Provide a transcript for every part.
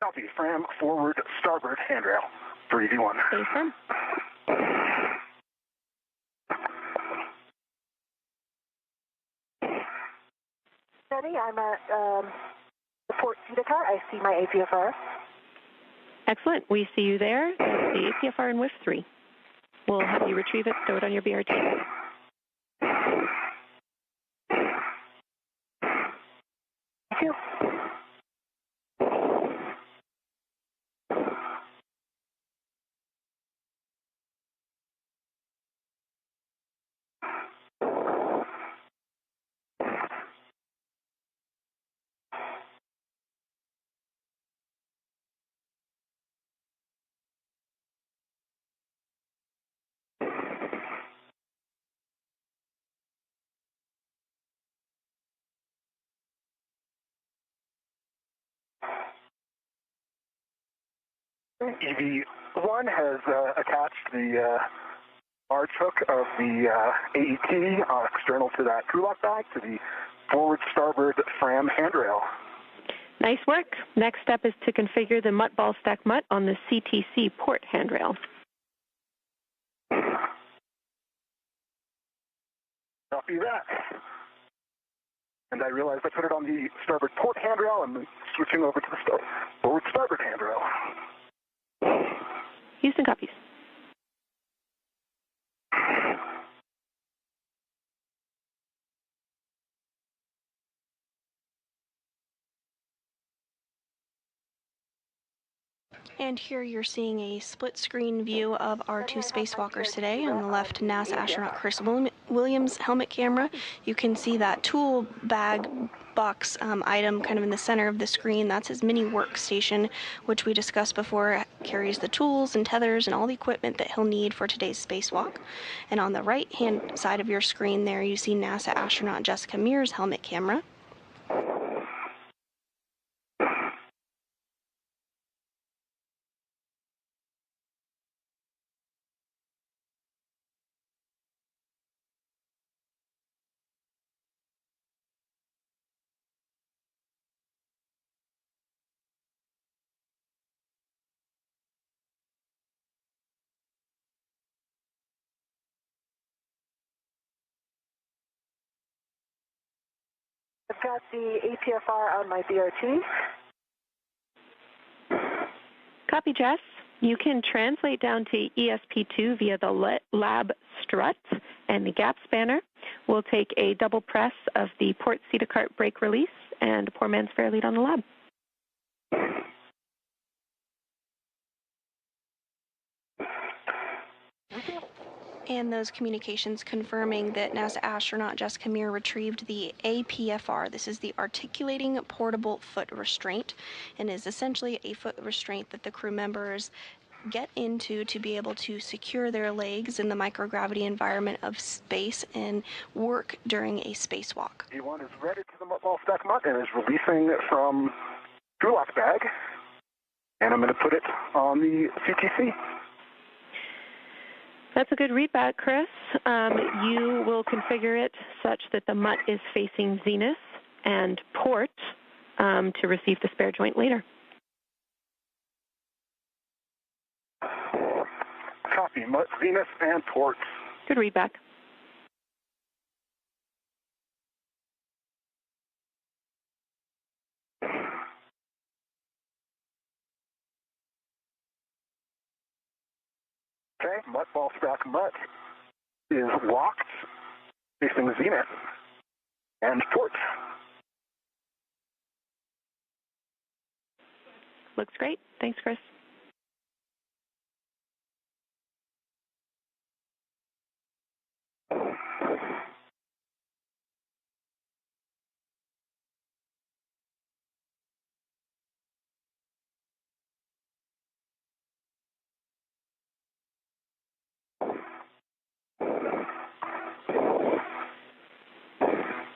Copy. Fram forward starboard handrail for EV1. Stay firm. Jenny, I'm at the Port Utica. I see my APFR. Excellent. We see you there. That's the APFR in WIF 3. We'll have you retrieve it, stow it on your BRT. Thank you. EV1 has attached the large hook of the AET external to that crew lock bag to the forward starboard Fram handrail. Nice work. Next step is to configure the mutt ball stack mutt on the CTC port handrail. Copy that. And I realized I put it on the starboard port handrail. I'm switching over to the forward starboard handrail. Houston copies. And here you're seeing a split screen view of our two spacewalkers today. On the left, NASA astronaut Chris Williams' helmet camera. You can see that tool bag box item kind of in the center of the screen. That's his mini workstation, which we discussed before, carries the tools and tethers and all the equipment that he'll need for today's spacewalk. And on the right hand side of your screen there, you see NASA astronaut Jessica Mears' helmet camera. I've got the APFR on my BRT. Copy, Jess. You can translate down to ESP2 via the lab strut and the gap spanner. We'll take a double press of the port Cedar cart brake release and a poor man's fair lead on the lab. And those communications confirming that NASA astronaut Jessica Meir retrieved the APFR. This is the Articulating Portable Foot Restraint, and is essentially a foot restraint that the crew members get into to be able to secure their legs in the microgravity environment of space and work during a spacewalk. E1 is ready to the mutt ball stack mutt and is releasing from crew lock bag, and I'm going to put it on the CTC. That's a good readback, Chris. You will configure it such that the mutt is facing zenith and port to receive the spare joint later. Copy. Mutt, zenith, and port. Good readback. Okay, mutt ball stack mutt is locked, facing zenith and port. Looks great. Thanks, Chris.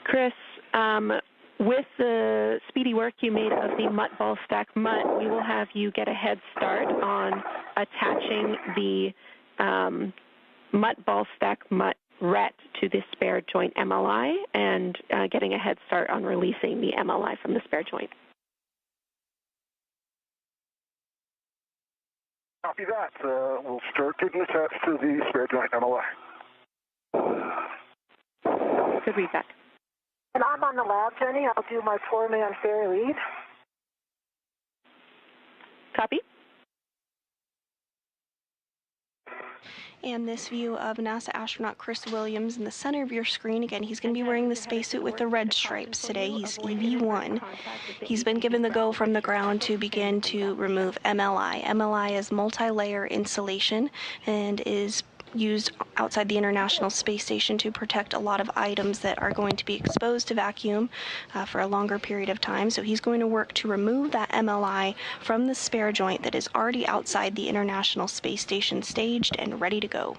Chris, with the speedy work you made of the mutt ball stack mutt, we will have you get a head start on attaching the mutt ball stack mutt ret to the spare joint MLI and getting a head start on releasing the MLI from the spare joint. Copy that. We'll start getting attached to the spare joint MLI. Good read back. And I'm on the lab, Jenny. I'll do my 4-man ferry lead. Copy. And this view of NASA astronaut Chris Williams in the center of your screen. Again, he's going to be wearing the spacesuit with the red stripes today. He's EV1. He's been given the go from the ground to begin to remove MLI. MLI is multi-layer insulation and is used outside the International Space Station to protect a lot of items that are going to be exposed to vacuum for a longer period of time. So he's going to work to remove that MLI from the spare joint that is already outside the International Space Station, staged and ready to go.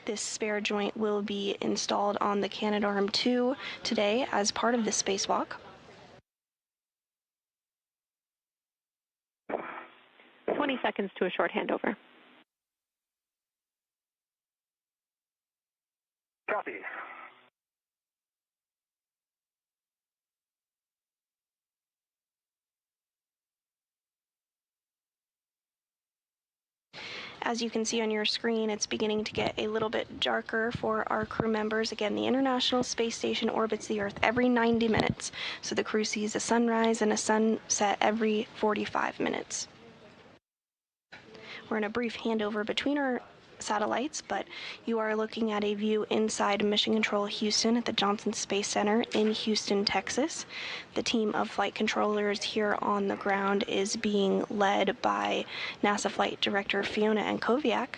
This spare joint will be installed on the Canadarm2 today as part of the spacewalk. 20 seconds to a short handover. Copy. As you can see on your screen, it's beginning to get a little bit darker for our crew members. Again, the International Space Station orbits the Earth every 90 minutes, so the crew sees a sunrise and a sunset every 45 minutes. We're in a brief handover between our satellites, but you are looking at a view inside Mission Control Houston at the Johnson Space Center in Houston, Texas. The team of flight controllers here on the ground is being led by NASA Flight Director Fiona Ankoviak.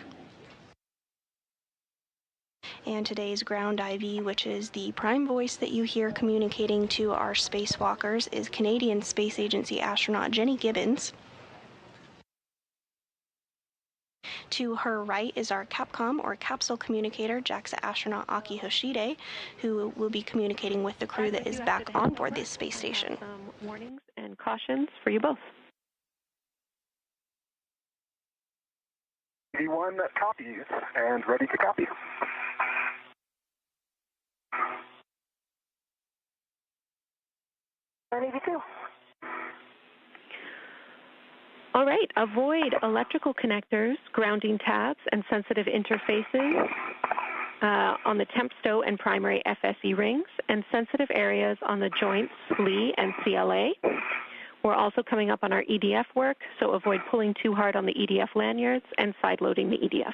And today's ground IV, which is the prime voice that you hear communicating to our spacewalkers, is Canadian Space Agency astronaut Jenny Gibbons. To her right is our Capcom, or capsule communicator, JAXA astronaut Aki Hoshide, who will be communicating with the crew that is back on board this space station. Some warnings and cautions for you both. V1 copies and ready to copy. And EV2. All right, avoid electrical connectors, grounding tabs, and sensitive interfaces on the temp stow and primary FSE rings, and sensitive areas on the joints SLE and CLA. We're also coming up on our EDF work, so avoid pulling too hard on the EDF lanyards and side-loading the EDFs.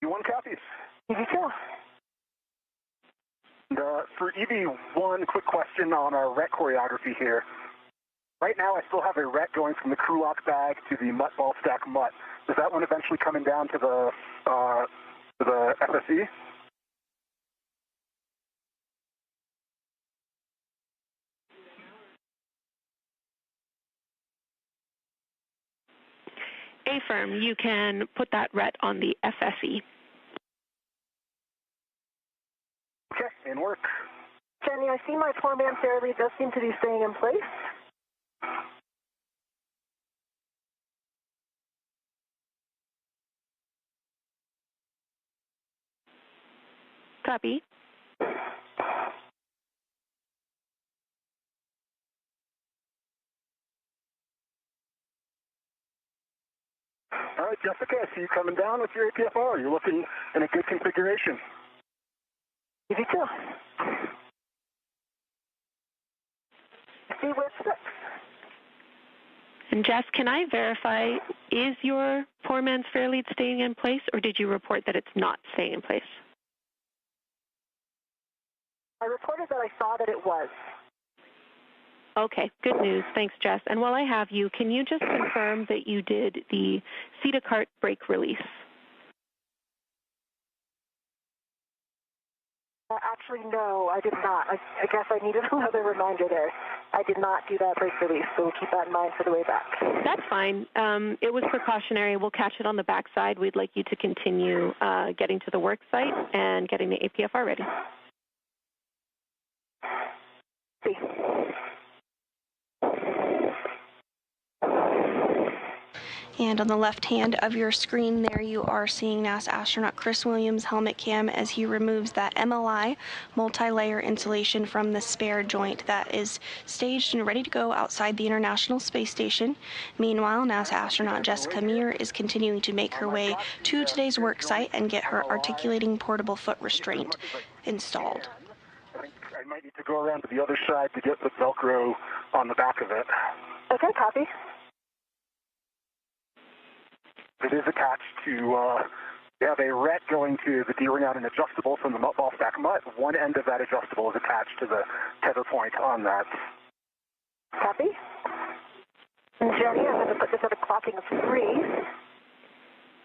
V1 copies. EV2. For EV1, quick question on our RET choreography here. Right now, I still have a RET going from the crew lock bag to the mutt ball stack mutt. Is that one eventually coming down to the FSE? A-firm, you can put that RET on the FSE. Okay, in work. Jenny, I see my 4-man ferry lead does seem to be staying in place. Copy. All right, Jessica, I see you coming down with your APFR. You're looking in a good configuration. EV2. See where 6. And Jess, can I verify, is your 4-man's fair lead staying in place, or did you report that it's not staying in place? I reported that I saw that it was. Okay, good news. Thanks, Jess. And while I have you, can you just confirm that you did the CETA cart brake release? Actually, no, I did not. I guess I needed another reminder there. I did not do that brake release, so we'll keep that in mind for the way back. That's fine. It was precautionary. We'll catch it on the backside. We'd like you to continue getting to the work site and getting the APFR ready. See. And on the left hand of your screen there, you are seeing NASA astronaut Chris Williams' helmet cam as he removes that MLI multi-layer insulation from the spare joint that is staged and ready to go outside the International Space Station. Meanwhile, NASA astronaut Jessica Meir is continuing to make her way to today's work site and get her articulating portable foot restraint installed. I think I might need to go around to the other side to get the Velcro on the back of it. Okay, copy. It is attached to, we have a ret going to the D-ring out and adjustable from the ball stack mutt. One end of that adjustable is attached to the tether point on that. Copy. And Jenny, I'm going to put this at a clocking of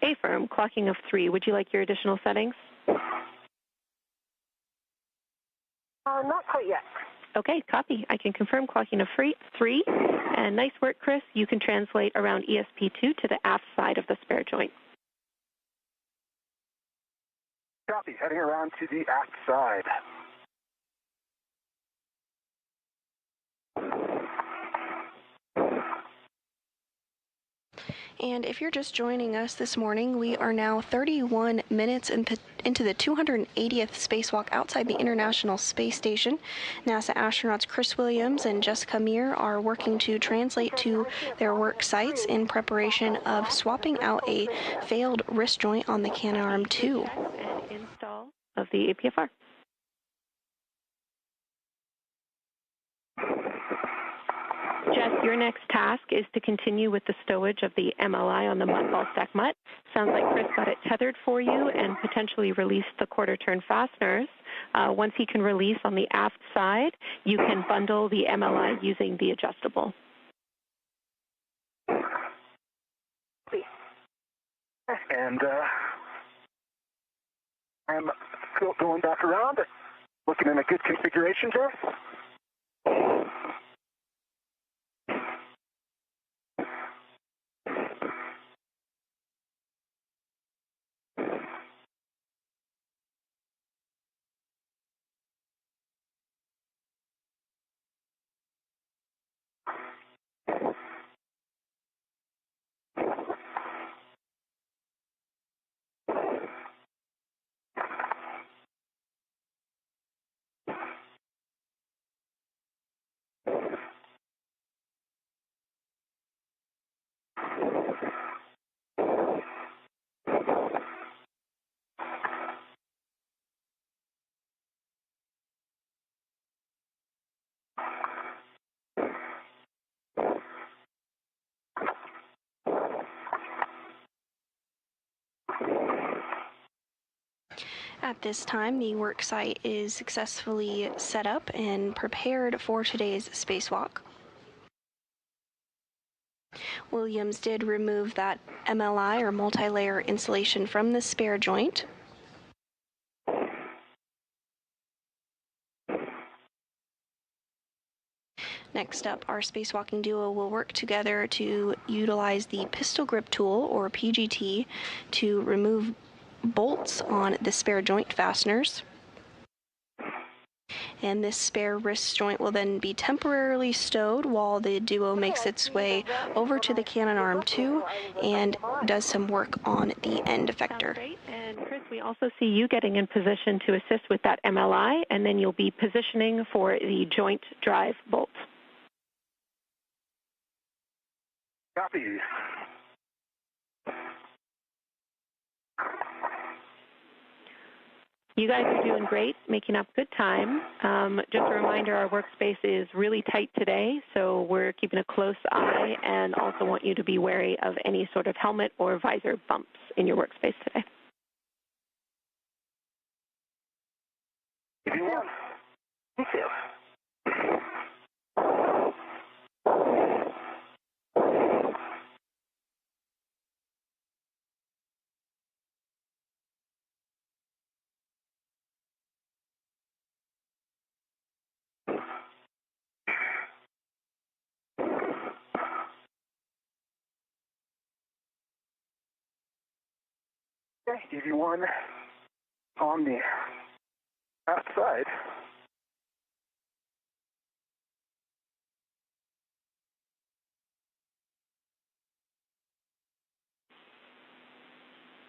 3. Affirm, clocking of 3. Would you like your additional settings? Not quite yet. Okay, copy. I can confirm clocking of 3. And nice work, Chris. You can translate around ESP2 to the aft side of the spare joint. Copy. Heading around to the aft side. And if you're just joining us this morning, we are now 31 minutes into the 280th spacewalk outside the International Space Station. NASA astronauts Chris Williams and Jessica Meir are working to translate to their work sites in preparation of swapping out a failed wrist joint on the Canadarm2. And install of the APFR. Jess, your next task is to continue with the stowage of the MLI on the ball stack mutt. Sounds like Chris got it tethered for you and potentially released the quarter-turn fasteners. Once he can release on the aft side, you can bundle the MLI using the adjustable. And I'm going back around, looking in a good configuration, Jess. At this time, the work site is successfully set up and prepared for today's spacewalk. Williams did remove that MLI or multi-layer insulation from the spare joint. Next up, our spacewalking duo will work together to utilize the pistol grip tool, or PGT, to remove bolts on the spare joint fasteners. And this spare wrist joint will then be temporarily stowed while the duo makes its way over to the Canadarm2 and does some work on the end effector. And Chris, we also see you getting in position to assist with that MLI, and then you'll be positioning for the joint drive bolt. Copy. You guys are doing great, making up good time. Just a reminder, our workspace is really tight today, so we're keeping a close eye and also want you to be wary of any sort of helmet or visor bumps in your workspace today. If you want. Me too. Okay, EV1 on the outside.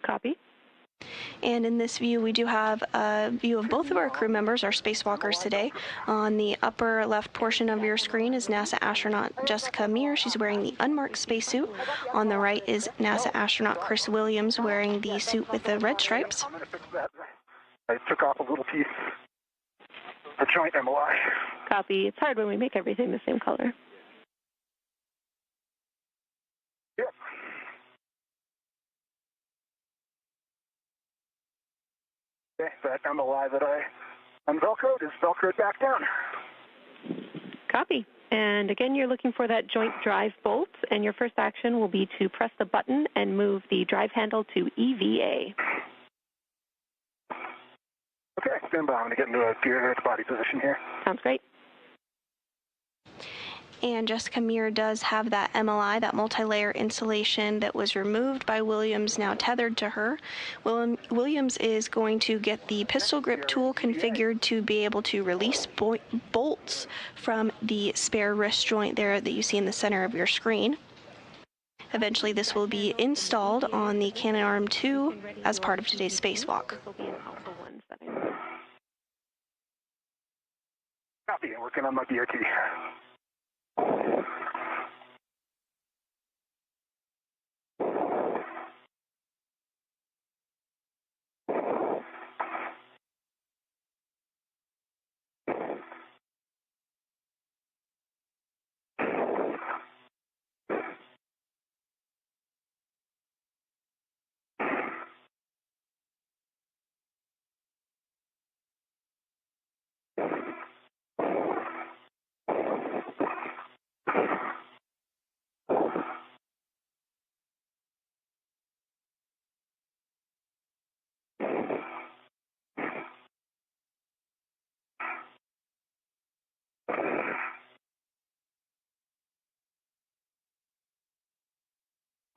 Copy. And in this view, we do have a view of both of our crew members, our spacewalkers today. On the upper left portion of your screen is NASA astronaut Jessica Meir. She's wearing the unmarked spacesuit. On the right is NASA astronaut Chris Williams wearing the suit with the red stripes. I took off a little piece, the joint MOI. Copy. It's hard when we make everything the same color. Yep. Okay, that MOI that I unvelcroed is velcroed back down. Copy. And again, you're looking for that joint drive bolt, and your first action will be to press the button and move the drive handle to EVA. Okay, stand by. I'm going to get into a geared body position here. Sounds great. And Jessica Meir does have that MLI, that multi-layer insulation that was removed by Williams, now tethered to her. Williams is going to get the pistol grip tool configured to be able to release bolts from the spare wrist joint there that you see in the center of your screen. Eventually, this will be installed on the Canadarm2 as part of today's spacewalk. Copy, working on my BRT.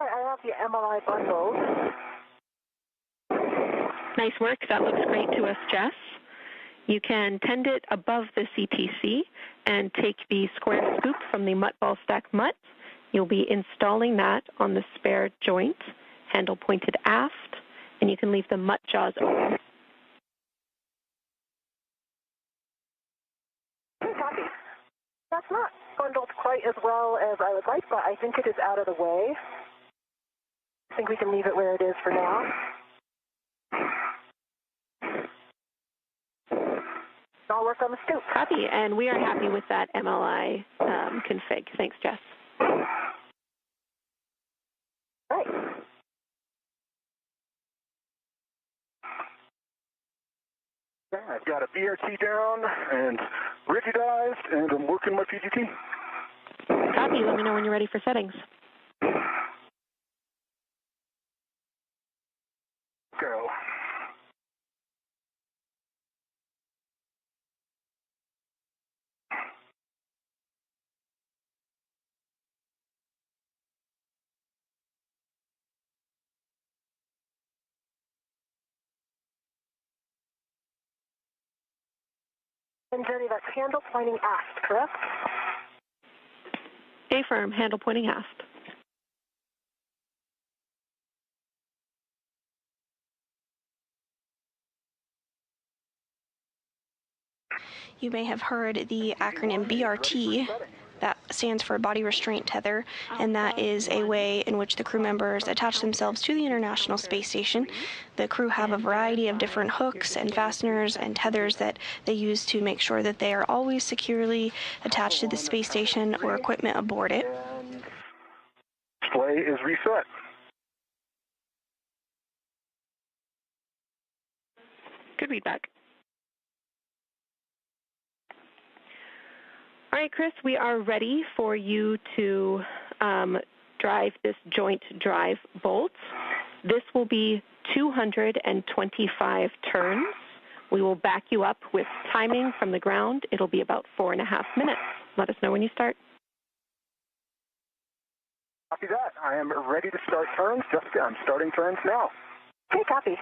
I have the MLI bundled. Nice work. That looks great to us, Jess. You can tend it above the CTC and take the square scoop from the mutt ball stack mutt. You'll be installing that on the spare joint, handle pointed aft, and you can leave the mutt jaws open. Copy. That's not bundled quite as well as I would like, but I think it is out of the way. I think we can leave it where it is for now. I'll work on the scoop. Copy, and we are happy with that MLI config. Thanks, Jess. Right. Okay, I've got a BRT down and rigidized, and I'm working my PGT. Copy. Let me know when you're ready for settings. Go. And Jenny, that's handle pointing aft, correct? Affirm, handle pointing aft. You may have heard the acronym BRT. That stands for Body Restraint Tether, and that is a way in which the crew members attach themselves to the International Space Station. The crew have a variety of different hooks and fasteners and tethers that they use to make sure that they are always securely attached to the space station or equipment aboard it. Display is reset. Good feedback. All right, Chris, we are ready for you to drive this joint drive bolt. This will be 225 turns. We will back you up with timing from the ground. It'll be about 4.5 minutes. Let us know when you start. Copy that. I am ready to start turns. Jessica, I'm starting turns now. Okay, copy.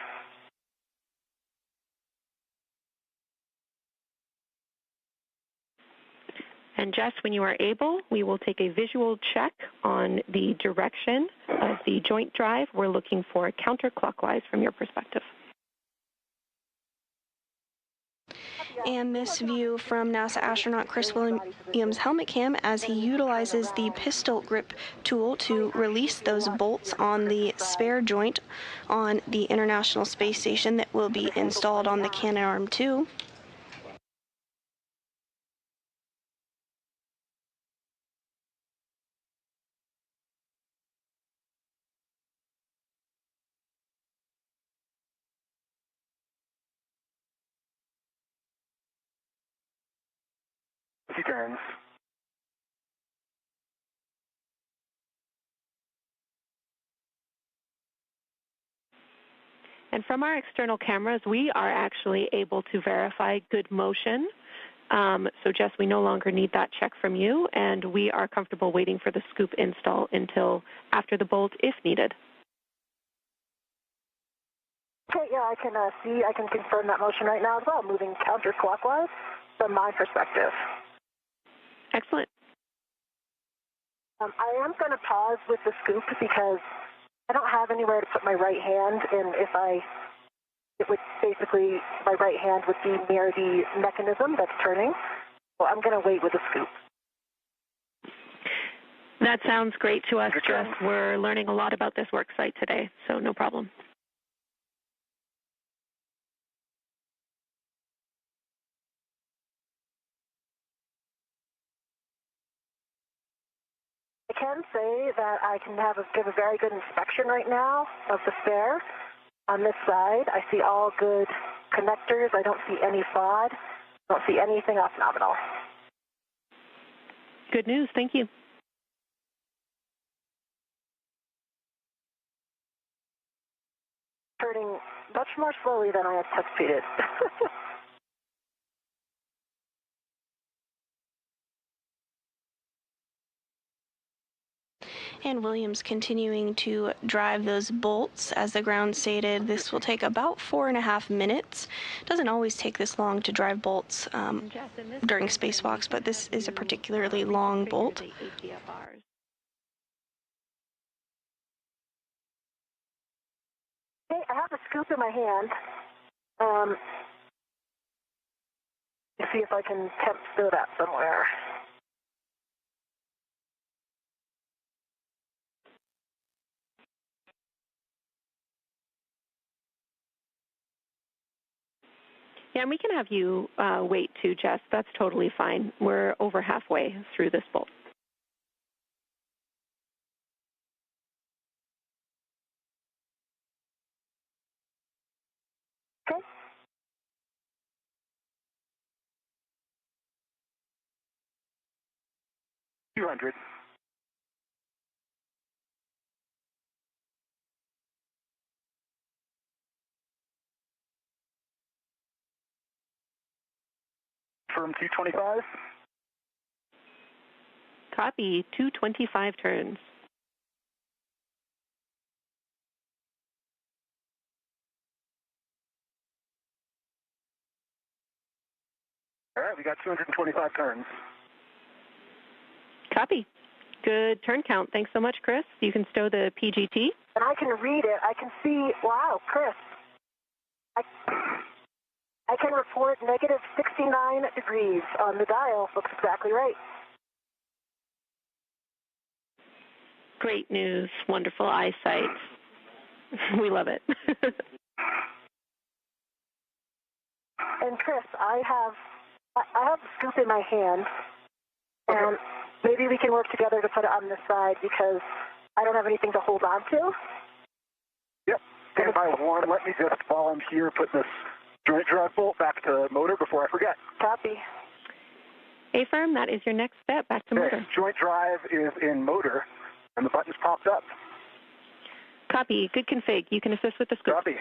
And Jess, when you are able, we will take a visual check on the direction of the joint drive. We're looking for counterclockwise from your perspective. And this view from NASA astronaut Chris Williams' helmet cam as he utilizes the pistol grip tool to release those bolts on the spare joint on the International Space Station that will be installed on the Canadarm2. He turns. And from our external cameras, we are actually able to verify good motion. So, Jess, we no longer need that check from you, and we are comfortable waiting for the scoop install until after the bolt if needed. Okay, yeah, I can confirm that motion right now as well, moving counterclockwise from my perspective. Excellent. I am going to pause with the scoop because I don't have anywhere to put my right hand, and it would basically, my right hand would be near the mechanism that's turning. So I'm going to wait with the scoop. That sounds great to us, Jess. We're learning a lot about this work site today, so no problem. I can say that I can give a very good inspection right now of the spare. On this side, I see all good connectors. I don't see any fraud. I don't see anything off nominal. Good news. Thank you. Turning much more slowly than I anticipated. And Williams continuing to drive those bolts. As the ground stated, this will take about 4.5 minutes. Doesn't always take this long to drive bolts during spacewalks, but this is a particularly long bolt. Okay, I have a scoop in my hand. Let's see if I can temp stir that somewhere. Yeah, and we can have you wait too, Jess. That's totally fine. We're over halfway through this bolt. Okay. $200. Firm 225. Copy. 225 turns. All right, we got 225 turns. Copy. Good turn count. Thanks so much, Chris. You can stow the PGT. And I can read it. I can see, wow, Chris. I can report negative 69 degrees on the dial. Looks exactly right. Great news. Wonderful eyesight. We love it. And Chris, I have a scoop in my hand, and maybe we can work together to put it on this side because I don't have anything to hold on to. Yep. Stand by one. Let me just, while I'm here, put this joint drive bolt back to motor before I forget. Copy. A-firm, that is your next step. Back to motor. Okay. Joint drive is in motor, and the button's popped up. Copy. Good config. You can assist with the scoop. Copy.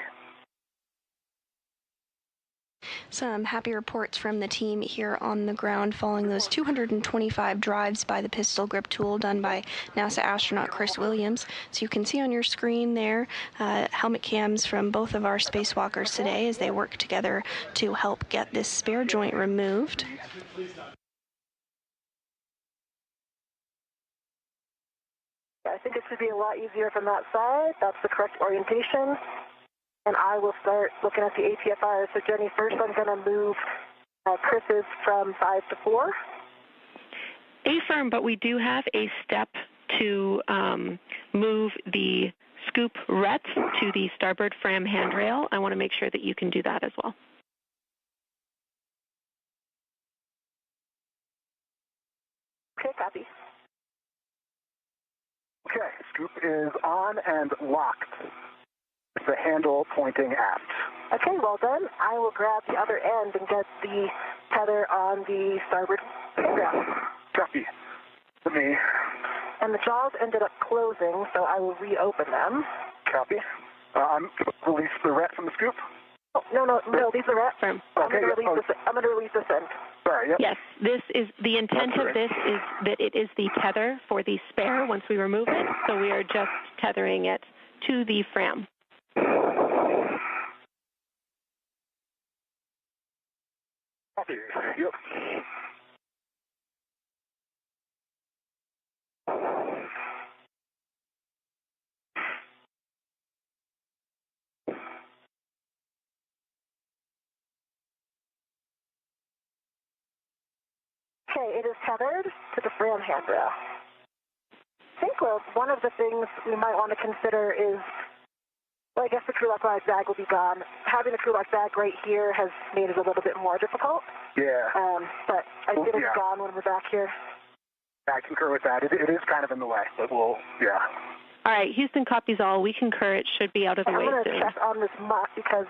Some happy reports from the team here on the ground following those 225 drives by the pistol grip tool done by NASA astronaut Chris Williams. So you can see on your screen there helmet cams from both of our spacewalkers today as they work together to help get this spare joint removed. I think it should be a lot easier from that side. That's the correct orientation. And I will start looking at the APFR. So Jenny, first I'm going to move Chris's from 5 to 4. Affirm, but we do have a step to move the scoop rets to the starboard fram handrail. I want to make sure that you can do that as well. Okay, copy. Okay, scoop is on and locked. It's the handle pointing aft. Okay, well done. I will grab the other end and get the tether on the starboard handrail. Copy. And the jaws ended up closing, so I will reopen them. Copy. I'm release the ret from the scoop. Oh, no, these are ret. Firm. Okay, I'm going to release this end. Sorry, yep. Yes, this is the intent of this is that it is the tether for the spare once we remove it, so we are just tethering it to the fram. Copy. Yep. Okay, it is tethered to the fram handrail. I think one of the things we might want to consider is, well, I guess the crew lock bag will be gone. Having a crew lock bag right here has made it a little bit more difficult. Yeah. But I think it'll be gone when we're back here. I concur with that. It is kind of in the way, but we'll, yeah. All right, Houston copies all. We concur it should be out of the way soon. I'm going to check on this mutt because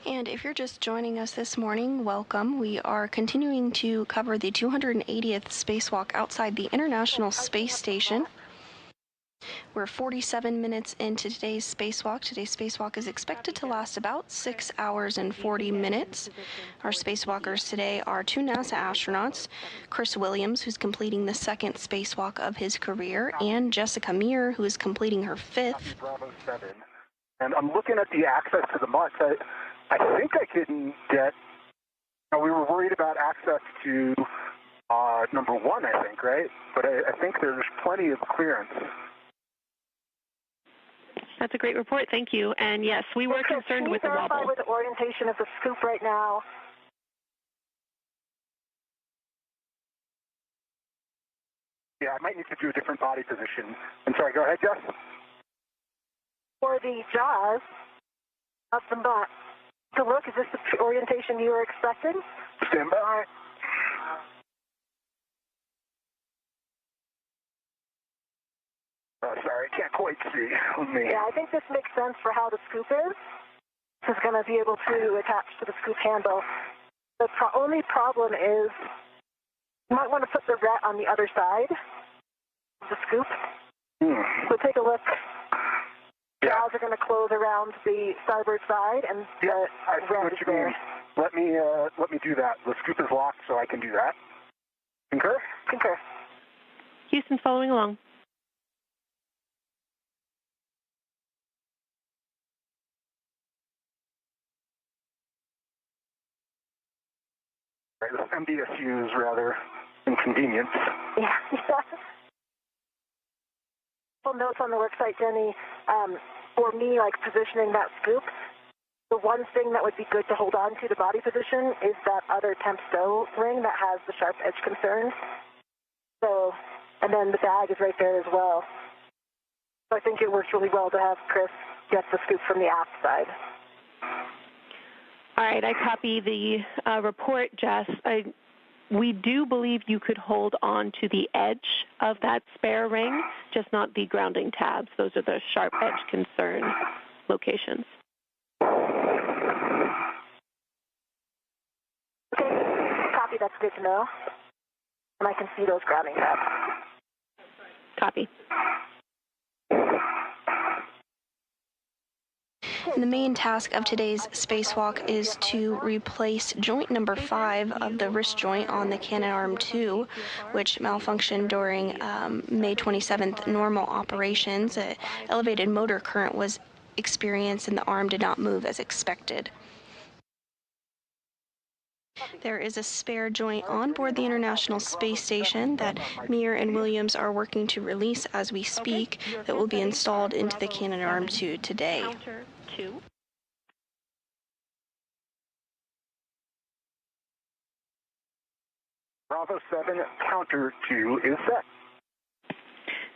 And if you're just joining us this morning, welcome. We are continuing to cover the 280th spacewalk outside the International Space Station. We're 47 minutes into today's spacewalk. Today's spacewalk is expected to last about 6 hours and 40 minutes. Our spacewalkers today are 2 NASA astronauts, Chris Williams, who's completing the 2nd spacewalk of his career, and Jessica Meir, who is completing her 5th. Bravo 7. And I'm looking at the access to the mutts. I think I can get, we were worried about access to number 1, I think, right? But I think there's plenty of clearance. That's a great report. Thank you. And yes, we were concerned with the wobble. Can you verify with the orientation of the scoop right now? Yeah, I might need to do a different body position. I'm sorry, go ahead, Jess. For the jaws of the mutt, to look, is this the orientation you were expecting? Stand by. Oh, sorry, I can't quite see. Yeah, I think this makes sense for how the scoop is. This is going to be able to attach to the scoop handle. The only problem is you might want to put the ret on the other side of the scoop. So take a look. Jaws are going to close around the starboard side, and the ret is there. Let me do that. The scoop is locked, so I can do that. Concur? Concur. Houston's following along. Right, this MDSU is rather inconvenient. Yeah. Full notes on the worksite, Jenny. For me, like positioning that scoop, the one thing that would be good to hold on to the body position is that other temp stow ring that has the sharp edge concerns. So, and then the bag is right there as well. So I think it works really well to have Chris get the scoop from the aft side. All right, I copy the report, Jess. We do believe you could hold on to the edge of that spare ring, just not the grounding tabs. Those are the sharp edge concern locations. Okay, copy, that's good to know. And I can see those grounding tabs. Copy. And the main task of today's spacewalk is to replace joint number 5 of the wrist joint on the Canadarm2, which malfunctioned during May 27th normal operations. An elevated motor current was experienced and the arm did not move as expected. There is a spare joint on board the International Space Station that Mir and Williams are working to release as we speak that will be installed into the Canadarm2 today. Bravo 7, counter 2 is set.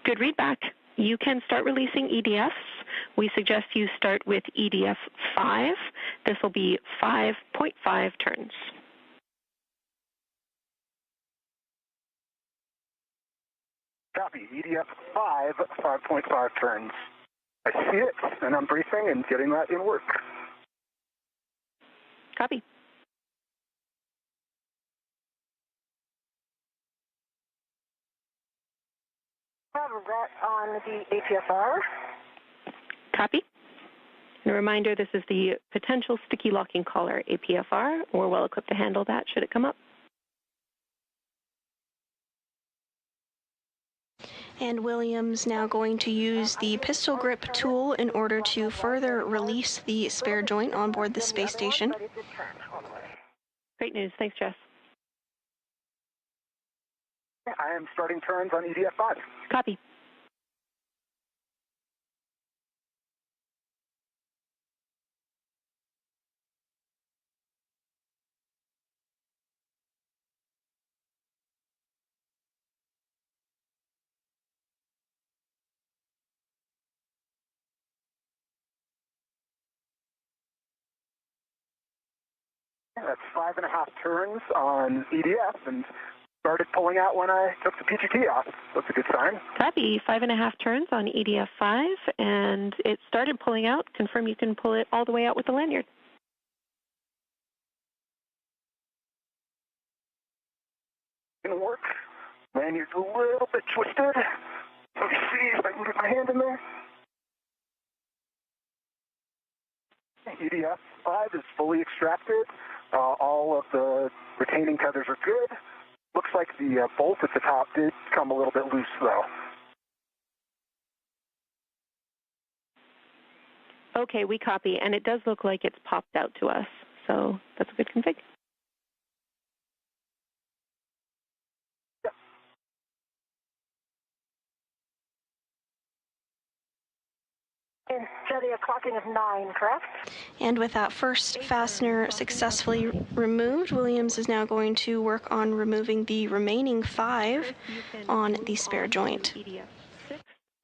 Good readback. You can start releasing EDFs. We suggest you start with EDF 5. This will be 5.5 turns. Copy. EDF 5, 5.5 turns. I see it, and I'm briefing and getting that in work. Copy. I have a ret on the APSR. Copy. And a reminder, this is the potential sticky locking collar APFR. We're well equipped to handle that should it come up. And Williams now going to use the pistol grip tool in order to further release the spare joint on board the space station. Great news. Thanks, Jess. I am starting turns on EDF 5. Copy. That's 5.5 turns on EDF, and started pulling out when I took the PGT off. That's a good sign. Copy. 5.5 turns on EDF 5, and it started pulling out. Confirm you can pull it all the way out with the lanyard. Gonna work. Lanyard's a little bit twisted. Let me see if I can get my hand in there. EDF 5 is fully extracted. All of the retaining tethers are good. Looks like the bolt at the top did come a little bit loose, though. Okay, we copy, and it does look like it's popped out to us, so that's a good config. And Jetty, a clocking of 9, correct? And with that first fastener successfully removed, Williams is now going to work on removing the remaining 5 on the spare joint. Is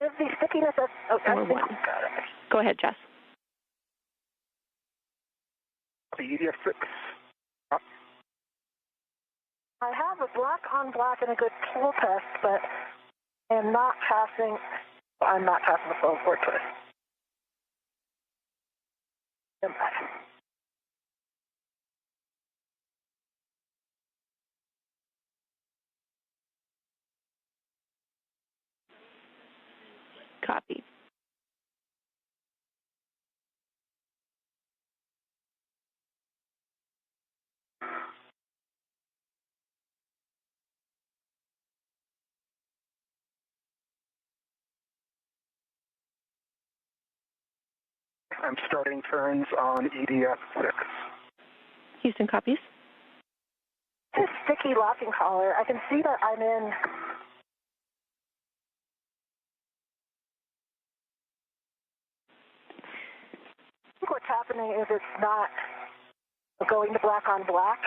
the stickiness of... Okay. Or 1. Go ahead, Jess. The EDF 6. I have a black on black and a good pull test, but I'm not passing the phone port twist. Copy. I'm starting turns on EDF 6. Houston copies. This sticky locking collar, I can see that I'm in... I think what's happening is it's not going to black on black.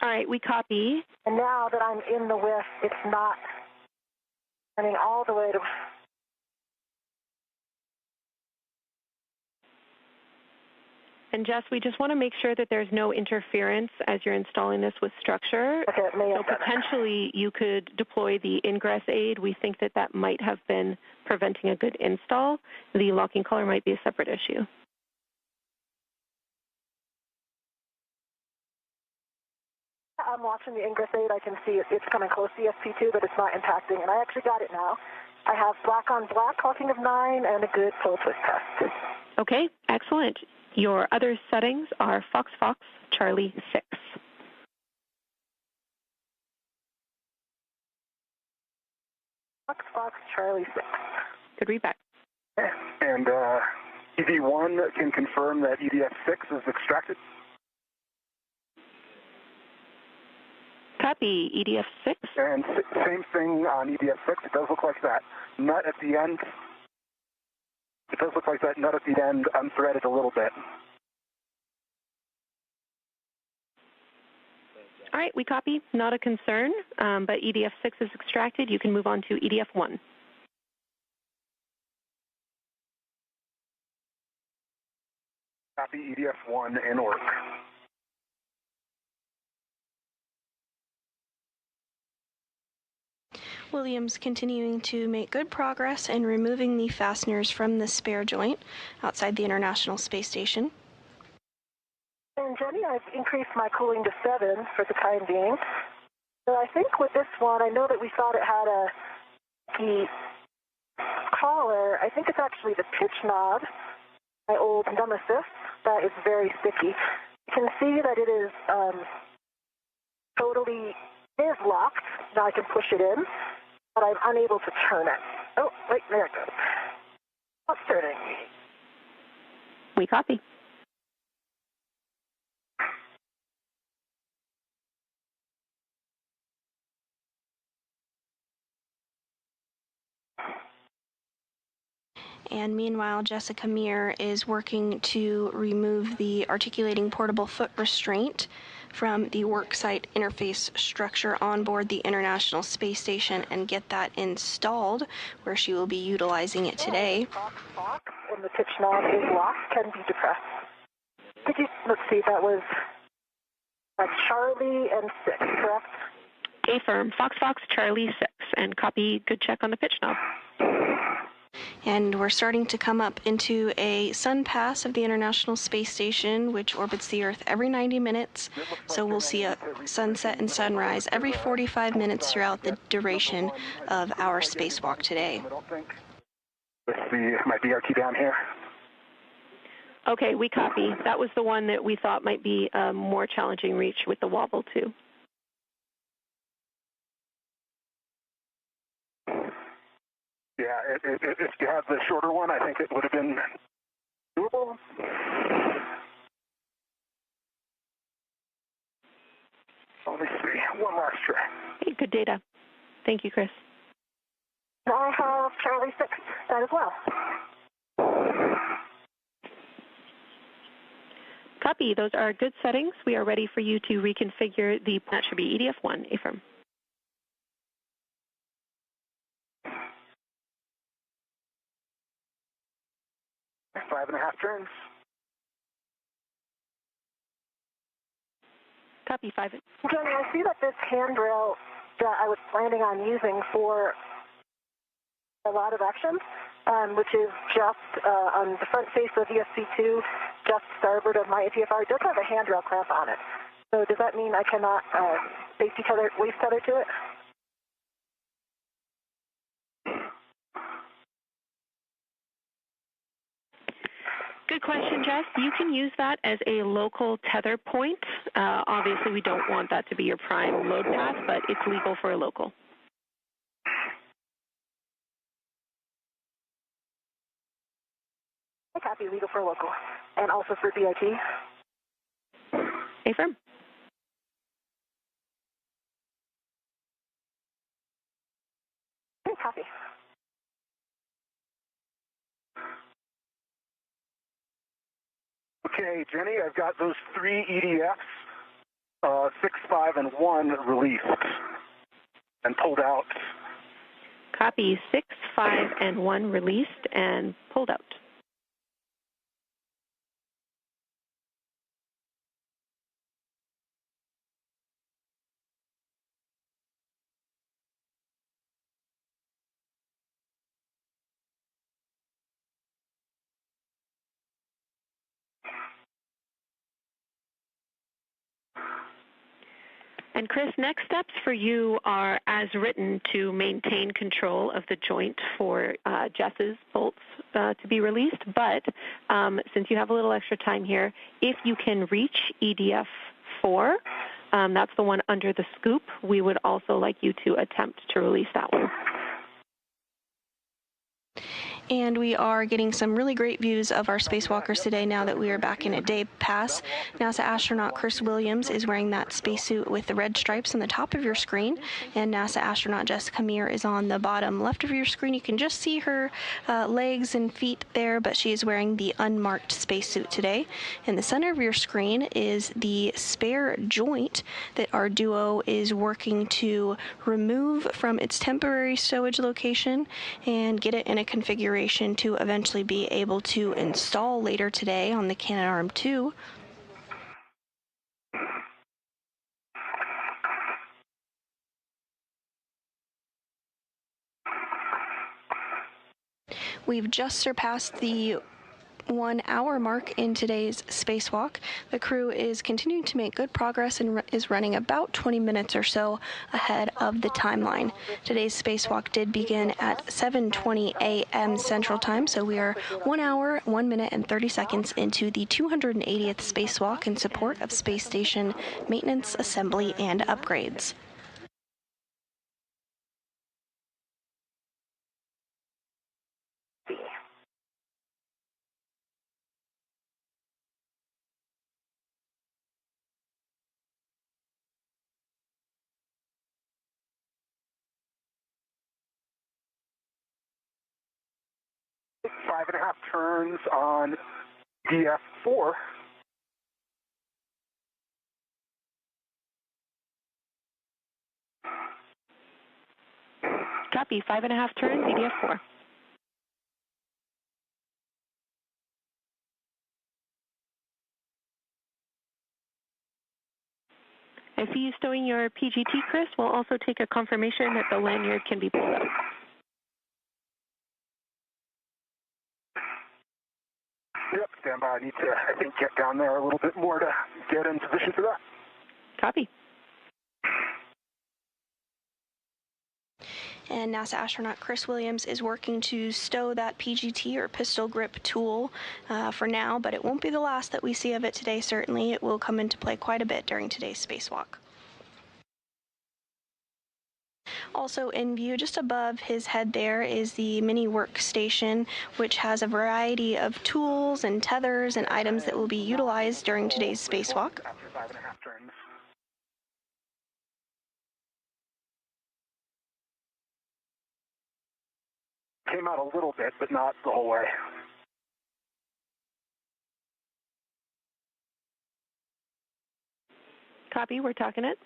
All right, we copy. And now that I'm in the whiff, it's not running all the way to... And Jess, we just want to make sure that there's no interference as you're installing this with structure. Okay, so potentially you could deploy the ingress aid. We think that that might have been preventing a good install. The locking collar might be a separate issue. I'm watching the ingress aid. I can see it's coming close to the SP2, but it's not impacting. And I actually got it now. I have black on black clocking of 9 and a good pull twist test. Okay, excellent. Your other settings are Fox Fox Charlie 6. Fox Fox Charlie 6. Good readback. And ED1 can confirm that EDF6 is extracted. Copy, EDF6. And same thing on EDF6. It does look like that nut at the end. It does look like that nut at the end unthreaded a little bit. All right, we copy. Not a concern, but EDF6 is extracted. You can move on to EDF1. Copy, EDF1 in work. Williams continuing to make good progress in removing the fasteners from the spare joint outside the International Space Station. And Jenny, I've increased my cooling to 7 for the time being. So I think with this one, I know that we thought it had the collar. I think it's actually the pitch knob, my old nemesis, that is very sticky. You can see that it is locked. Now I can push it in, but I'm unable to turn it. Oh, wait, there it goes. Not turning. We copy. And meanwhile, Jessica Meir is working to remove the articulating portable foot restraint from the worksite interface structure on board the International Space Station and get that installed, where she will be utilizing it today. And the pitch knob is locked, can be depressed. Let's see, that was Charlie and 6, correct? Affirm, Fox Fox Charlie 6, and copy, good check on the pitch knob. And we're starting to come up into a sun pass of the International Space Station, which orbits the Earth every 90 minutes. So we'll see a sunset and sunrise every 45 minutes throughout the duration of our spacewalk today. Let's see my DRT down here. Okay, we copy. That was the one that we thought might be a more challenging reach with the wobble, too. Yeah, if you had the shorter one, I think it would have been doable. Let me see. One last try. Hey, good data. Thank you, Chris. I have Charlie 6, that as well. Copy. Those are good settings. We are ready for you to reconfigure the, that should be EDF1, Affirm. Five and a half turns. Copy, 5. Jenny, I see that this handrail that I was planning on using for a lot of actions, which is just on the front face of ESC2, just starboard of my ATFR, does have a handrail clamp on it. So does that mean I cannot waist tether to it? Good question, Jess. You can use that as a local tether point. Obviously, we don't want that to be your prime load path, but it's legal for a local. I copy, legal for a local. And also for BIT. Affirm. Copy. Okay, Jenny, I've got those 3 EDFs, 6, 5, and 1 released and pulled out. Copy, 6, 5, and 1 released and pulled out. And Chris, next steps for you are, as written, to maintain control of the joint for Jess's bolts to be released. But since you have a little extra time here, if you can reach EDF 4, that's the one under the scoop, we would also like you to attempt to release that one. And we are getting some really great views of our spacewalkers today now that we are back in a day pass. NASA astronaut Chris Williams is wearing that spacesuit with the red stripes on the top of your screen, and NASA astronaut Jessica Meir is on the bottom left of your screen. You can just see her legs and feet there, but she is wearing the unmarked spacesuit today. In the center of your screen is the spare joint that our duo is working to remove from its temporary stowage location and get it in a configuration to eventually be able to install later today on the Canadarm2. We've just surpassed the 1 hour mark in today's spacewalk. The crew is continuing to make good progress and is running about 20 minutes or so ahead of the timeline. Today's spacewalk did begin at 7:20 a.m. Central Time, so we are 1 hour, 1 minute, and 30 seconds into the 280th spacewalk in support of space station maintenance, assembly, and upgrades. Five and a half turns on DF4. Copy, 5.5 turns, EDF4. I see you stowing your PGT, Chris. We'll also take a confirmation that the lanyard can be pulled out. Yep, stand by. I need to, I think, get down there a little bit more to get in position for that. Copy. And NASA astronaut Chris Williams is working to stow that PGT or pistol grip tool for now, but it won't be the last that we see of it today, certainly. It will come into play quite a bit during today's spacewalk. Also in view just above his head there is the mini workstation, which has a variety of tools and tethers and items that will be utilized during today's spacewalk. After 5.5 turns. Came out a little bit, but not the whole way. Copy, we're talking it.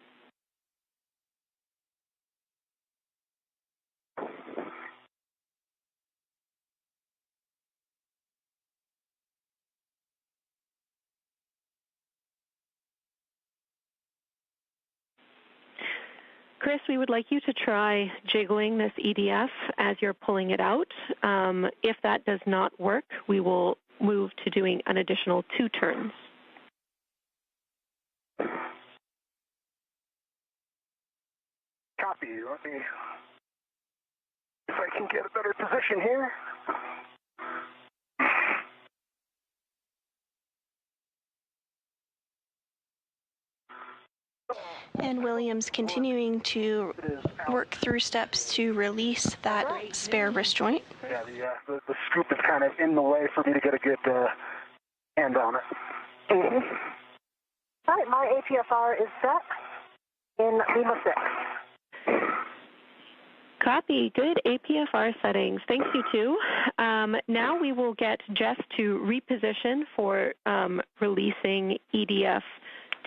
Chris, we would like you to try jiggling this EDF as you're pulling it out. If that does not work, we will move to doing an additional 2 turns. Copy. Let me, if I can get a better position here. And Williams continuing to work through steps to release that spare wrist joint. Yeah, the scoop is kind of in the way for me to get a good hand on it. All right, my APFR is set in Lima 6. Copy. Good APFR settings. Thanks, you two. Now we will get Jess to reposition for releasing EDF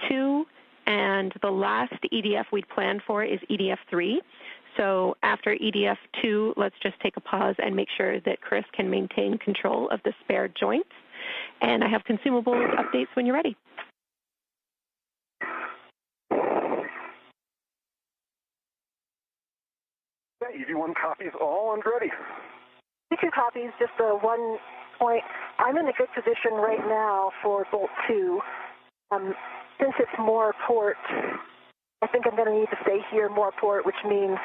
2, and the last EDF we'd planned for is EDF 3. So after EDF 2, let's just take a pause and make sure that Chris can maintain control of the spare joints. And I have consumables updates when you're ready. EV1 copies all and ready. EV2 copies, just one point. I'm in a good position right now for bolt 2. Since it's more port I think I'm going to need to stay here more port, which means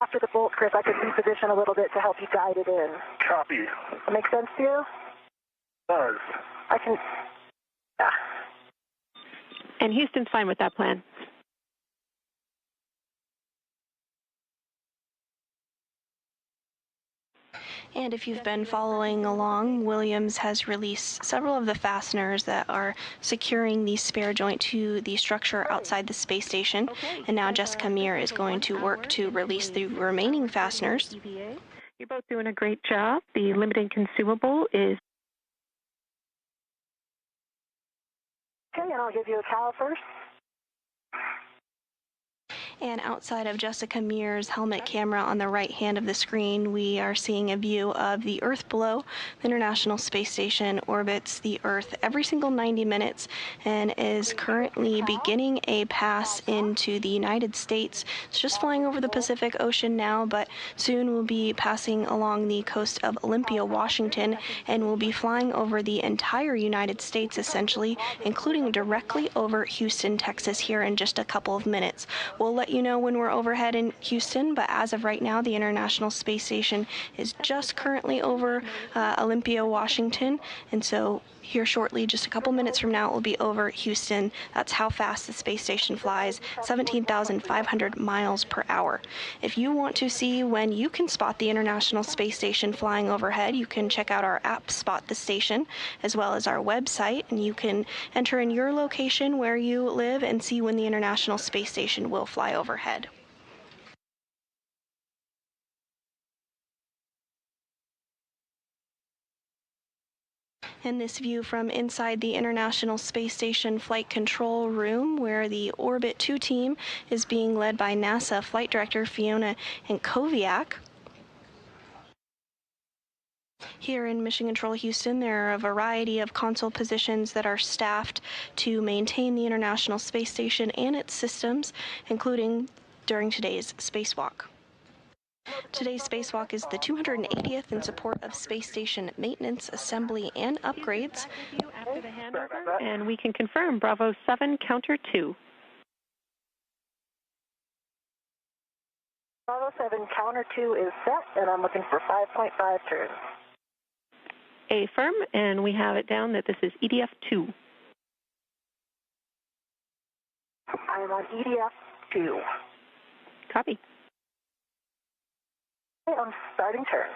after the bolt, Chris, I could reposition a little bit to help you guide it in. Copy. That make sense to you? Does. I can, yeah. And Houston's fine with that plan. And if you've been following along, Williams has released several of the fasteners that are securing the spare joint to the structure outside the space station. And now Jessica Meir is going to work to release the remaining fasteners. You're both doing a great job. The limiting consumable is... Okay, and I'll give you a caliper. And outside of Jessica Meir's helmet camera on the right hand of the screen, we are seeing a view of the Earth below. The International Space Station orbits the Earth every single 90 minutes and is currently beginning a pass into the United States. It's just flying over the Pacific Ocean now, but soon will be passing along the coast of Olympia, Washington, and will be flying over the entire United States, essentially, including directly over Houston, Texas, here in just a couple of minutes. We'll let you know when we're overhead in Houston, but as of right now, the International Space Station is just currently over Olympia, Washington, and so here shortly, just a couple minutes from now, it will be over Houston. That's how fast the space station flies, 17,500 miles per hour. If you want to see when you can spot the International Space Station flying overhead, you can check out our app, Spot the Station, as well as our website, and you can enter in your location where you live and see when the International Space Station will fly overhead. And this view from inside the International Space Station Flight Control Room, where the Orbit 2 team is being led by NASA Flight Director Fiona Koviak. Here in Mission Control Houston, there are a variety of console positions that are staffed to maintain the International Space Station and its systems, including during today's spacewalk. Today's spacewalk is the 280th in support of space station maintenance, assembly, and upgrades. And we can confirm Bravo 7, counter 2. Bravo 7, counter 2 is set, and I'm looking for 5.5 turns. Affirm, and we have it down that this is EDF 2. I am on EDF 2. Copy. Okay, I'm starting turn.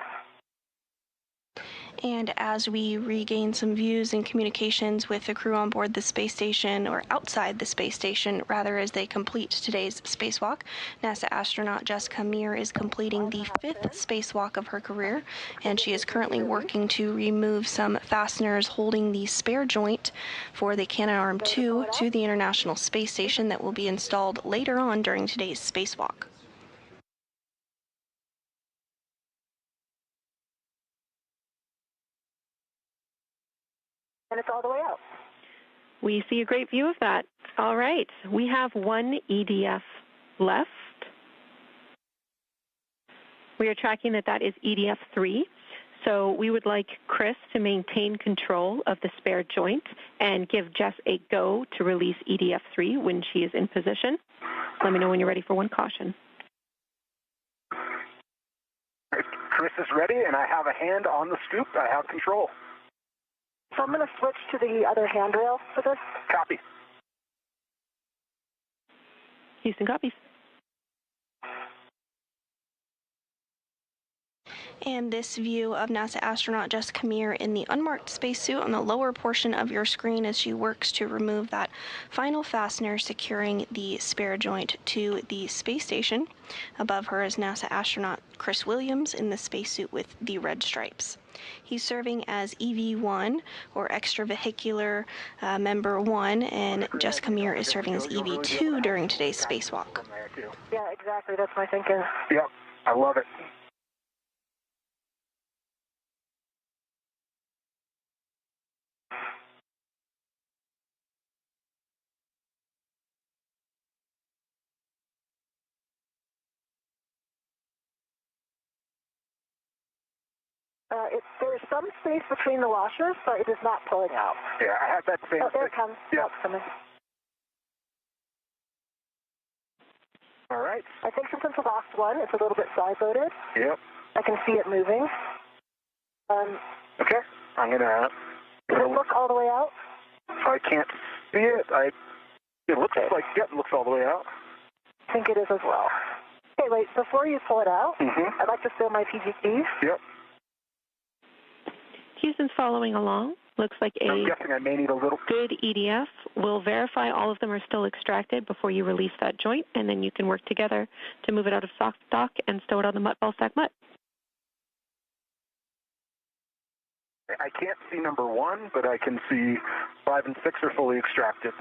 And as we regain some views and communications with the crew on board the space station, or outside the space station, rather, as they complete today's spacewalk, NASA astronaut Jessica Meir is completing the 5th spacewalk of her career, and she is currently working to remove some fasteners holding the spare joint for the Canadarm2 to the International Space Station that will be installed later on during today's spacewalk. And it's all the way out. We see a great view of that. All right, we have one EDF left. We are tracking that is EDF 3. So we would like Chris to maintain control of the spare joint and give Jess a go to release EDF 3 when she is in position. Let me know when you're ready for one caution. Chris is ready, and I have a hand on the scoop. I have control. So I'm going to switch to the other handrail for this. Copy. Houston copies. And this view of NASA astronaut Jessica Meir in the unmarked spacesuit on the lower portion of your screen as she works to remove that final fastener securing the spare joint to the space station. Above her is NASA astronaut Chris Williams in the spacesuit with the red stripes. He's serving as EV1, or extravehicular member 1, and Jessica Meir is serving as EV2 during today's spacewalk. Yeah, exactly. That's my thinking. Yep, I love it. There's some space between the washers, but it is not pulling out. Yeah, I have that same Oh, there it thing. comes. Yeah. Oh, it's coming. All right. I think since it's the last one, it's a little bit side-loaded. Yep. I can see it moving. Okay. I'm going to... Does it look all the way out? I can't see it. It looks like it looks all the way out. I think it is as well. Okay, wait, before you pull it out, I'd like to fill my PGT. Yep. Houston's following along. Looks like I'm a guessing I may need a little... good EDF. We'll verify all of them are still extracted before you release that joint, and then you can work together to move it out of stock and stow it on the mutt ball stack mutt. I can't see number 1, but I can see 5 and 6 are fully extracted.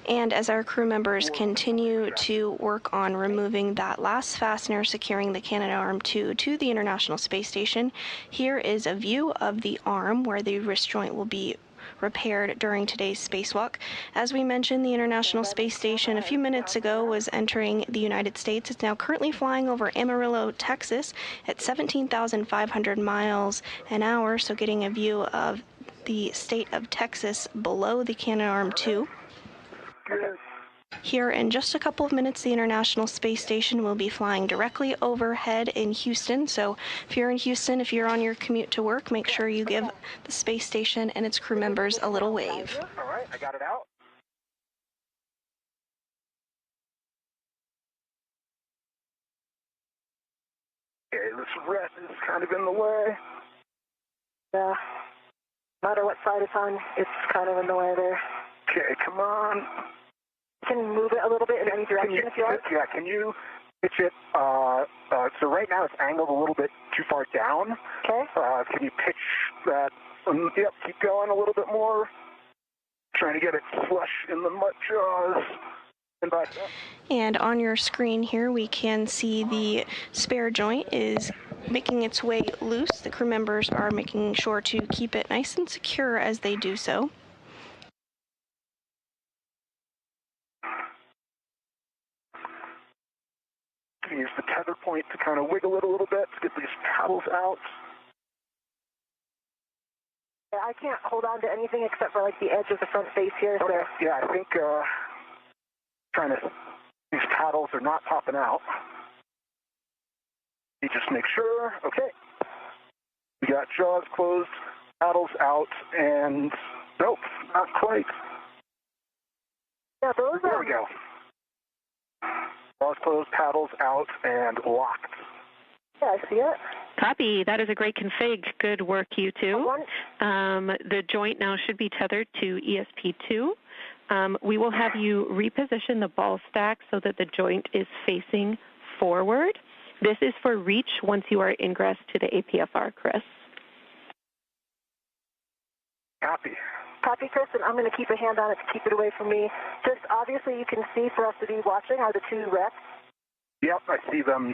And as our crew members continue to work on removing that last fastener securing the Canadarm2 to the International Space Station, here is a view of the arm where the wrist joint will be repaired during today's spacewalk. As we mentioned, the International Space Station a few minutes ago was entering the United States. It's now currently flying over Amarillo, Texas at 17,500 miles an hour, so getting a view of the state of Texas below the Canadarm2. Here in just a couple of minutes, the International Space Station will be flying directly overhead in Houston. So if you're in Houston, if you're on your commute to work, make sure you give the space station and its crew members a little wave. All right, I got it out. Okay, this red is kind of in the way. Yeah. No matter what side it's on, it's kind of in the way there. Okay, come on. You can move it a little bit in any direction if you like. Yeah, can you pitch it? So right now it's angled a little bit too far down. Okay. Can you pitch that? Yep, keep going a little bit more. Trying to get it flush in the mutt jaws. And on your screen here, we can see the spare joint is making its way loose. The crew members are making sure to keep it nice and secure as they do so. Use the tether point to kind of wiggle it a little bit to get these paddles out. Yeah, I can't hold on to anything except for like the edge of the front face here. Okay. So. Yeah, I think these paddles are not popping out. You just make sure. Okay. We got jaws closed, paddles out, and nope, not quite. Yeah, those There we go. Jaws closed, paddles out, and locked. Yeah, I see it. Copy. That is a great config. Good work, you two. The joint now should be tethered to ESP2. We will have you reposition the ball stack so that the joint is facing forward. This is for reach once you are ingress to the APFR, Chris. Copy. Copy, Chris, and I'm going to keep a hand on it to keep it away from me. Just obviously you can see for us to be watching are the two wrecks. Yep, I see them.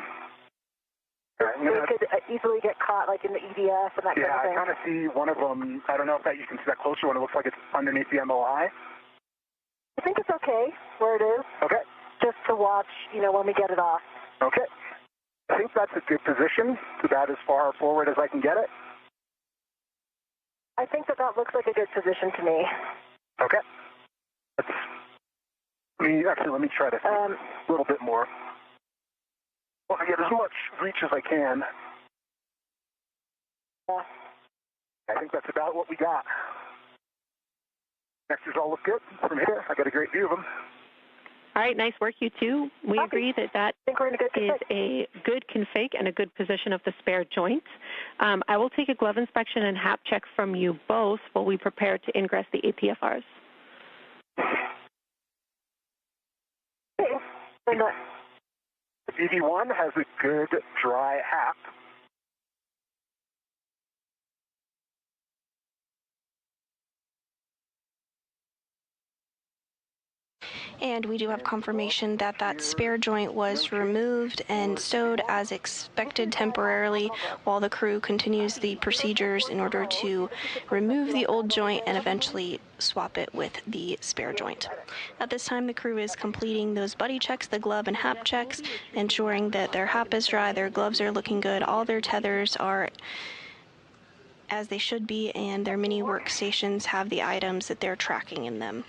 They could easily get caught like in the EDF and that kind of thing. Yeah, I kind of see one of them. I don't know if you can see that closer one. It looks like it's underneath the MOI. I think it's okay where it is. Okay. Just to watch, when we get it off. Okay. I think that's a good position. So that as far forward as I can get it. I think that looks like a good position to me. Okay. Let me try to see a little bit more. Well, I get as much reach as I can. Yeah. I think that's about what we got. Vectors all look good from here. I got a great view of them. All right, nice work, you two. We agree that is a good config and a good position of the spare joint. I will take a glove inspection and HAP check from you both while we prepare to ingress the APFRs. The BB1 has a good dry HAP. And we do have confirmation that that spare joint was removed and stowed as expected temporarily while the crew continues the procedures in order to remove the old joint and eventually swap it with the spare joint. At this time, the crew is completing those buddy checks, the glove and HAP checks, ensuring that their HAP is dry, their gloves are looking good, all their tethers are as they should be, and their mini workstations have the items that they're tracking in them.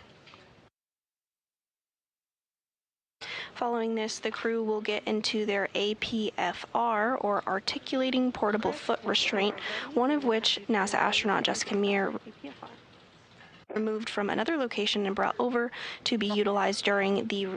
Following this, the crew will get into their APFR, or Articulating Portable Foot Restraint, one of which NASA astronaut Jessica Meir removed from another location and brought over to be utilized during the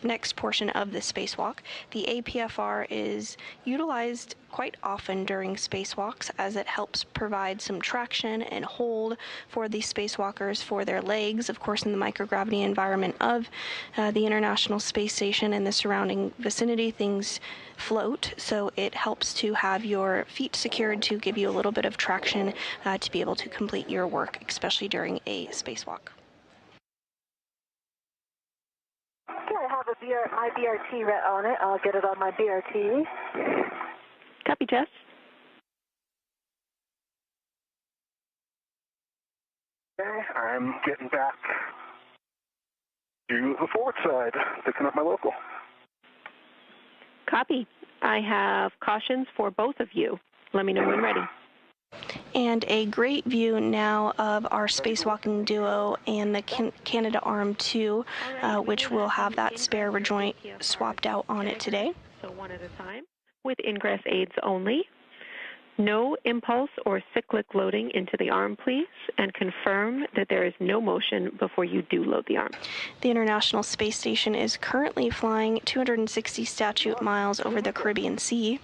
next portion of the spacewalk. The APFR is utilized quite often during spacewalks as it helps provide some traction and hold for the spacewalkers for their legs. Of course, in the microgravity environment of the International Space Station and the surrounding vicinity, things float, so it helps to have your feet secured to give you a little bit of traction to be able to complete your work, especially during a spacewalk. I have my BRT on it. I'll get it on my BRT. Copy, Jess. Okay, I'm getting back to the forward side, picking up my local. Copy. I have cautions for both of you. Let me know when ready. And a great view now of our spacewalking duo and the Canadarm2, which will have that spare rejoint swapped out on it today. So one at a time, with ingress aids only. No impulse or cyclic loading into the arm, please, and confirm that there is no motion before you do load the arm. The International Space Station is currently flying 260 statute miles over the Caribbean Sea.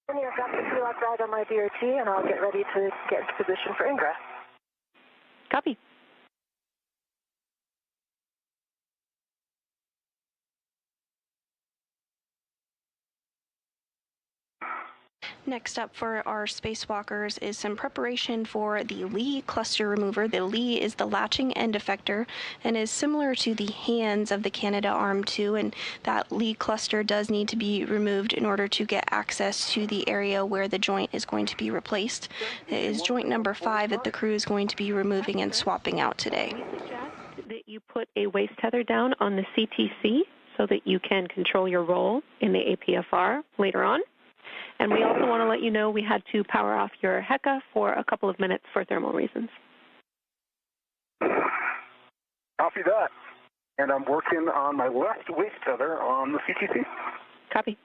I've got the two-lap ride on my BRT, and I'll get ready to get into position for ingress. Copy. Next up for our spacewalkers is some preparation for the Lee cluster remover. The Lee is the latching end effector and is similar to the hands of the Canadarm2, and that Lee cluster does need to be removed in order to get access to the area where the joint is going to be replaced. It is joint number 5 that the crew is going to be removing and swapping out today. We suggest that you put a waist tether down on the CTC so that you can control your role in the APFR later on. And we also want to let you know we had to power off your HECA for a couple of minutes for thermal reasons. Copy that. And I'm working on my left waist tether on the CTC. Copy.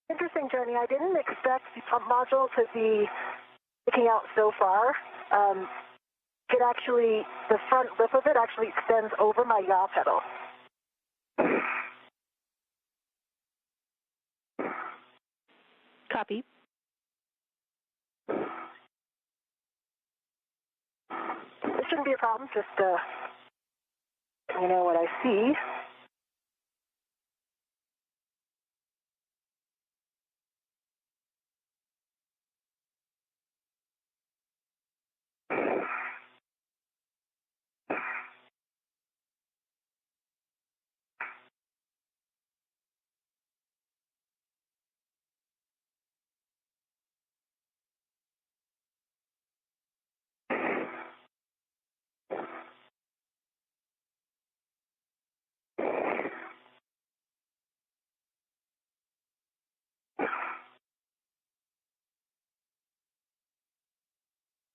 Interesting, Jenny. I didn't expect the pump module to be sticking out so far. It actually, the front lip of it actually extends over my yaw pedal. Copy. This shouldn't be a problem, just you know what I see.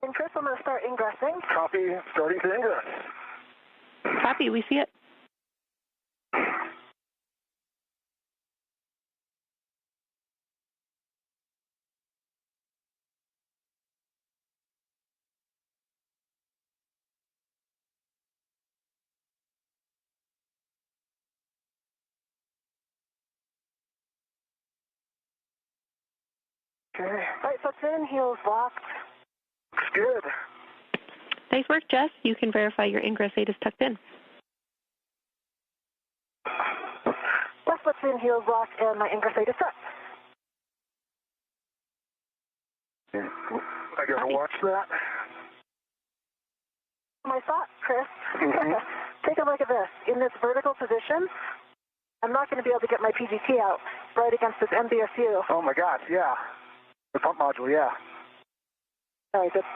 And Chris, I'm going to start ingressing. Copy, starting to ingress. Copy. We see it. Okay. All right, so pin heels locked. Looks good. Nice work, Jess. You can verify your ingress 8 is tucked in. Left foot pin heels locked, and my ingress 8 is tucked. I gotta watch that. My thought, Chris. Mm-hmm. Take a look at this. In this vertical position, I'm not going to be able to get my PGT out right against this MBSU. Oh my gosh, yeah. The pump module, yeah. All right, that's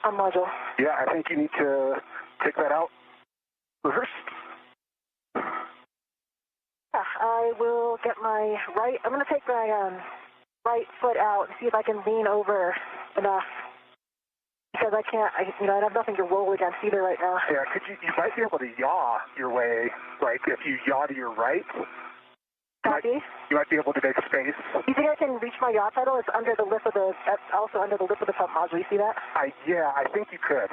a module. Yeah, I think you need to take that out reverse. Yeah, I will get my right. I'm going to take my right foot out and see if I can lean over enough. Because I can't, I have nothing to roll against either right now. Yeah, you might be able to yaw your way, like if you yaw to your right, you might be able to make space. You think I can reach my yaw pedal? It's under the lip of that's also under the lip of the pump module. You see that? Yeah, I think you could.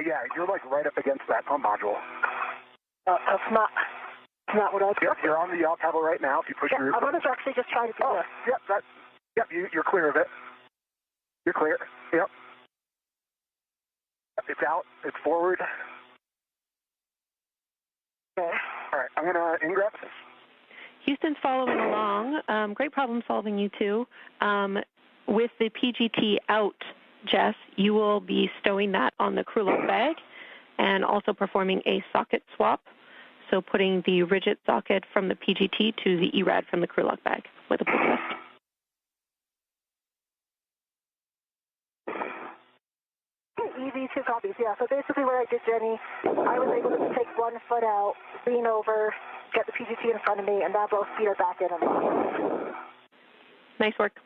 Yeah, you're like right up against that pump module. That's not what I was. Yep, you're on the yaw pedal right now. If you push your. I'm going to actually just try to do this. Yep, you're clear of it. You're clear. Yep. It's out. It's forward. Okay. All right, I'm going to ingress. Houston's following along. Great problem solving, you two. With the PGT out, Jess, you will be stowing that on the crew lock bag and also performing a socket swap. So putting the rigid socket from the PGT to the ERAD from the crew lock bag with a pull test. Easy, 2 copies, yeah. So basically what I did, Jenny, I was able to take 1 foot out, lean over, get the PGT in front of me, and now both feet are back in and locked. Nice work.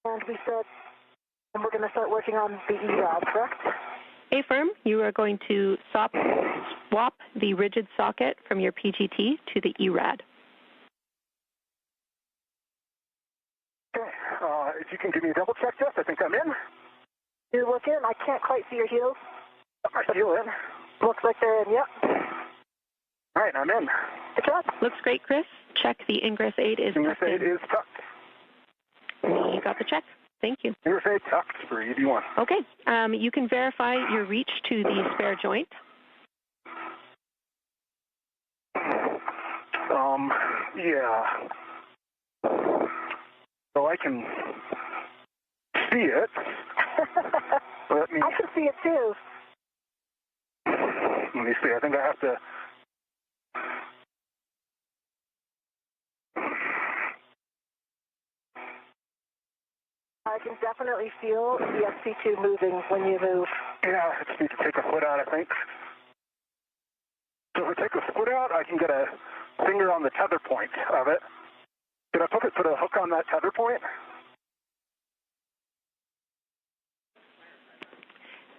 And we said, and we're going to start working on the ERAD, correct? A-firm, you are going to swap the rigid socket from your PGT to the ERAD. Okay, if you can give me a double check, Jess, I think I'm in. You look in. I can't quite see your heels. Got my heel in. Looks like they're in, yep. All right, I'm in. Good job. Looks great, Chris. Check the ingress 8 is Ingress tucked 8 in. is tucked. You got the check. Thank you. Ingress 8 tucked for ED1. Okay, you can verify your reach to the spare joint. Yeah. So I can see it. I can see it too. Let me see. I think I have to. I can definitely feel the SC2 moving when you move. Yeah, I just need to take a foot out, I think. So if I take a foot out, I can get a finger on the tether point of it. Did I put a hook on that tether point?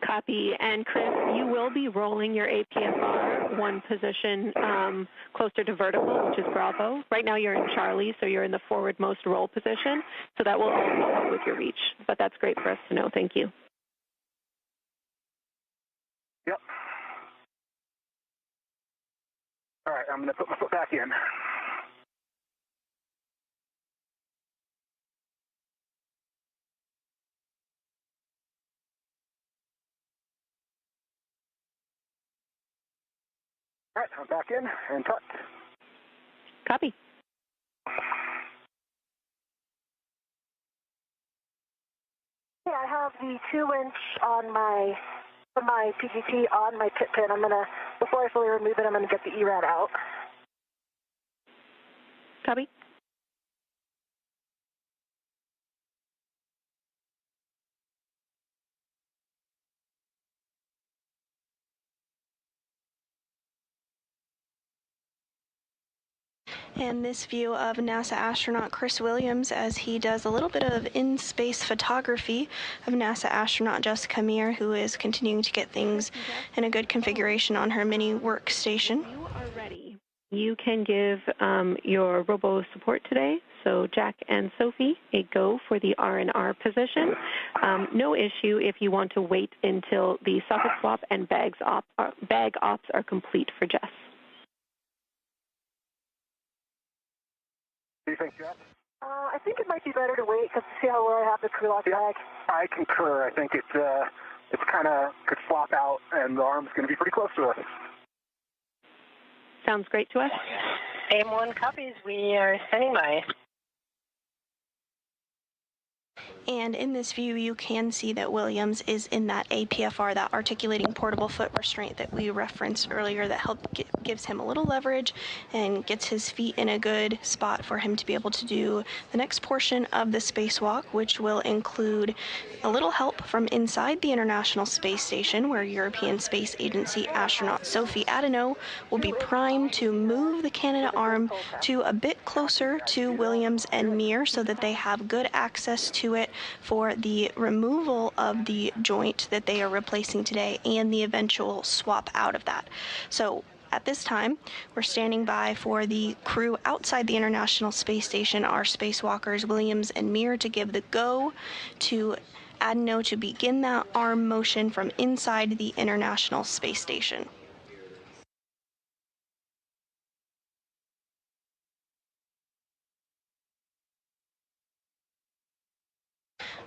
Copy. And Chris, you will be rolling your APFR 1 position closer to vertical, which is Bravo. Right now you're in Charlie, so you're in the forwardmost roll position. So that will also help with your reach. But that's great for us to know. Thank you. Yep. All right, I'm going to put my foot back in. All right, I'm back in and tucked. Copy. Yeah, I have the 2-inch on my PGT on my pit pin. Before I fully remove it, I'm gonna get the ERAD out. Copy. And this view of NASA astronaut Chris Williams as he does a little bit of in-space photography of NASA astronaut Jessica Meir, who is continuing to get things in a good configuration on her mini workstation. You are ready. You can give your robo support today. So Jack and Sophie, a go for the R&R position. No issue if you want to wait until the socket swap and bag ops are complete for Jess. What do you think, Jeff? I think it might be better to wait because to see how well I have the crew lock bag. I concur. I think it's kind of could flop out, and the arm's going to be pretty close to us. Sounds great to us. AM1 copies. We are standing by. And in this view, you can see that Williams is in that APFR, that articulating portable foot restraint that we referenced earlier, that gives him a little leverage and gets his feet in a good spot for him to be able to do the next portion of the spacewalk, which will include a little help from inside the International Space Station, where European Space Agency astronaut Sophie Adeneau will be primed to move the Canadarm to a bit closer to Williams and Mir so that they have good access to it for the removal of the joint that they are replacing today and the eventual swap out of that. So at this time, we're standing by for the crew outside the International Space Station, our spacewalkers Williams and Mir, to give the go to Adeneau to begin that arm motion from inside the International Space Station.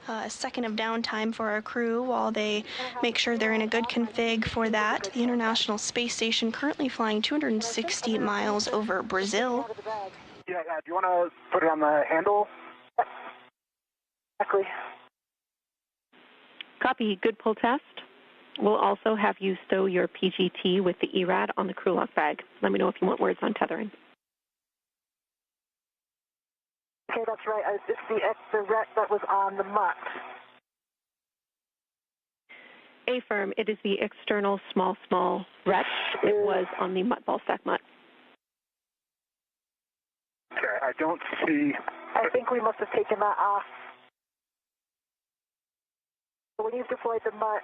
A second of downtime for our crew while they make sure they're in a good config for that. The International Space Station currently flying 260 miles over Brazil. Yeah, do you want to put it on the handle? Exactly. Copy. Good pull test. We'll also have you stow your PGT with the ERAD on the crew lock bag. Let me know if you want words on tethering. Okay, that's right. It's the ret that was on the mutt. Affirm, it is the external small ret. It was on the mutt ball stack mutt. Okay, I don't see. I think we must have taken that off. So when you've deployed the mutt,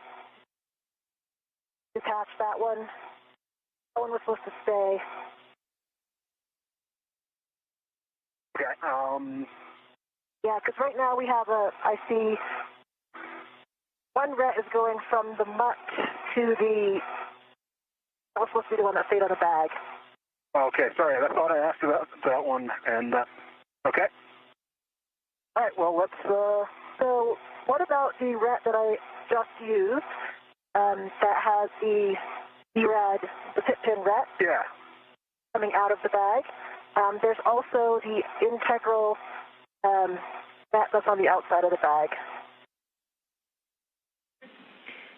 detach that one. That one was supposed to stay. Okay, Yeah, because right now we have I see one ret is going from the mutt to the, that was supposed to be the one that stayed on the bag. Okay, sorry, I thought I asked about that one, and, okay. All right, well, let's, So what about the ret that I just used that has the ERAD, the pit pin ret? Yeah. Coming out of the bag. There's also the integral ret that's on the outside of the bag.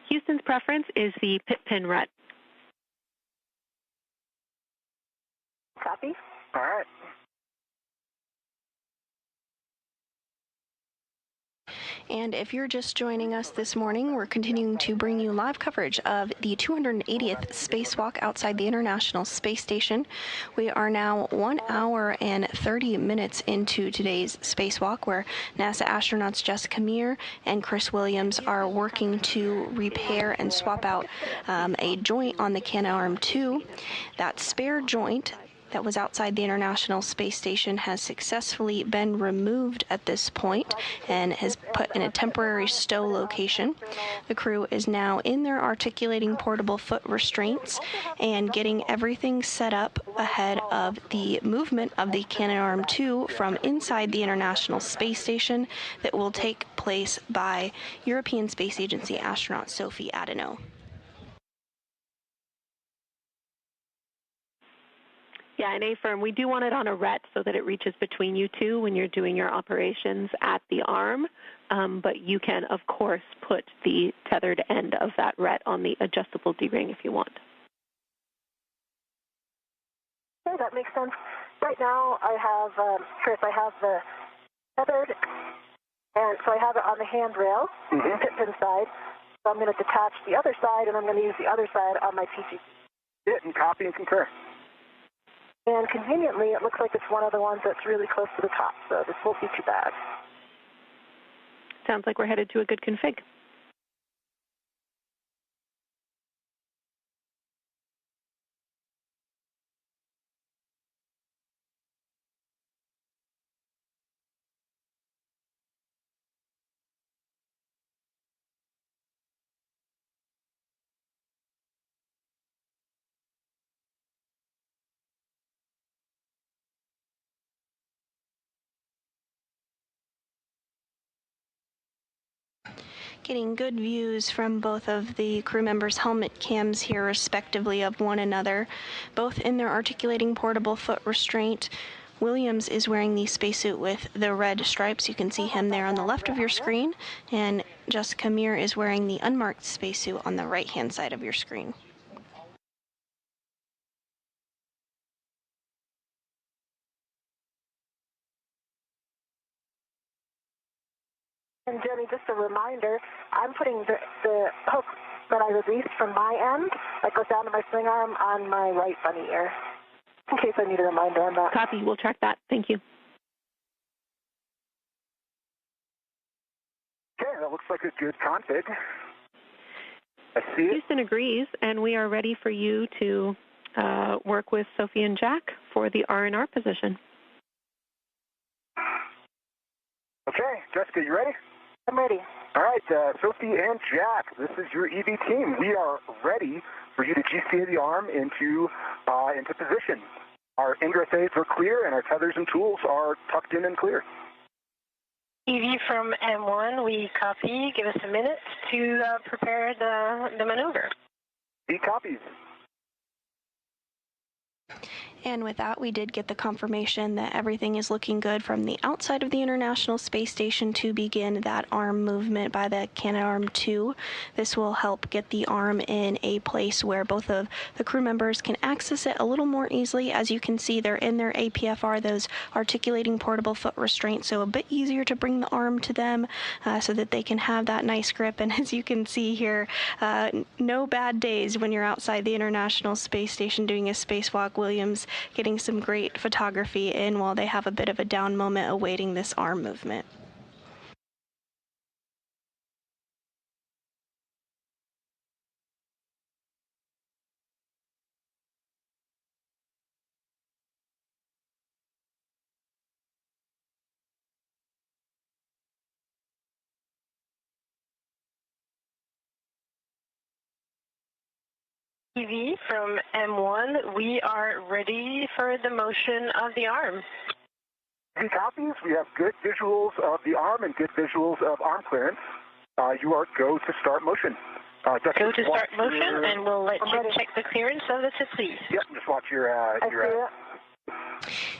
Houston's preference is the pit pin ret. Copy. All right. And if you're just joining us this morning, we're continuing to bring you live coverage of the 280th spacewalk outside the International Space Station. We are now 1 hour and 30 minutes into today's spacewalk, where NASA astronauts Jessica Meir and Chris Williams are working to repair and swap out a joint on the Canadarm2. That spare joint that was outside the International Space Station has successfully been removed at this point and has put in a temporary stow location. The crew is now in their articulating portable foot restraints and getting everything set up ahead of the movement of the Canadarm2 from inside the International Space Station that will take place by European Space Agency astronaut Sophie Adeneau. Yeah, and Affirm, we do want it on a ret so that it reaches between you two when you're doing your operations at the arm. But you can, of course, put the tethered end of that ret on the adjustable D-ring if you want. Okay, that makes sense. Right now, I have, Chris, I have the tethered, and so I have it on the handrail, the pit pin side. So I'm going to detach the other side, and I'm going to use the other side on my PG. Yeah, and copy and concur. And conveniently, it looks like it's one of the ones that's really close to the top, so this won't be too bad. Sounds like we're headed to a good config. Getting good views from both of the crew members' helmet cams here, respectively, of one another, both in their articulating portable foot restraint. Williams is wearing the spacesuit with the red stripes. You can see him there on the left of your screen. And Jessica Meir is wearing the unmarked spacesuit on the right-hand side of your screen. And Jenny, just a reminder, I'm putting the hook that I released from my end, that goes down to my swing arm, on my right bunny ear, in case I need a reminder on that. Copy. We'll track that. Thank you. Okay, that looks like a good config. I see it. Houston agrees, and we are ready for you to work with Sophie and Jack for the R&R position. Okay, Jessica, you ready? I'm ready. All right, Sophie and Jack, this is your EV team. We are ready for you to GCA the arm into position. Our ingress aids are clear, and our tethers and tools are tucked in and clear. EV from M1, we copy. Give us a minute to prepare the maneuver. He copies. And with that, we did get the confirmation that everything is looking good from the outside of the International Space Station to begin that arm movement by the Canadarm2. This will help get the arm in a place where both of the crew members can access it a little more easily. As you can see, they're in their APFR, those articulating portable foot restraints, so a bit easier to bring the arm to them so that they can have that nice grip. And as you can see here, no bad days when you're outside the International Space Station doing a spacewalk. Williams getting some great photography in while they have a bit of a down moment awaiting this arm movement. EV from M1, we are ready for the motion of the arm. He copies. We have good visuals of the arm and good visuals of arm clearance. You are go to start motion. Go to start motion, and we'll let you check the clearance of the tip, please. Yep, just watch your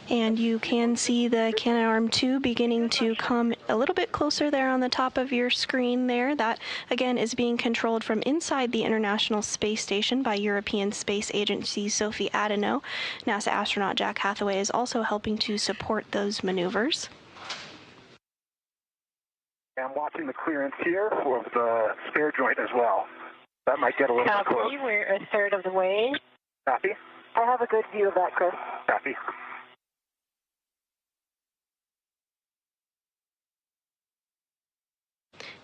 And you can see the Canadarm2 beginning to come a little bit closer there on the top of your screen there. That, again, is being controlled from inside the International Space Station by European Space Agency Sophie Adeno. NASA astronaut Jack Hathaway is also helping to support those maneuvers. I'm watching the clearance here of the spare joint as well. That might get a little bit close. We're a third of the way. Copy. I have a good view of that, Chris. Copy.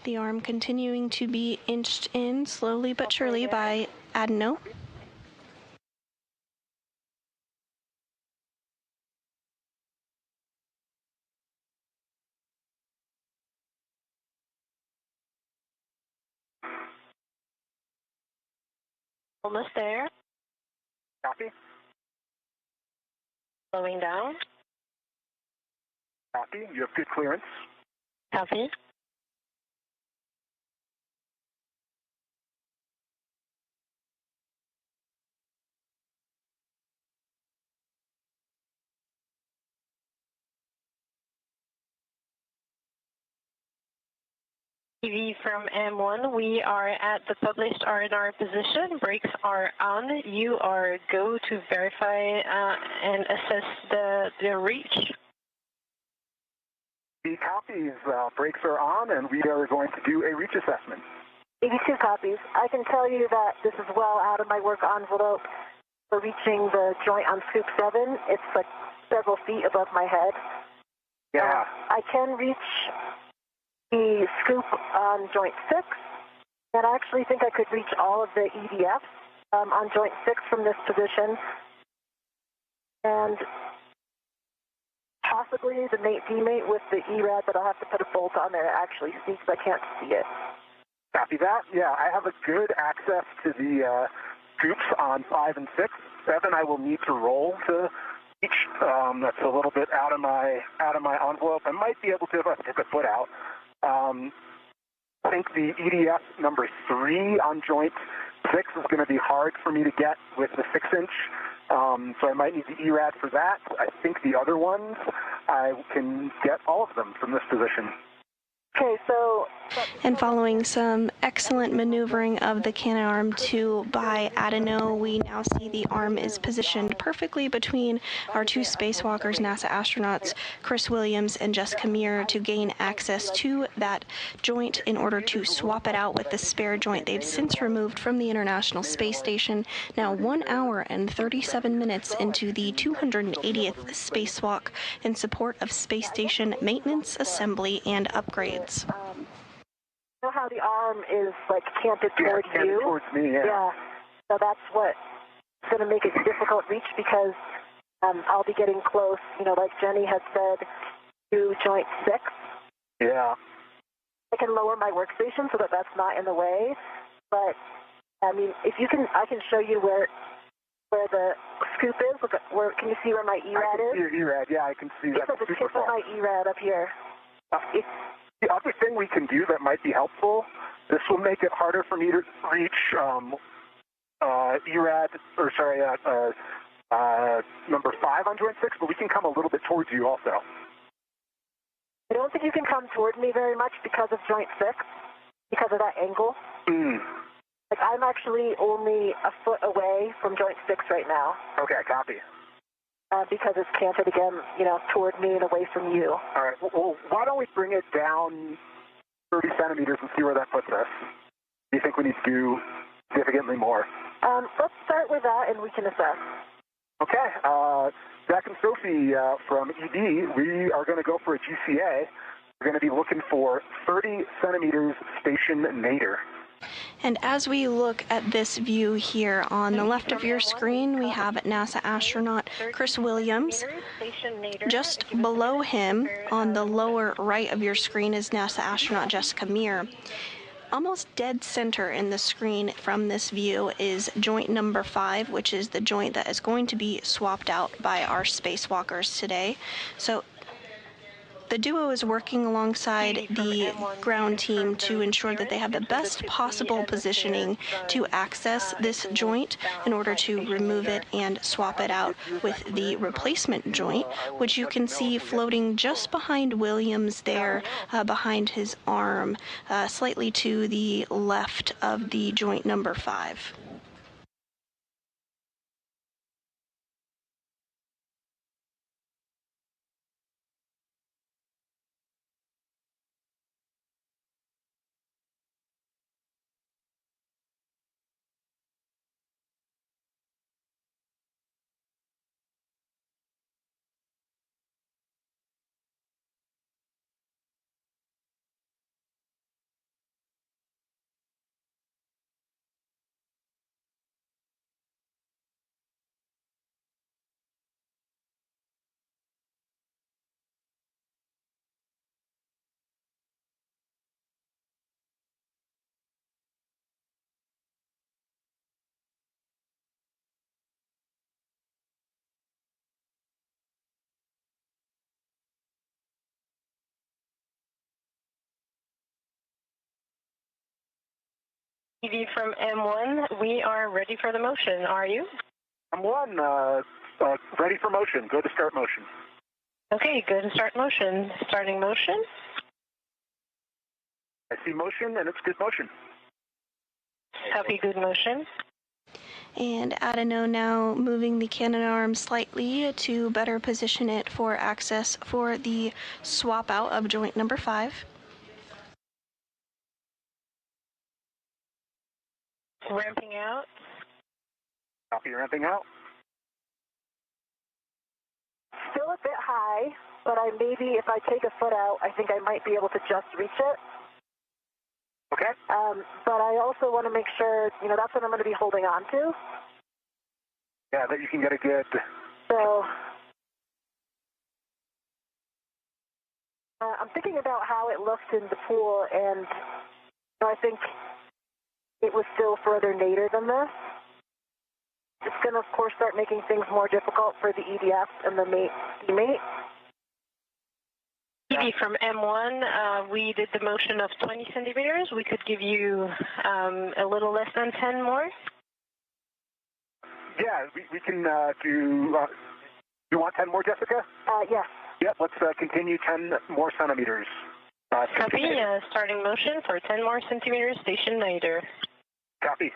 The arm continuing to be inched in slowly but surely by Adeno. Almost there. Copy. Slowing down. Copy. You have good clearance. Copy. TV from M1, we are at the published R&R position. Brakes are on. You are go to verify and assess the reach. The copies, brakes are on, and we are going to do a reach assessment. 82 copies. I can tell you that this is well out of my work envelope for reaching the joint on scoop 7. It's like several feet above my head. Yeah. I can reach the scoop on joint 6, and I actually think I could reach all of the EDF on joint 6 from this position, and possibly the mate demate with the ERAD, but I'll have to put a bolt on there to actually see because I can't see it. Copy that. Yeah, I have a good access to the scoops on 5 and 6. 7, I will need to roll to each. That's a little bit out of my envelope. I might be able to if I took a foot out. I think the EDF number 3 on joint 6 is going to be hard for me to get with the 6-inch, so I might need the ERAD for that. I think the other ones, I can get all of them from this position. Okay, so... And following some excellent maneuvering of the cannon arm 2 by Adeno, we now see the arm is positioned perfectly between our 2 spacewalkers, NASA astronauts Chris Williams and Jessica Meir, to gain access to that joint in order to swap it out with the spare joint they've since removed from the International Space Station, now 1 hour and 37 minutes into the 280th spacewalk in support of space station maintenance, assembly, and upgrades. You know how the arm is like canted towards you? Towards me, yeah. Yeah. So that's what's going to make it difficult reach because I'll be getting close, like Jenny had said, to joint 6. Yeah. I can lower my workstation so that that's not in the way. But, I mean, if you can, I can show you where the scoop is. Look at can you see where my ERAD is? I can see your ERAD, yeah, I can see that. It's at the tip of my ERAD up here. The other thing we can do that might be helpful, this will make it harder for me to reach ERAD, number 5 on joint 6, but we can come a little bit towards you also. I don't think you can come toward me very much because of joint 6, because of that angle. Like I'm actually only a foot away from joint 6 right now. Okay, copy. Because it's canted again, toward me and away from you. All right. Well, why don't we bring it down 30 centimeters and see where that puts us? Do you think we need to do significantly more? Let's start with that, and we can assess. Okay. Zach and Sophie from ED, we are going to go for a GCA. We're going to be looking for 30 centimeters station nadir. And as we look at this view here on the left of your screen, we have NASA astronaut Chris Williams. Just below him, on the lower right of your screen, is NASA astronaut Jessica Meir. Almost dead center in the screen from this view is joint number 5, which is the joint that is going to be swapped out by our spacewalkers today. So the duo is working alongside the ground team to ensure that they have the best possible positioning to access this joint in order to remove it and swap it out with the replacement joint, which you can see floating just behind Williams there, behind his arm, slightly to the left of the joint number 5. ED from M1, we are ready for the motion. Are you? M1, ready for motion. Go to start motion. Okay, go to start motion. Starting motion. I see motion, and it's good motion. Copy, good motion. And Adeno now moving the cannon arm slightly to better position it for access for the swap out of joint number 5. Ramping out. Copy, ramping out. Still a bit high, but maybe if I take a foot out, I think I might be able to just reach it. Okay. But I also want to make sure, that's what I'm going to be holding on to. Yeah, that you can get a good... So, I'm thinking about how it looked in the pool, and I think it was still further nadir than this. It's going to, of course, start making things more difficult for the EDF and the teammate. Stevie from M1, we did the motion of 20 centimeters. We could give you a little less than 10 more. Yeah, we can do. You want 10 more, Jessica? Yes. Yep. Let's continue 10 more centimeters. Copy. Starting motion for 10 more centimeters. Station NIDER. Copy.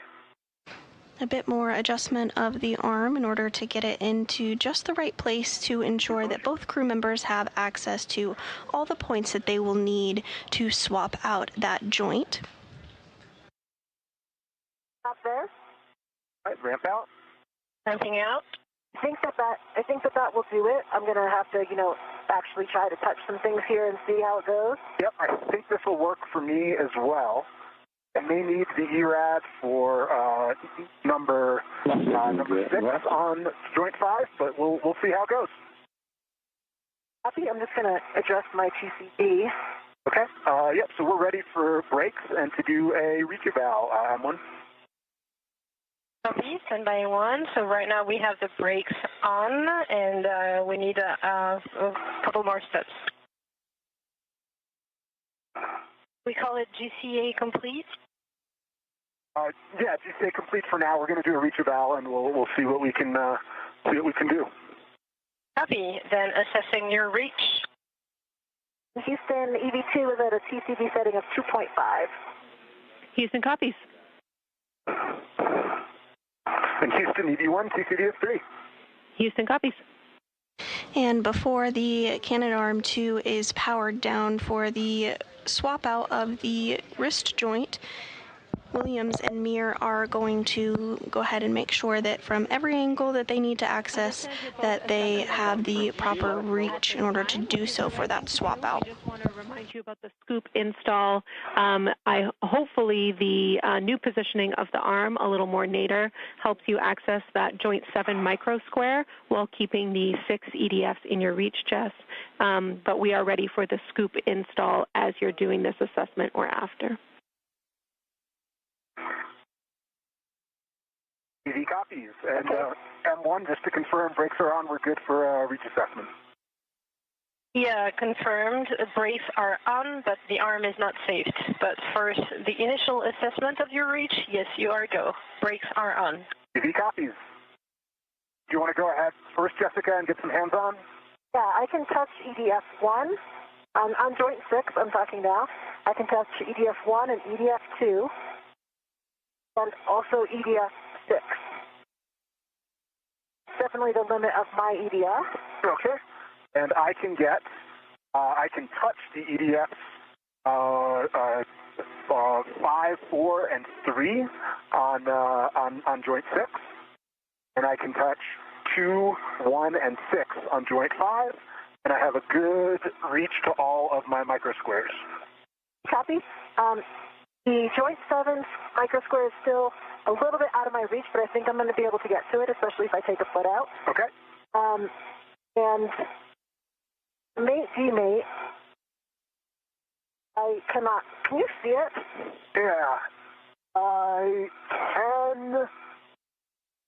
A bit more adjustment of the arm in order to get it into just the right place to ensure that both crew members have access to all the points that they will need to swap out that joint. Up there. All right, ramp out. Ramping out. I think that will do it. I'm gonna have to, actually try to touch some things here and see how it goes. Yep, I think this will work for me as well. I may need the ERAD for number 6 on joint 5, but we'll see how it goes. Copy. I'm just gonna adjust my TCB. Okay. Yep. So we're ready for brakes and to do a reach eval. M1. Copy. Standby 1. So right now we have the brakes on, and we need a couple more steps. We call it GCA complete. Yeah, GCA complete for now. We're going to do a reach eval, and we'll see what we can do. Copy. Then assessing your reach. Houston EV2 is at a TCB setting of 2.5. Houston copies. And Houston EV1 TCB of 3. Houston copies. And before the Canadarm2 is powered down for the swap out of the wrist joint, Williams and Mir are going to go ahead and make sure that from every angle that they need to access, that they have the proper reach in order to do so for that swap out. I just want to remind you about the scoop install. Hopefully the new positioning of the arm, a little more nadir, helps you access that joint 7 micro square while keeping the 6 EDFs in your reach chest. But we are ready for the scoop install as you're doing this assessment or after. EV copies. And M1, just to confirm, brakes are on. We're good for reach assessment. Yeah, confirmed. Brakes are on, but the arm is not saved. But first, the initial assessment of your reach, yes, you are go. Brakes are on. EV copies. Do you want to go ahead first, Jessica, and get some hands-on? Yeah, I can touch EDF1. On joint 6, I'm talking now. I can touch EDF1 and EDF2, and also EDF6. Definitely the limit of my EDF. Okay. And I can touch the EDFs 5, 4, and 3 on joint 6, and I can touch 2, 1, and 6 on joint 5, and I have a good reach to all of my microsquares. Copy. The joint 7 microsquare is still a little bit out of my reach, but I think I'm going to be able to get to it, especially if I take a foot out. Okay. And mate, G-mate, I cannot. Can you see it? Yeah, I can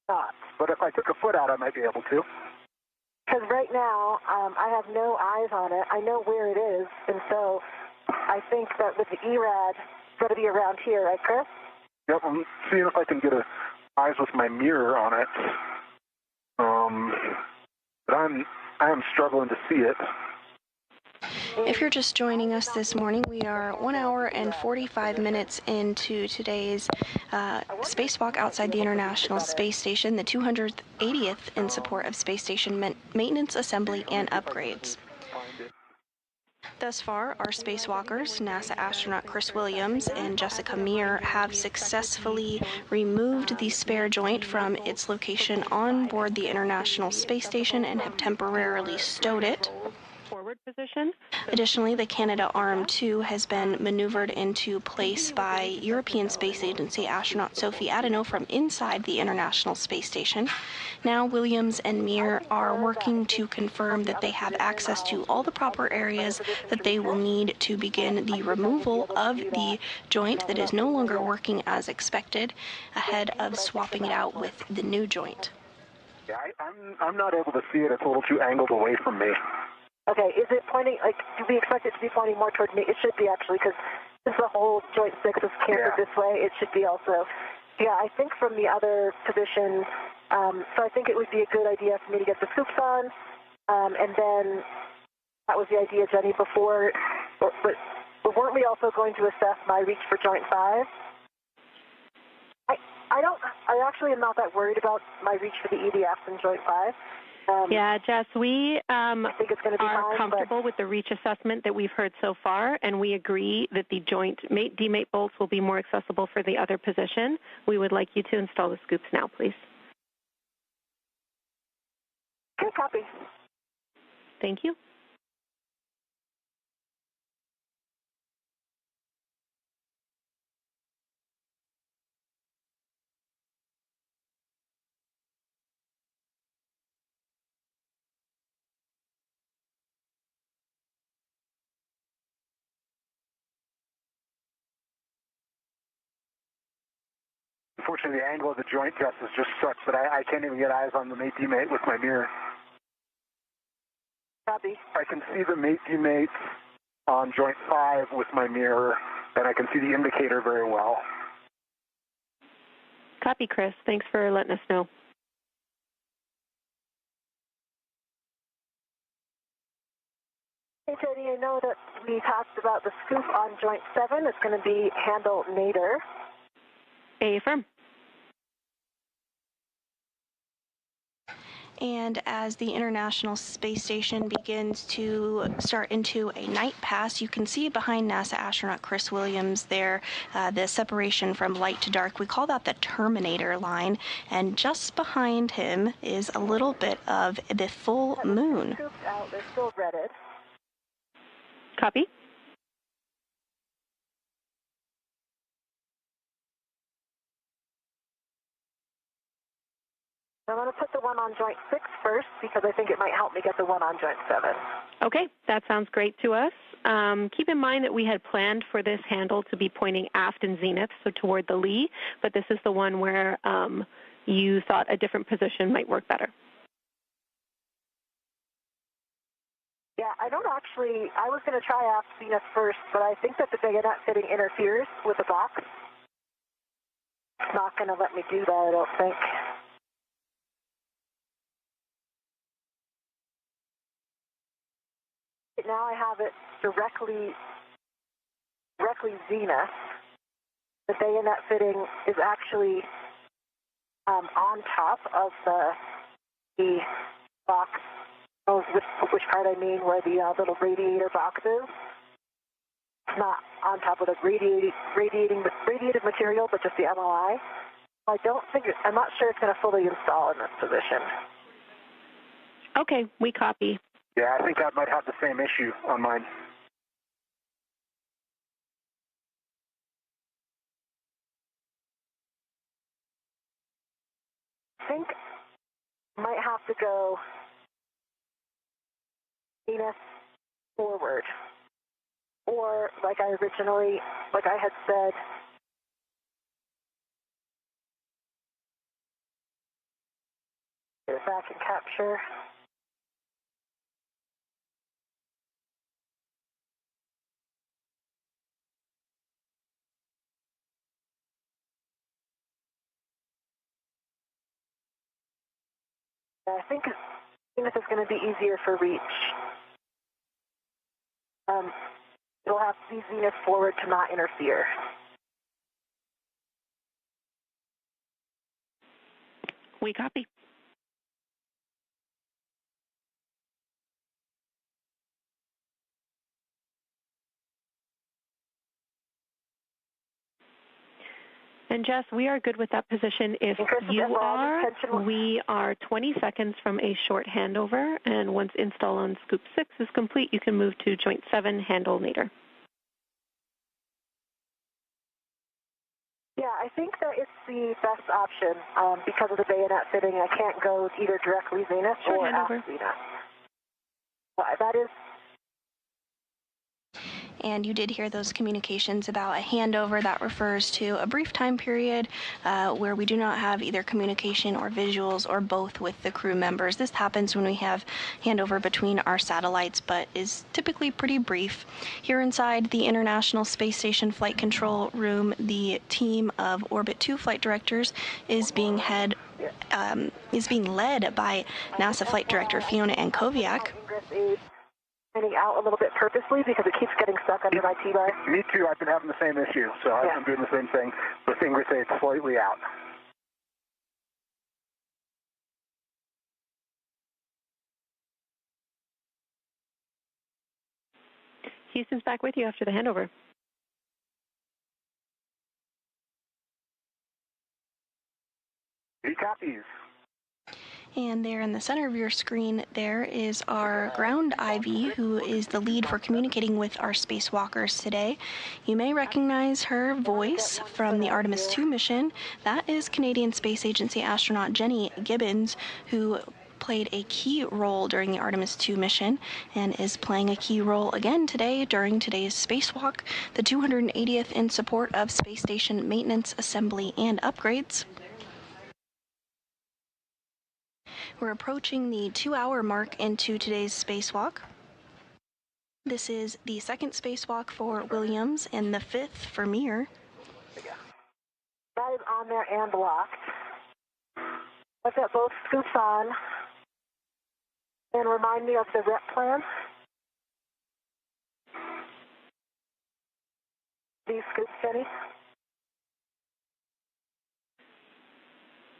not. But if I took a foot out, I might be able to. Because right now, I have no eyes on it. I know where it is, and so I think that with the ERAD, it's going to be around here, right, Chris? Yep, I'm seeing if I can get eyes with my mirror on it. But I am struggling to see it. If you're just joining us this morning, we are 1 hour and 45 minutes into today's spacewalk outside the International Space Station, the 280th in support of space station maintenance, assembly, and upgrades. Thus far, our spacewalkers, NASA astronaut Chris Williams and Jessica Mir, have successfully removed the spare joint from its location on board the International Space Station and have temporarily stowed it. Forward position. Additionally, the Canadarm2 has been maneuvered into place by European Space Agency astronaut Sophie Adenau from inside the International Space Station. Now, Williams and Mir are working to confirm that they have access to all the proper areas that they will need to begin the removal of the joint that is no longer working as expected, ahead of swapping it out with the new joint. Yeah, I'm not able to see it. It's a little too angled away from me. Okay, is it pointing, like, do we expect it to be pointing more toward me? It should be, actually, because since the whole joint 6 is canted this way, it should be also. Yeah, I think from the other position, so I think it would be a good idea for me to get the scoops on, and then that was the idea, Jenny, before, but weren't we also going to assess my reach for joint 5? I actually am not that worried about my reach for the EDFs in joint 5. Yeah, Jess, we I think it's going to be are fine, comfortable with the reach assessment that we've heard so far, and we agree that the joint mate demate bolts will be more accessible for the other position. We would like you to install the scoops now, please. Okay, copy. Thank you. Unfortunately, the angle of the joint test is just such that I can't even get eyes on the mate demate with my mirror. Copy. I can see the mate demate on joint 5 with my mirror, and I can see the indicator very well. Copy, Chris. Thanks for letting us know. Hey, Jenny, I know that we talked about the scoop on joint 7. It's going to be handle nadir. Affirm. And as the International Space Station begins to start into a night pass, you can see behind NASA astronaut Chris Williams there the separation from light to dark. We call that the Terminator line. And just behind him is a little bit of the full moon. Scoops out. They're still redded. Copy. I'm going to put the one on joint 6 first because I think it might help me get the one on joint 7. Okay, that sounds great to us. Keep in mind that we had planned for this handle to be pointing aft in zenith, so toward the lee, but this is the one where you thought a different position might work better. Yeah, I was going to try aft zenith first, but I think that the bayonet fitting interferes with the box. It's not going to let me do that, I don't think. Now I have it directly zenith. The bayonet fitting is actually on top of the box. Oh, which part I mean, where the little radiator box is. It's not on top of the radiated material, but just the MLI. I'm not sure it's going to fully install in this position. Okay, we copy. Yeah, I think I might have the same issue on mine. I think I might have to go zenith forward. Or, like I had said, get it back and capture. I think zenith is going to be easier for reach. It'll have to be zenith forward to not interfere. We copy. And Jess, we are good with that position. If you are, we are 20 seconds from a short handover, and once install on Scoop 6 is complete, you can move to Joint 7, handle nadir. Yeah, I think that it's the best option because of the bayonet fitting. I can't go either directly zenith or aft zenith. That is. And you did hear those communications about a handover. That refers to a brief time period where we do not have either communication or visuals or both with the crew members. This happens when we have handover between our satellites, but is typically pretty brief. Here inside the International Space Station Flight Control Room, the team of Orbit 2 flight directors is being led by NASA Flight Director Fiona Ankoviak. Pointing out a little bit purposely because it keeps getting stuck under my T-bar. Me too. I've been having the same issue, so I'm doing the same thing. The finger say it's slightly out. Houston's back with you after the handover. He copies. And there in the center of your screen, there is our ground Ivy, who is the lead for communicating with our spacewalkers today. You may recognize her voice from the Artemis 2 mission. That is Canadian Space Agency astronaut Jenny Gibbons, who played a key role during the Artemis 2 mission and is playing a key role again today during today's spacewalk, the 280th in support of space station maintenance, assembly, and upgrades. We're approaching the 2-hour mark into today's spacewalk. This is the second spacewalk for Williams and the 5th for Mir. That is on there and locked. Let's get both scoops on. And remind me of the rep plan. These scoops, Jenny.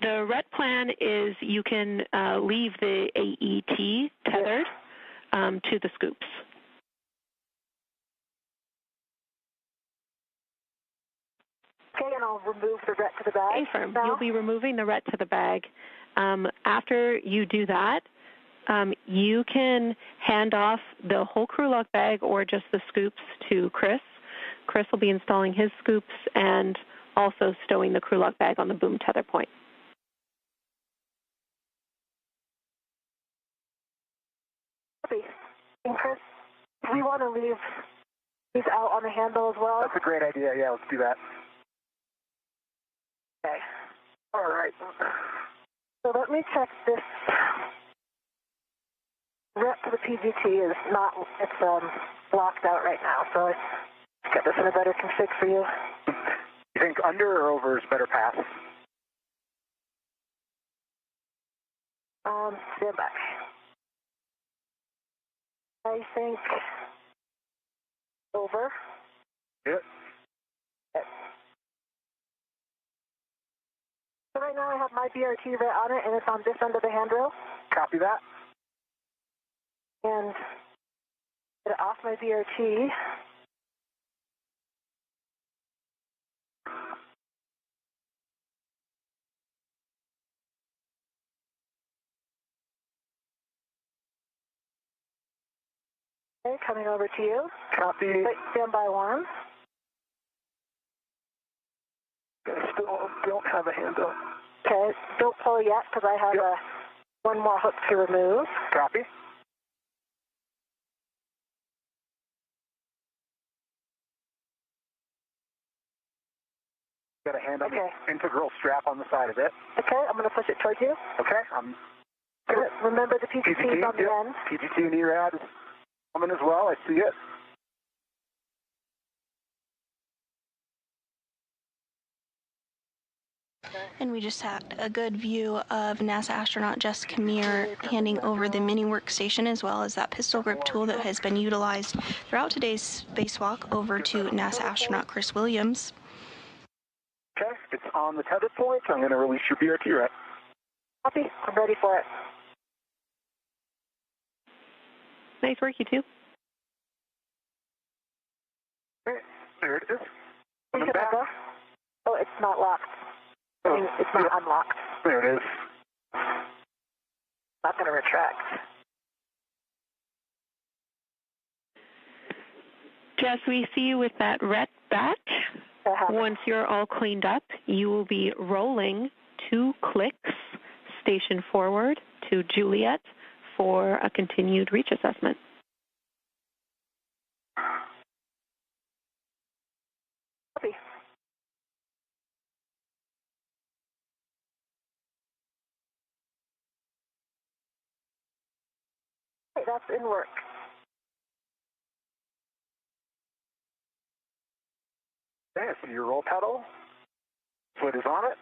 The RET plan is you can leave the AET tethered to the scoops. Okay, and I'll remove the RET to the bag. A-firm. You'll be removing the RET to the bag. After you do that, you can hand off the whole crew lock bag or just the scoops to Chris. Chris will be installing his scoops and also stowing the crew lock bag on the boom tether point. And Chris, do we want to leave these out on the handle as well? That's a great idea. Yeah, let's do that. Okay. All right. So let me check this. Rep to the PGT is not, it's blocked out right now, so let's get this in a better config for you. You think under or over is better pass? Stand by. I think over. Yep. Okay. So right now I have my BRT right on it, and it's on this end of the handrail. Copy that. And get it off my BRT. Okay, coming over to you. Copy. Wait, stand by one. I still don't have a handle. Okay, don't pull yet because I have one more hook to remove. Copy. Got a hand on the integral strap on the side of it. Okay, I'm going to push it towards you. Okay, Remember the PGT is on the end. PGT and ERAD is coming as well. I see it. And we just had a good view of NASA astronaut Jessica Meir handing over the mini workstation as well as that pistol grip tool that has been utilized throughout today's spacewalk over to NASA astronaut Chris Williams. Okay, it's on the tether point. I'm going to release your BRT rep. Copy. I'm ready for it. Nice work, you two. Okay, there it is. Coming back. Oh, it's not locked. I mean, it's not unlocked. There it is. Not going to retract. Jess, we see you with that red batch. Once you're all cleaned up, you will be rolling 2 clicks station forward to Juliet for a continued reach assessment. Copy. Okay, that's in work. Okay, so your roll pedal, foot is on it.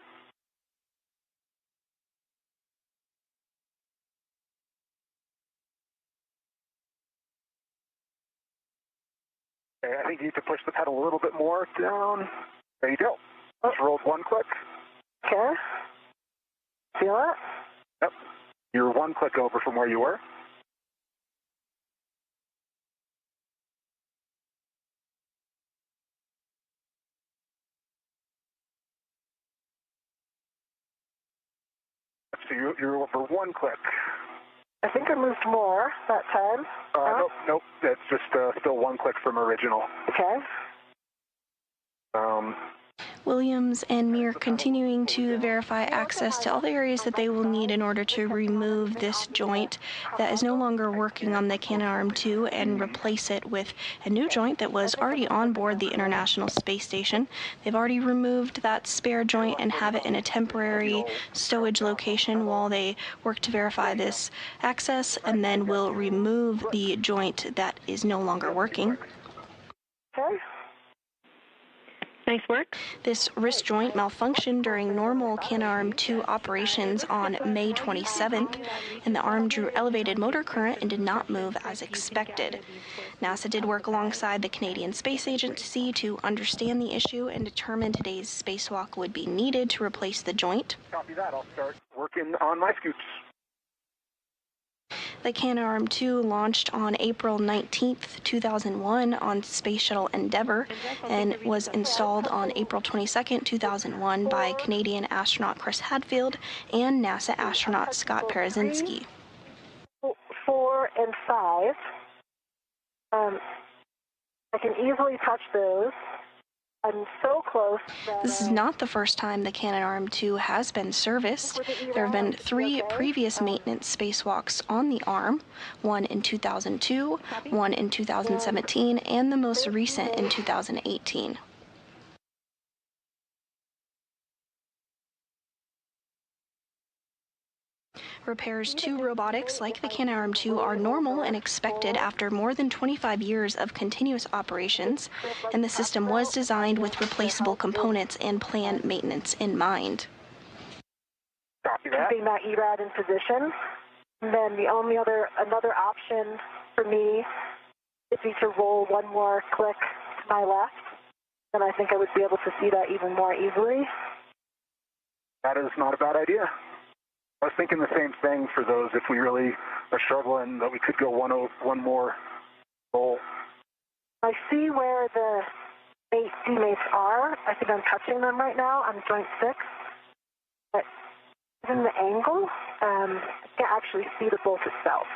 Okay, I think you need to push the pedal a little bit more down. There you go. Just rolled one click. Okay. Feel it? Yep. You're one click over from where you were. So you're over one click. I think I moved more that time. Nope. It's just still one click from original. Okay. Williams and Mir continuing to verify access to all the areas that they will need in order to remove this joint that is no longer working on the Canadarm2 and replace it with a new joint that was already on board the International Space Station. They've already removed that spare joint and have it in a temporary stowage location while they work to verify this access, and then will remove the joint that is no longer working. Okay. Nice work. This wrist joint malfunctioned during normal Canadarm2 operations on May 27th, and the arm drew elevated motor current and did not move as expected. NASA did work alongside the Canadian Space Agency to understand the issue and determine today's spacewalk would be needed to replace the joint. Copy that. I'll start working on my scoops. The Canadarm2 launched on April 19, 2001 on Space Shuttle Endeavour and was installed on April 22, 2001 by Canadian astronaut Chris Hadfield and NASA astronaut Scott Parazynski. 4 and 5. I can easily touch those. I'm so close that, This is not the first time the Canadarm2 has been serviced. There have been 3 previous maintenance spacewalks on the arm, one in 2002, one in 2017, and the most recent in 2018. Repairs to robotics like the Canadarm2 are normal and expected after more than 25 years of continuous operations, and the system was designed with replaceable components and planned maintenance in mind. Copy that. Keeping that ERAD in position. And then the only another option for me would be to roll one more click to my left. Then I think I would be able to see that even more easily. That is not a bad idea. I was thinking the same thing for those if we really are struggling that we could go one more roll. I see where the teammates are. I think I'm touching them right now on joint 6. But given the angle, I can't actually see the bolt itself.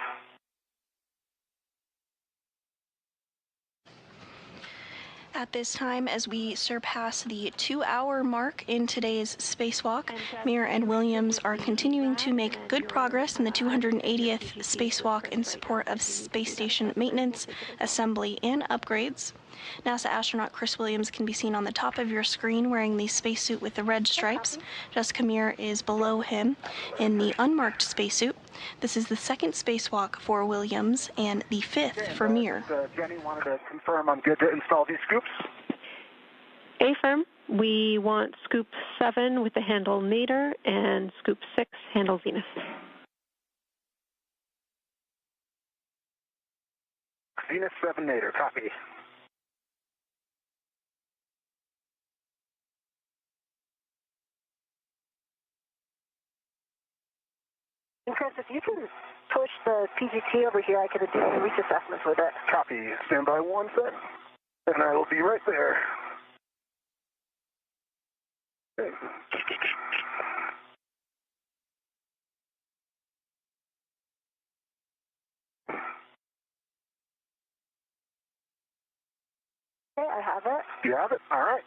At this time, as we surpass the 2-hour mark in today's spacewalk, Mir and Williams are continuing to make good progress in the 280th spacewalk in support of space station maintenance, assembly, and upgrades. NASA astronaut Chris Williams can be seen on the top of your screen wearing the spacesuit with the red stripes. Jessica Mir is below him in the unmarked spacesuit. This is the 2nd spacewalk for Williams and the 5th for Mir. Jenny wanted to confirm I'm good to install these scoops. Affirm. We want scoop 7 with the handle Nader and scoop 6 handle Venus. Venus 7 Nader, copy. And Chris, if you can push the PGT over here, I can do some reach assessments with it. Copy. Stand by 1 sec, and I will be right there. Okay. Okay, I have it. You have it? All right.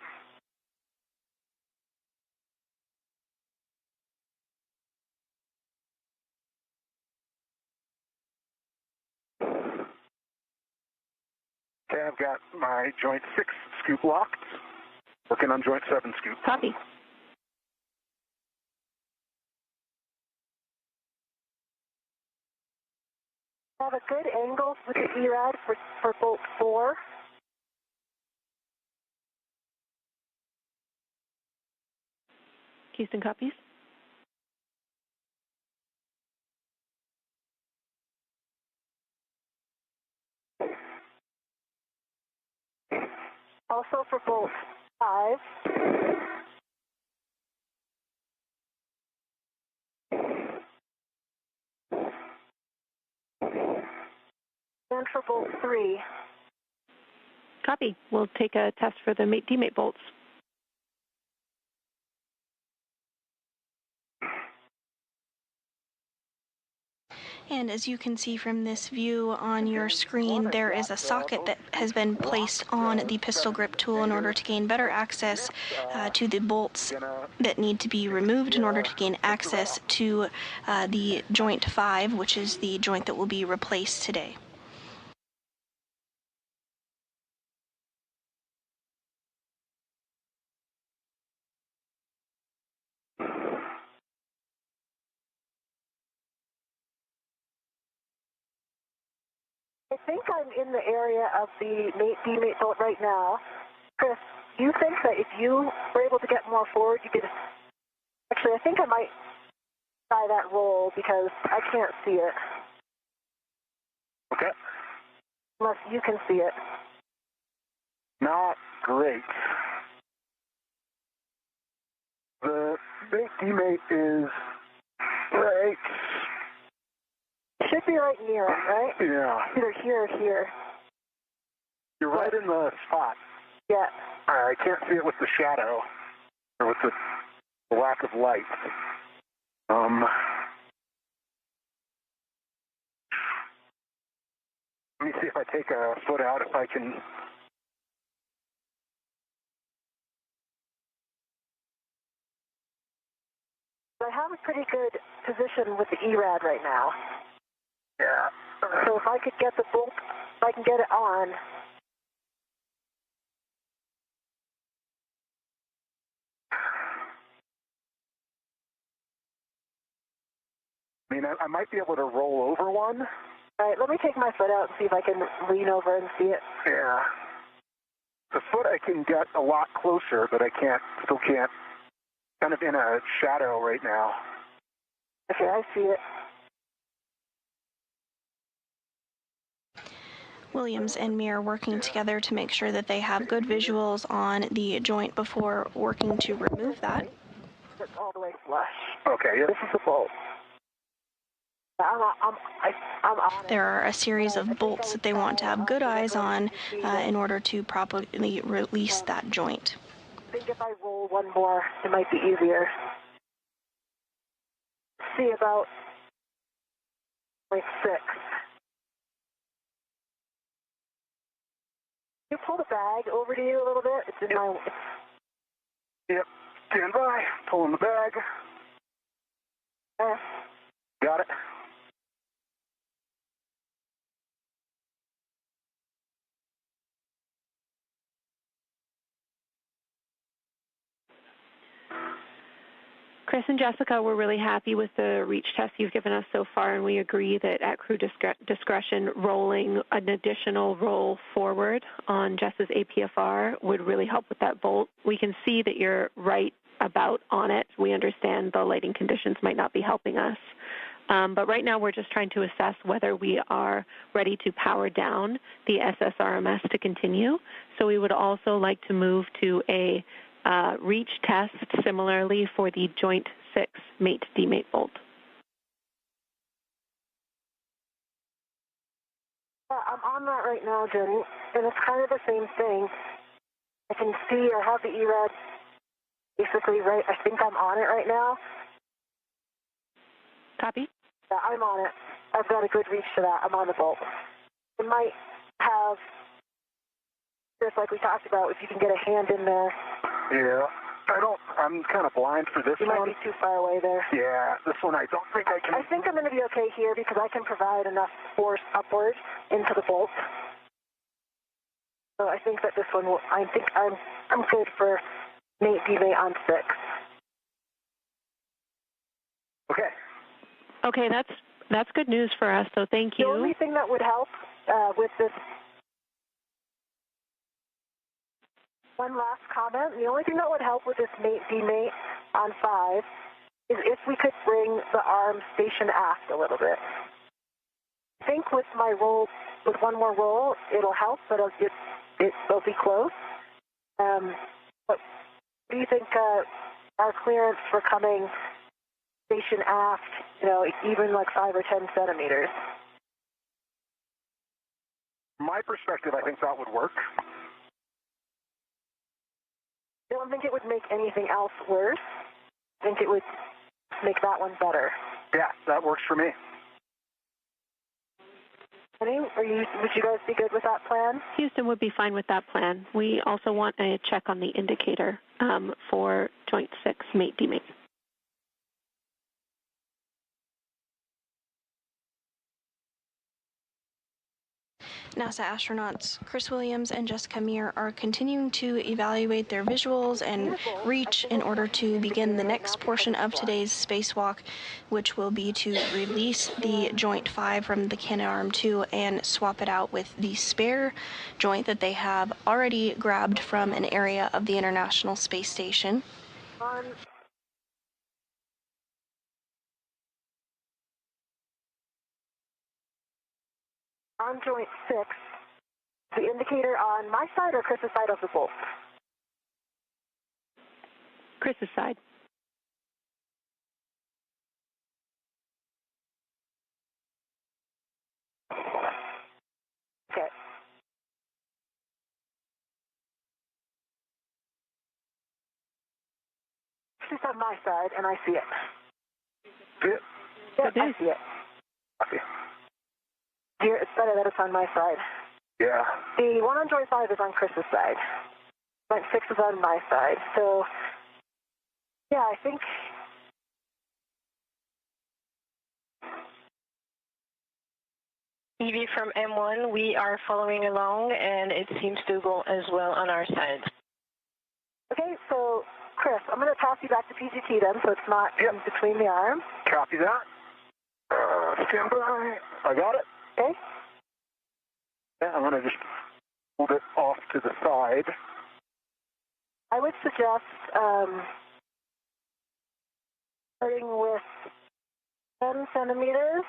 Okay, I've got my joint 6 scoop locked. Working on joint 7, Scoop. Copy. I have a good angle with the ERAD for bolt 4. Houston copies. Also for bolt 5. And for bolt 3. Copy. We'll take a test for the mate-demate bolts. And as you can see from this view on your screen, there is a socket that has been placed on the pistol grip tool in order to gain better access to the bolts that need to be removed in order to gain access to the joint 5, which is the joint that will be replaced today. I think I'm in the area of the mate-demate bolt right now. Chris, do you think that if you were able to get more forward, you could... Actually, I think I might try that roll because I can't see it. Okay. Unless you can see it. Not great. The mate-demate is right. Should be right near it, right? Yeah. Either here or here. You're right in the spot. Yeah. I can't see it with the shadow, or with the lack of light. Let me see if I take a foot out, if I can. I have a pretty good position with the ERAD right now. Yeah. So if I could get the bolt, if I can get it on. I mean, I might be able to roll over one. All right, let me take my foot out and see if I can lean over and see it. Yeah. The foot I can get a lot closer, but I still can't. Kind of in a shadow right now. Okay, I see it. Williams and me are working together to make sure that they have good visuals on the joint before working to remove that. It's all the way flush. Okay, yeah. This is the bolt. I'm on it. There are a series of bolts that they want to have good eyes on in order to properly release that joint. I think if I roll one more, it might be easier. See about like 6. Can you pull the bag over to you a little bit? It's in my... Yep. Stand by. Pulling the bag. Got it. Chris and Jessica, we're really happy with the reach test you've given us so far, and we agree that at crew discretion, rolling an additional roll forward on Jess's APFR would really help with that bolt. We can see that you're right about on it. We understand the lighting conditions might not be helping us. But right now we're just trying to assess whether we are ready to power down the SSRMS to continue. So we would also like to move to a reach test similarly for the joint 6 mate-demate bolt. I'm on that right now, Jenny, and it's kind of the same thing. I can see or have the ERAD basically right. I think I'm on it right now. Copy? Yeah, I'm on it. I've got a good reach to that. I'm on the bolt. It might have, just like we talked about, if you can get a hand in there. Yeah. I'm kind of blind for this one. You might be too far away there. Yeah, this one I don't think I can. I think I'm going to be okay here because I can provide enough force upward into the bolt. So I think that this one will, I think I'm good for mate D-mate on 6. Okay. Okay, that's good news for us, so thank you. The only thing that would help with this, one last comment, the only thing that would help with this mate D-mate on 5 is if we could bring the arm station aft a little bit. I think with my roll, with one more roll, it'll help, but it'll be close. But do you think our clearance for coming station aft, even like 5 or 10 centimeters? From my perspective, I think that would work. I don't think it would make anything else worse. I think it would make that one better. Yeah, that works for me. Would you guys be good with that plan? Houston would be fine with that plan. We also want a check on the indicator for Joint 6 mate D-mate. NASA astronauts Chris Williams and Jessica Meir are continuing to evaluate their visuals and reach in order to begin the next portion of today's spacewalk, which will be to release the Joint 5 from the Canadarm2 and swap it out with the spare joint that they have already grabbed from an area of the International Space Station. On Joint 6, the indicator on my side or Chris's side of the bolt? Chris's side. Okay. She's on my side, and I see it. See it? Yep, I see it. Okay. Here, it's better that it's on my side. Yeah. The one on Joint 5 is on Chris's side. Joint 6 is on my side. So, yeah, I think... EV from M1, we are following along, and it seems to go as well on our side. Okay, so, Chris, I'm going to toss you back to PGT then, so it's not in between the arms. Copy that. Stand by. I got it. Okay. Yeah, I'm going to just hold it off to the side. I would suggest starting with 10 centimeters,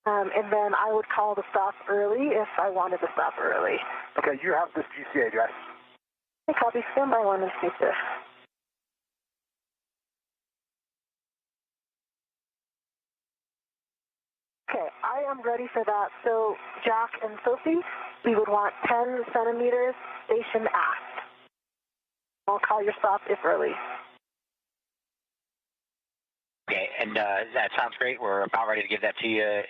and then I would call the stop early if I wanted to stop early. Okay, you have this GCA address. Okay, copy. Stand by 1 and speak to. Okay, I am ready for that. So, Jack and Sophie, we would want 10 centimeters station aft. I'll call your stop if early. Okay, and that sounds great. We're about ready to give that to you.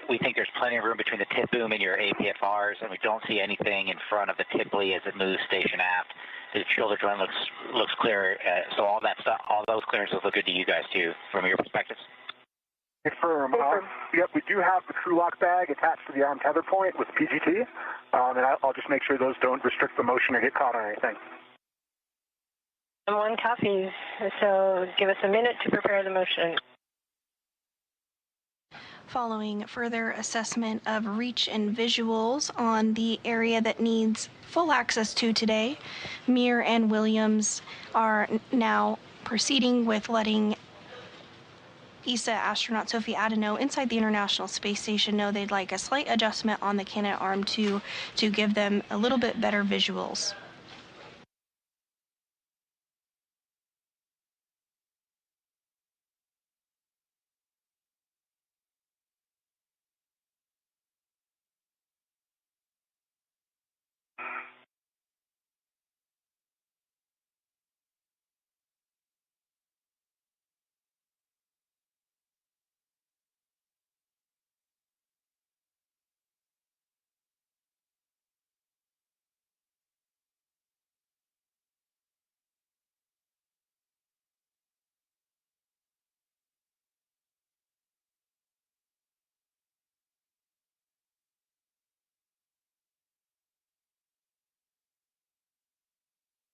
We think there's plenty of room between the tip boom and your APFRs, and we don't see anything in front of the tip lead as it moves station aft. The shoulder joint looks clear, so all that stuff, all those clearances look good to you guys too, from your perspectives. Confirm. Yep, we do have the crew lock bag attached to the arm tether point with PGT, and I'll just make sure those don't restrict the motion or get caught on anything. M1 copies, so give us a minute to prepare the motion. Following further assessment of reach and visuals on the area that needs full access to today, Meir and Williams are now proceeding with letting ESA astronaut Sophie Adeno inside the International Space Station know they'd like a slight adjustment on the Canadarm2 to give them a little bit better visuals.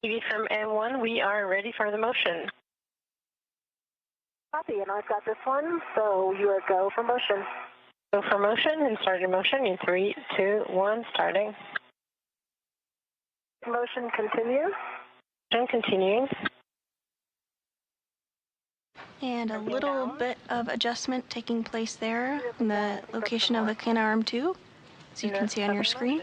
TV from M1, we are ready for the motion. Copy, and I've got this one, so you are go for motion. Go for motion and start your motion in 3, 2, 1, starting. Motion continue. And continuing. And a little bit of adjustment taking place there in the location of the Canadarm2, as you can see on your screen.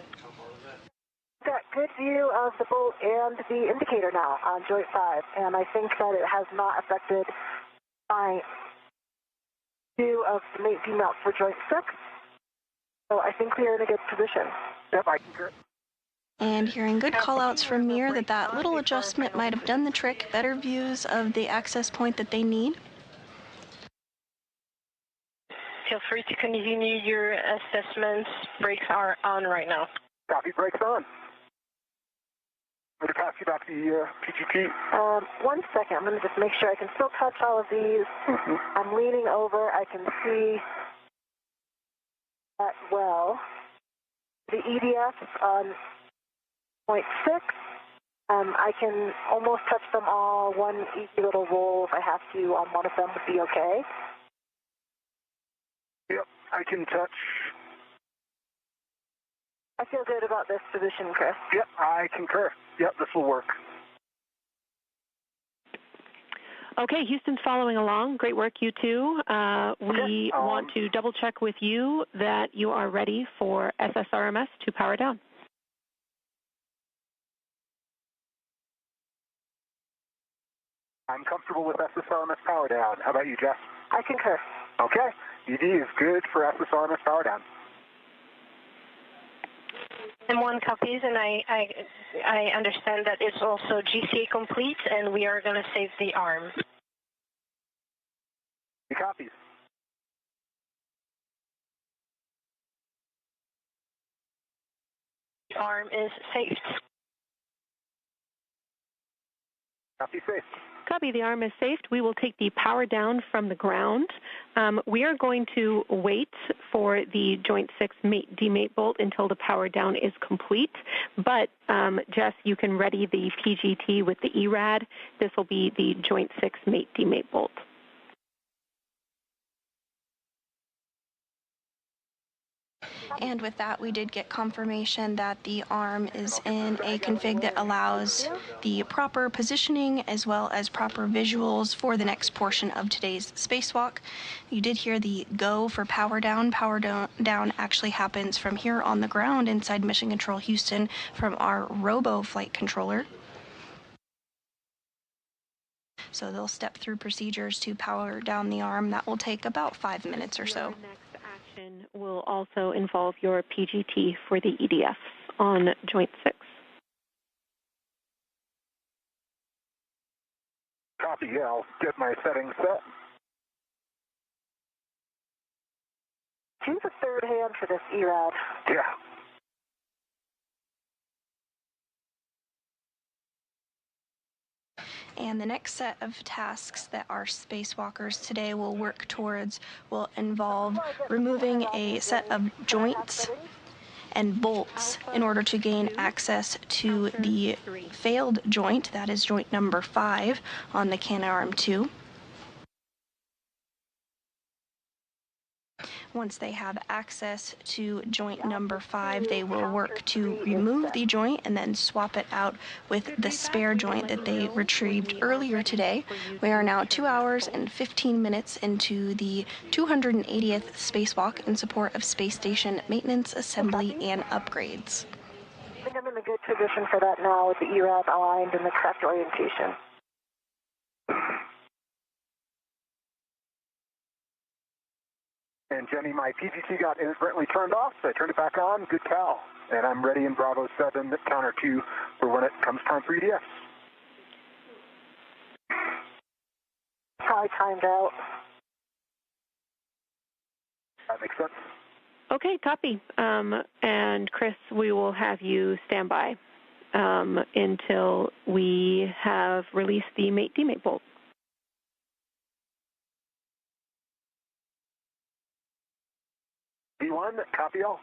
Got good view of the bolt and the indicator now on joint 5, and I think that it has not affected my view of the mate demount for joint 6. So I think we are in a good position. Yep, I concur. And hearing good call-outs from Mir that little adjustment might have done the trick, better views of the access point that they need. Feel free to continue your assessments. Brakes are on right now. Copy, brakes on. I'm going to pass you back the PGT. 1 second, I'm going to just make sure I can still touch all of these. I'm leaning over, I can see that well. The EDFs on point 6, I can almost touch them all. One easy little roll if I have to on one of them would be okay. Yep, I can touch. I feel good about this position, Chris. Yep, I concur. Yep, this will work. Okay, Houston's following along. Great work, you two. We want to double check with you that you are ready for SSRMS to power down. I'm comfortable with SSRMS power down. How about you, Jeff? I concur. Okay, ED is good for SSRMS power down. M1 copies, and I understand that it's also GCA complete, and we are going to save the arm. He copies. The arm is saved. Copy, safe. Copy, the arm is saved. We will take the power down from the ground. We are going to wait for the joint 6 mate demate bolt until the power down is complete. But, Jess, you can ready the PGT with the ERAD. This will be the joint 6 mate demate bolt. And with that, we did get confirmation that the arm is in a config that allows the proper positioning as well as proper visuals for the next portion of today's spacewalk. You did hear the go for power down. Power down actually happens from here on the ground inside Mission Control Houston from our robo flight controller. So they'll step through procedures to power down the arm. That will take about 5 minutes or so. Will also involve your PGT for the EDF on Joint 6. Copy, yeah, I'll get my settings set. Choose a third hand for this ERAD. Yeah. And the next set of tasks that our spacewalkers today will work towards will involve removing a set of joints and bolts in order to gain access to the failed joint, that is joint number 5 on the Canadarm2. Once they have access to joint number 5, they will work to remove the joint and then swap it out with the spare joint that they retrieved earlier today. We are now 2 hours and 15 minutes into the 280th spacewalk in support of space station maintenance, assembly, and upgrades. I think I'm in a good position for that now with the ERAD aligned in the correct orientation. And Jenny, my PGT got inadvertently turned off, so I turned it back on. Good cow. And I'm ready in Bravo 7, counter 2, for when it comes time for EDF. Probably timed out. That makes sense. Okay, copy. And Chris, we will have you stand by until we have released the mate demate bolt. B1, copy all.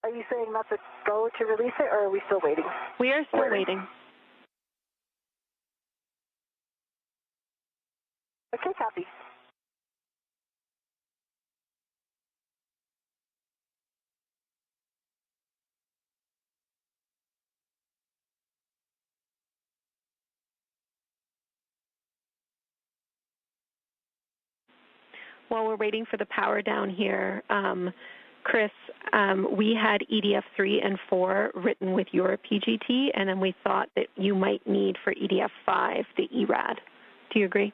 Are you saying that's a go to release it, or are we still waiting? We are still waiting. Okay, copy. While we're waiting for the power down here, Chris, we had EDF 3 and 4 written with your PGT, and then we thought that you might need for EDF 5 the ERAD. Do you agree?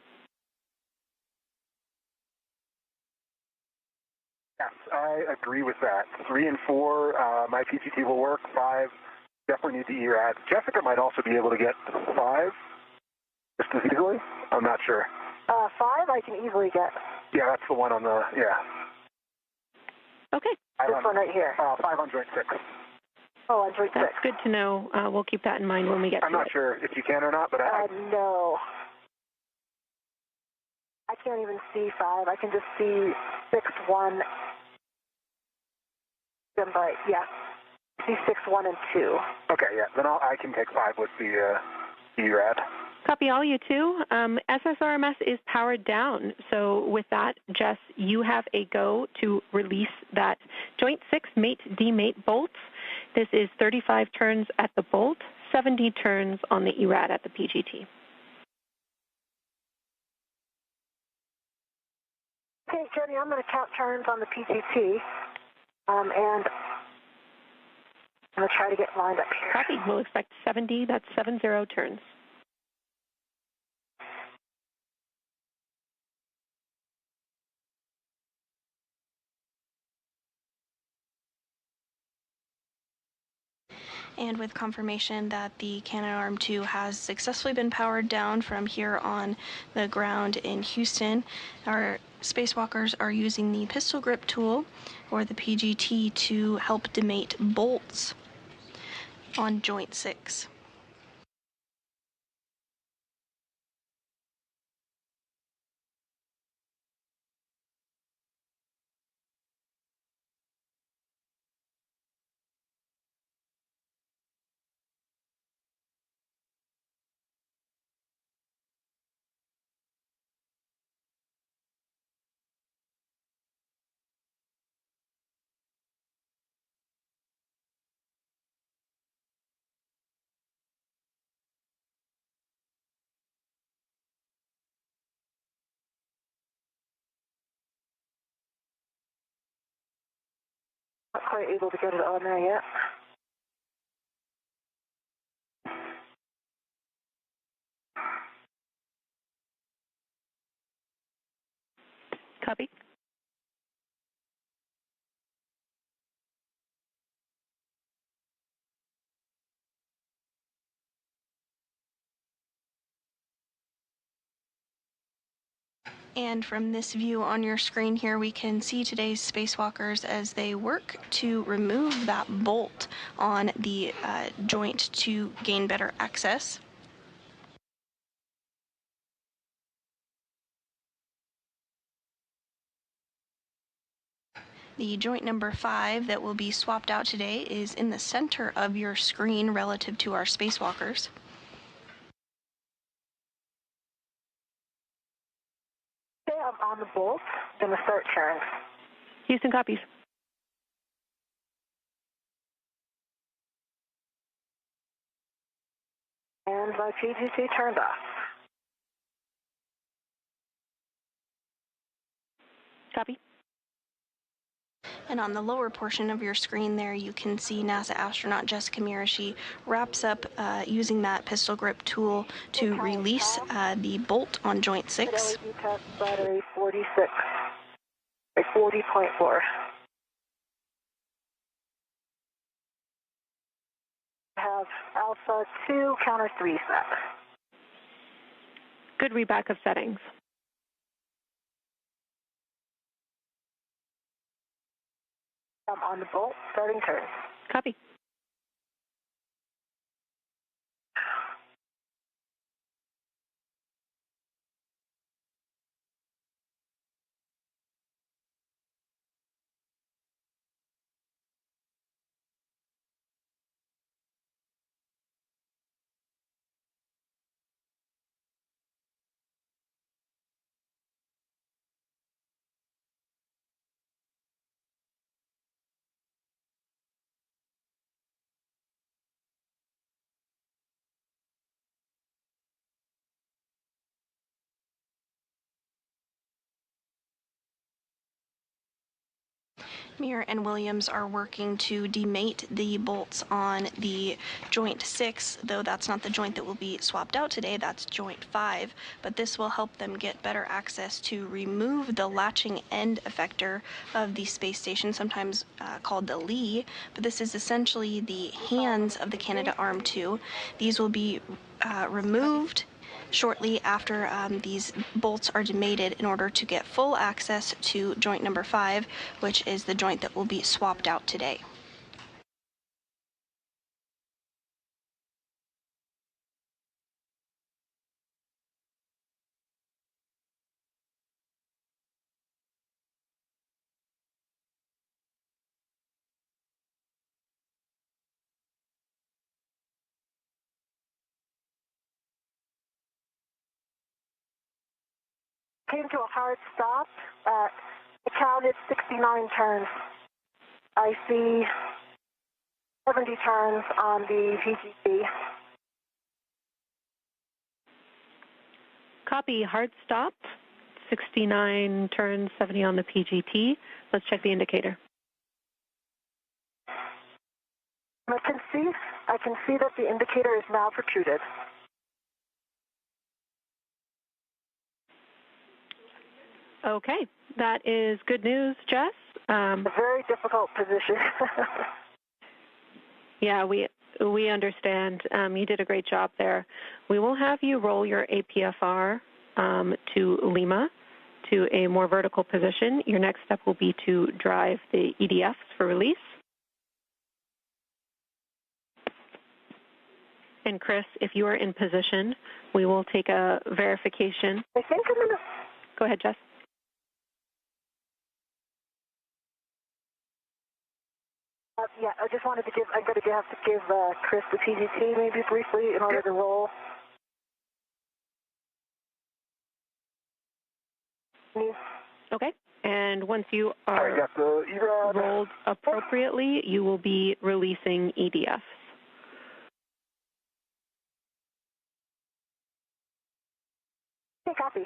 Yes, I agree with that. 3 and 4, my PGT will work. 5, definitely need the ERAD. Jessica might also be able to get 5 just as easily. I'm not sure. 5 I can easily get. Yeah, that's the one on the, yeah. Okay. This one right here. 5 on joint 6. Oh, on joint 6. That's good to know. We'll keep that in mind when we get to it. I'm not sure if you can or not, but no. I can't even see 5. I can just see 6, 1. But, yeah. See 6, 1, and 2. Okay, yeah. Then I can take 5 with the ERAD. Copy all, you two. SSRMS is powered down. So with that, Jess, you have a go to release that joint 6 mate demate bolt. This is 35 turns at the bolt, 70 turns on the ERAD at the PGT. Okay, Jenny, I'm going to count turns on the PGT, and I'm going to try to get lined up here. Copy. We'll expect 70. That's 70 turns. And with confirmation that the Canadarm2 has successfully been powered down from here on the ground in Houston, our spacewalkers are using the pistol grip tool, or the PGT, to help demate bolts on joint 6. Not quite able to get it on there yet. Copy. And from this view on your screen here, we can see today's spacewalkers as they work to remove that bolt on the joint to gain better access. The joint number 5 that will be swapped out today is in the center of your screen relative to our spacewalkers. Okay, I'm on the bolt. I'm going to start turns. Houston copies. And my PGT turned off. Copy. And on the lower portion of your screen there, you can see NASA astronaut Jessica Meir. She wraps up using that pistol grip tool to release the bolt on joint 6. LED test battery 46, 40.4. I have alpha 2, counter 3 set. Good readback of settings. I'm on the bolt, starting turn. Copy. Mir and Williams are working to demate the bolts on the joint 6, though that's not the joint that will be swapped out today, that's joint 5, but this will help them get better access to remove the latching end effector of the space station, sometimes called the lee, but this is essentially the hands of the Canadarm2. These will be removed shortly after these bolts are demated in order to get full access to joint number 5, which is the joint that will be swapped out today. Came to a hard stop. I counted 69 turns. I see 70 turns on the PGT. Copy, hard stop, 69 turns, 70 on the PGT. Let's check the indicator. I can see that the indicator is now protruded. Okay, that is good news, Jess. A very difficult position. Yeah, we understand. You did a great job there. We will have you roll your APFR to Lima to a more vertical position. Your next step will be to drive the EDFs for release. And Chris, if you are in position, we will take a verification. I think I'm going to... Go ahead, Jess. Yeah, I just wanted to give, I'm going to have to give Chris the PGT maybe briefly in order to roll. Okay, and once you are rolled appropriately, you will be releasing EDFs. Okay, copy.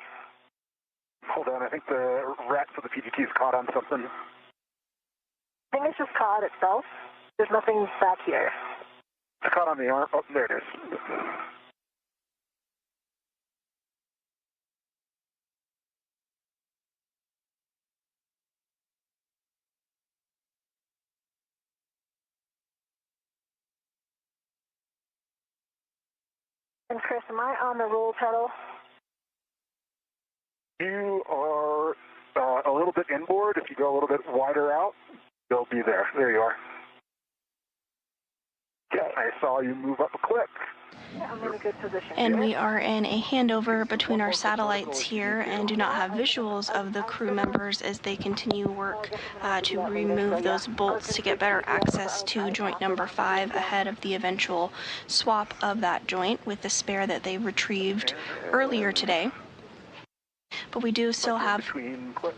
Hold on, I think the rat for the PGT is caught on something. I think it's just caught itself. There's nothing back here. It's caught on the arm. Oh, there it is. And Chris, am I on the roll pedal? You are a little bit inboard. If you go a little bit wider out, you'll be there. There you are. Yeah, I saw you move up a clip. Yeah, I'm in a good position. And we are in a handover between our satellites here and do not have visuals of the crew members as they continue work to remove those bolts to get better access to joint number 5 ahead of the eventual swap of that joint with the spare that they retrieved earlier today. But we do still have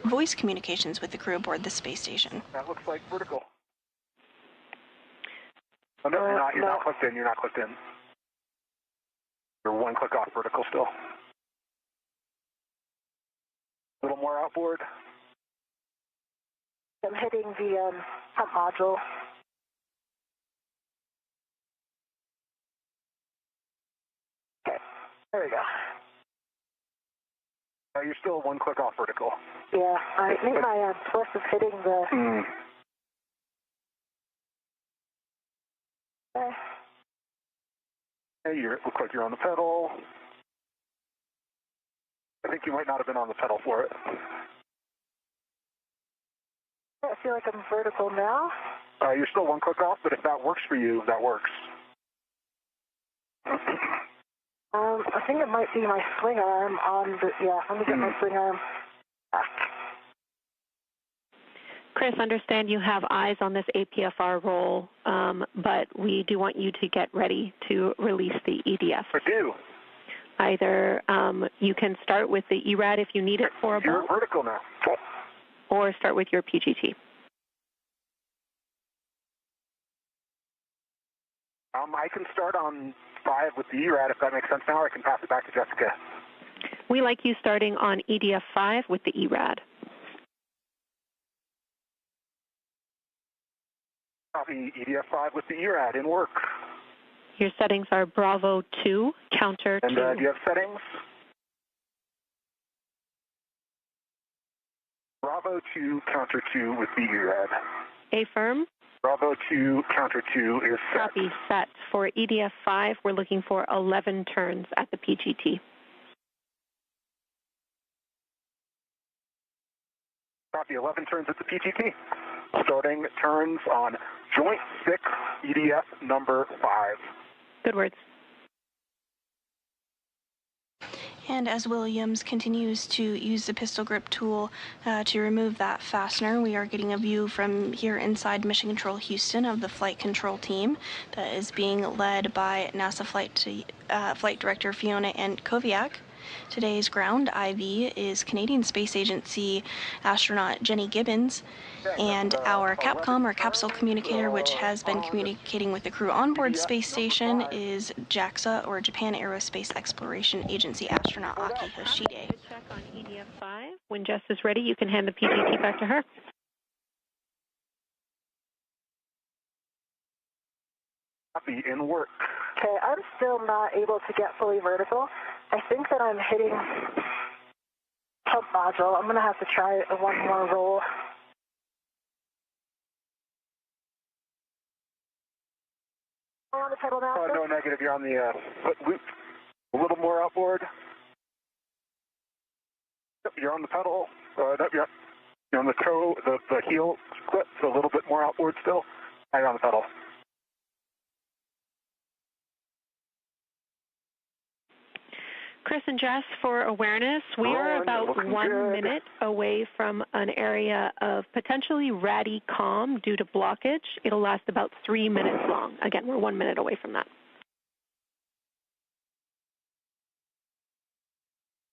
voice communications with the crew aboard the space station. That looks like vertical. Oh, no, you're not clicked in. You're not clicked in. You're one click off vertical still. A little more outboard. I'm hitting the pump module. Okay, there we go. You're still one click off vertical. Yeah, I think my plus is hitting the... Hey, you look like you're on the pedal. I think you might not have been on the pedal for it. I feel like I'm vertical now. You're still one click off, but if that works for you, that works. I think it might be my swing arm on the... Yeah, let me get my swing arm back. Chris, understand you have eyes on this APFR roll, but we do want you to get ready to release the EDF. I do. Either you can start with the ERAD if you need it for a ball. You're vertical now. Or start with your PGT. I can start on 5 with the ERAD if that makes sense now, or I can pass it back to Jessica. We like you starting on EDF 5 with the ERAD. Copy, EDF-5 with the ERAD in work. Your settings are Bravo 2, counter 2. And do you have settings? Bravo 2, counter 2 with the ERAD. Affirm. Bravo 2, counter 2 is set. Copy, set. For EDF-5, we're looking for 11 turns at the PGT. Copy, 11 turns at the PGT. Starting turns on Joint 6, EDF number 5. Good words. And as Williams continues to use the pistol grip tool to remove that fastener, we are getting a view from here inside Mission Control Houston of the flight control team that is being led by NASA Flight Director Fiona Koviak. Today's ground IV is Canadian Space Agency astronaut Jenny Gibbons, and our Capcom, or capsule communicator, which has been communicating with the crew onboard space station, is JAXA, or Japan Aerospace Exploration Agency astronaut Aki Hoshide. Check on EDF-5. When Jess is ready, you can hand the PGT back to her. Copy, in work. Okay, I'm still not able to get fully vertical. I think that I'm hitting pump module. I'm going to have to try one more roll. Am I on the pedal now? No, negative. You're on the foot loop. A little more outboard. Yep, you're on the pedal. Yep. You're on the toe, the heel clip, so a little bit more outboard still. Now you're on the pedal. Chris and Jess, for awareness, we are about 1 minute away from an area of potentially ratty calm due to blockage. It'll last about 3 minutes long. Again, we're 1 minute away from that.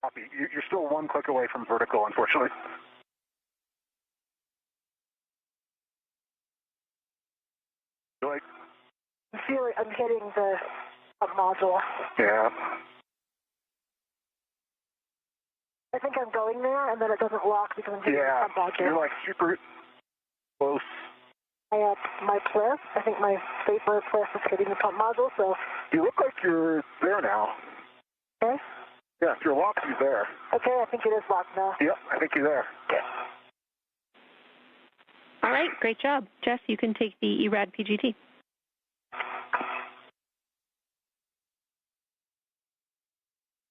Copy. You're still one click away from vertical, unfortunately. I'm hitting the pump module. Yeah. I think I'm going there, and then it doesn't lock because I'm hitting the pump module. You're like super close. My pliff, I think my vapor pliff is hitting the pump module, so... You look like you're there now. Okay. Yeah, if you're locked, you're there. Okay, I think it is locked now. Yep, I think you're there. Okay. All right, great job. Jess, you can take the ERAD PGT.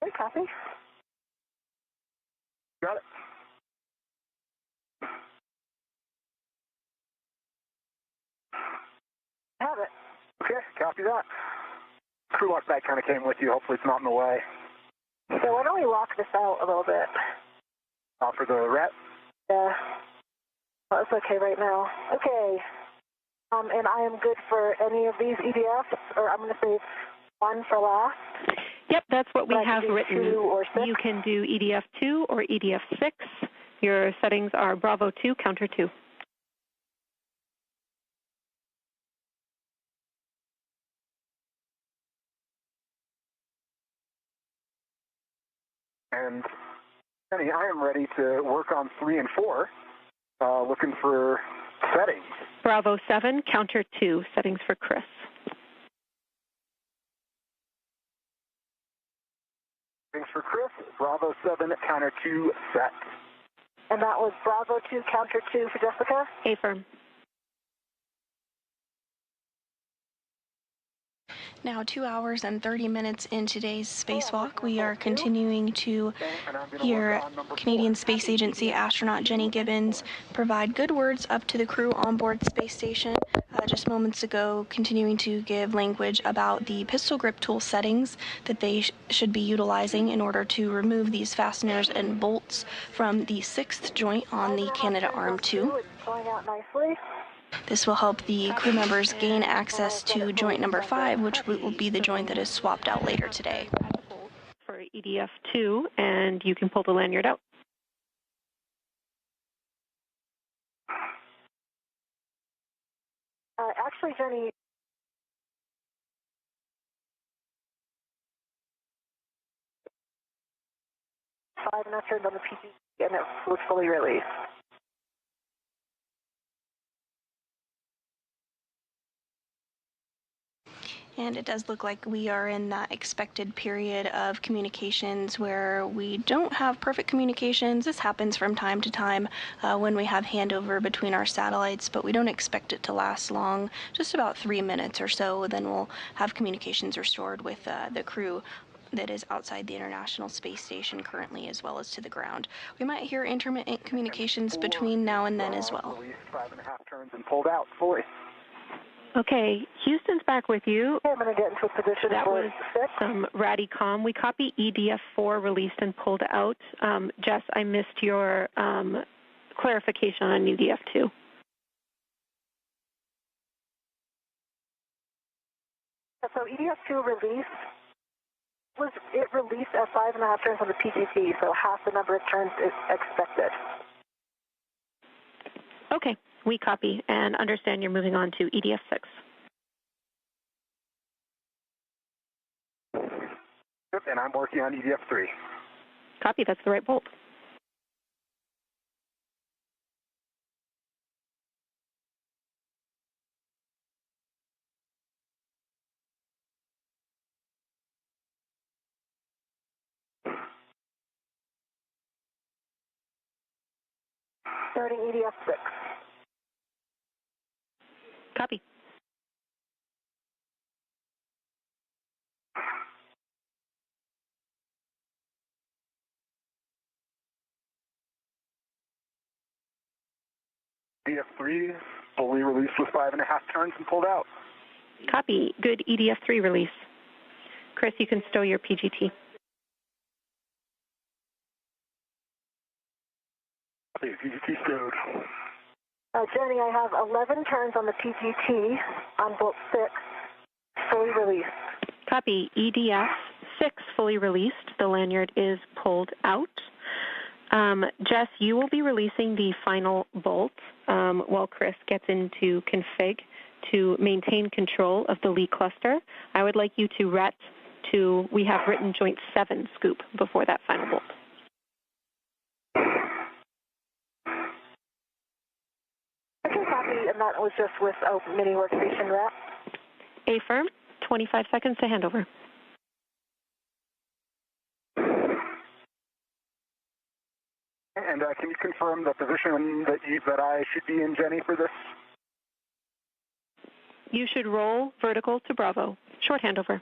Okay, copy. Got it. Have it. Okay, copy that. Crew lock bag kind of came with you. Hopefully it's not in the way. So why don't we lock this out a little bit? For the rat? Yeah. Well, it's okay right now. Okay. And I am good for any of these EDFs, or I'm going to say one for last. Yep, that's what we have written. 2 or 6. You can do EDF-2 or EDF-6. Your settings are Bravo 2, counter 2. And Jenny, I am ready to work on 3 and 4, looking for settings. Bravo 7, counter 2, settings for Chris. Settings for Chris, Bravo 7, counter 2, set. And that was Bravo 2, counter 2 for Jessica? Affirm. Now 2 hours and 30 minutes in today's spacewalk, we are continuing to hear Canadian Space Agency astronaut Jenny Gibbons provide good words up to the crew on board space station. Just moments ago, continuing to give language about the pistol grip tool settings that they should be utilizing in order to remove these fasteners and bolts from the 6th joint on the Canadarm 2. Going out nicely. This will help the crew members gain access to joint number 5, which will be the joint that is swapped out later today. For EDF-2, and you can pull the lanyard out. Actually, Jenny, five, and I turned on the PC, and it was fully released. And it does look like we are in that expected period of communications where we don't have perfect communications. This happens from time to time when we have handover between our satellites, but we don't expect it to last long, just about 3 minutes or so. Then we'll have communications restored with the crew that is outside the International Space Station currently, as well as to the ground. We might hear intermittent communications between now and then as well. Released 5.5 turns and pulled out fully. Okay, Houston's back with you. Okay, I'm going to get into a position That for was 6. Radicom. We copy EDF4 released and pulled out. Jess, I missed your clarification on EDF2. So EDF2 released at 5.5 turns on the PGT, so half the number of turns is expected. Okay, we copy and understand you're moving on to EDF6. Yep, and I'm working on EDF3. Copy, that's the right bolt. Starting EDF6. Copy. EDF3 fully released with 5.5 turns and pulled out. Copy. Good EDF3 release. Chris, you can stow your PGT. Copy, PGT stowed. Jenny, I have 11 turns on the PGT on bolt 6, fully released. Copy. EDF6 fully released. The lanyard is pulled out. Jess, you will be releasing the final bolt while Chris gets into config to maintain control of the Lee cluster. I would like you to ret to, we have written joint 7 scoop before that final bolt. Okay, copy, and that was just with a mini workstation wrap. Affirm, 25 seconds to handover. And can you confirm the position that I should be in, Jenny, for this? You should roll vertical to Bravo. Short handover.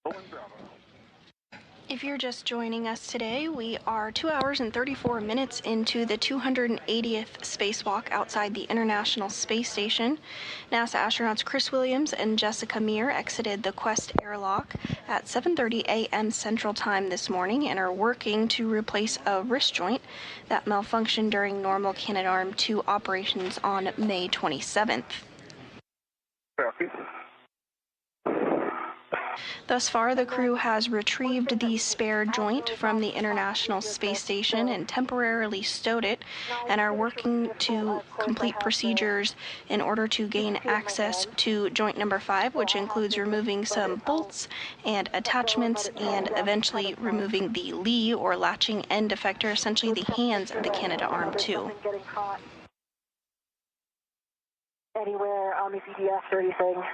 Rolling Bravo. If you're just joining us today, we are 2 hours and 34 minutes into the 280th spacewalk outside the International Space Station. NASA astronauts Chris Williams and Jessica Meir exited the Quest airlock at 7:30 a.m. Central Time this morning and are working to replace a wrist joint that malfunctioned during normal Canadarm2 operations on May 27th. Copy. Thus far, the crew has retrieved the spare joint from the International Space Station and temporarily stowed it, and are working to complete procedures in order to gain access to joint number 5, which includes removing some bolts and attachments and eventually removing the Lee or latching end effector, essentially the hands of the Canadarm2. Anywhere on the EDF or anything.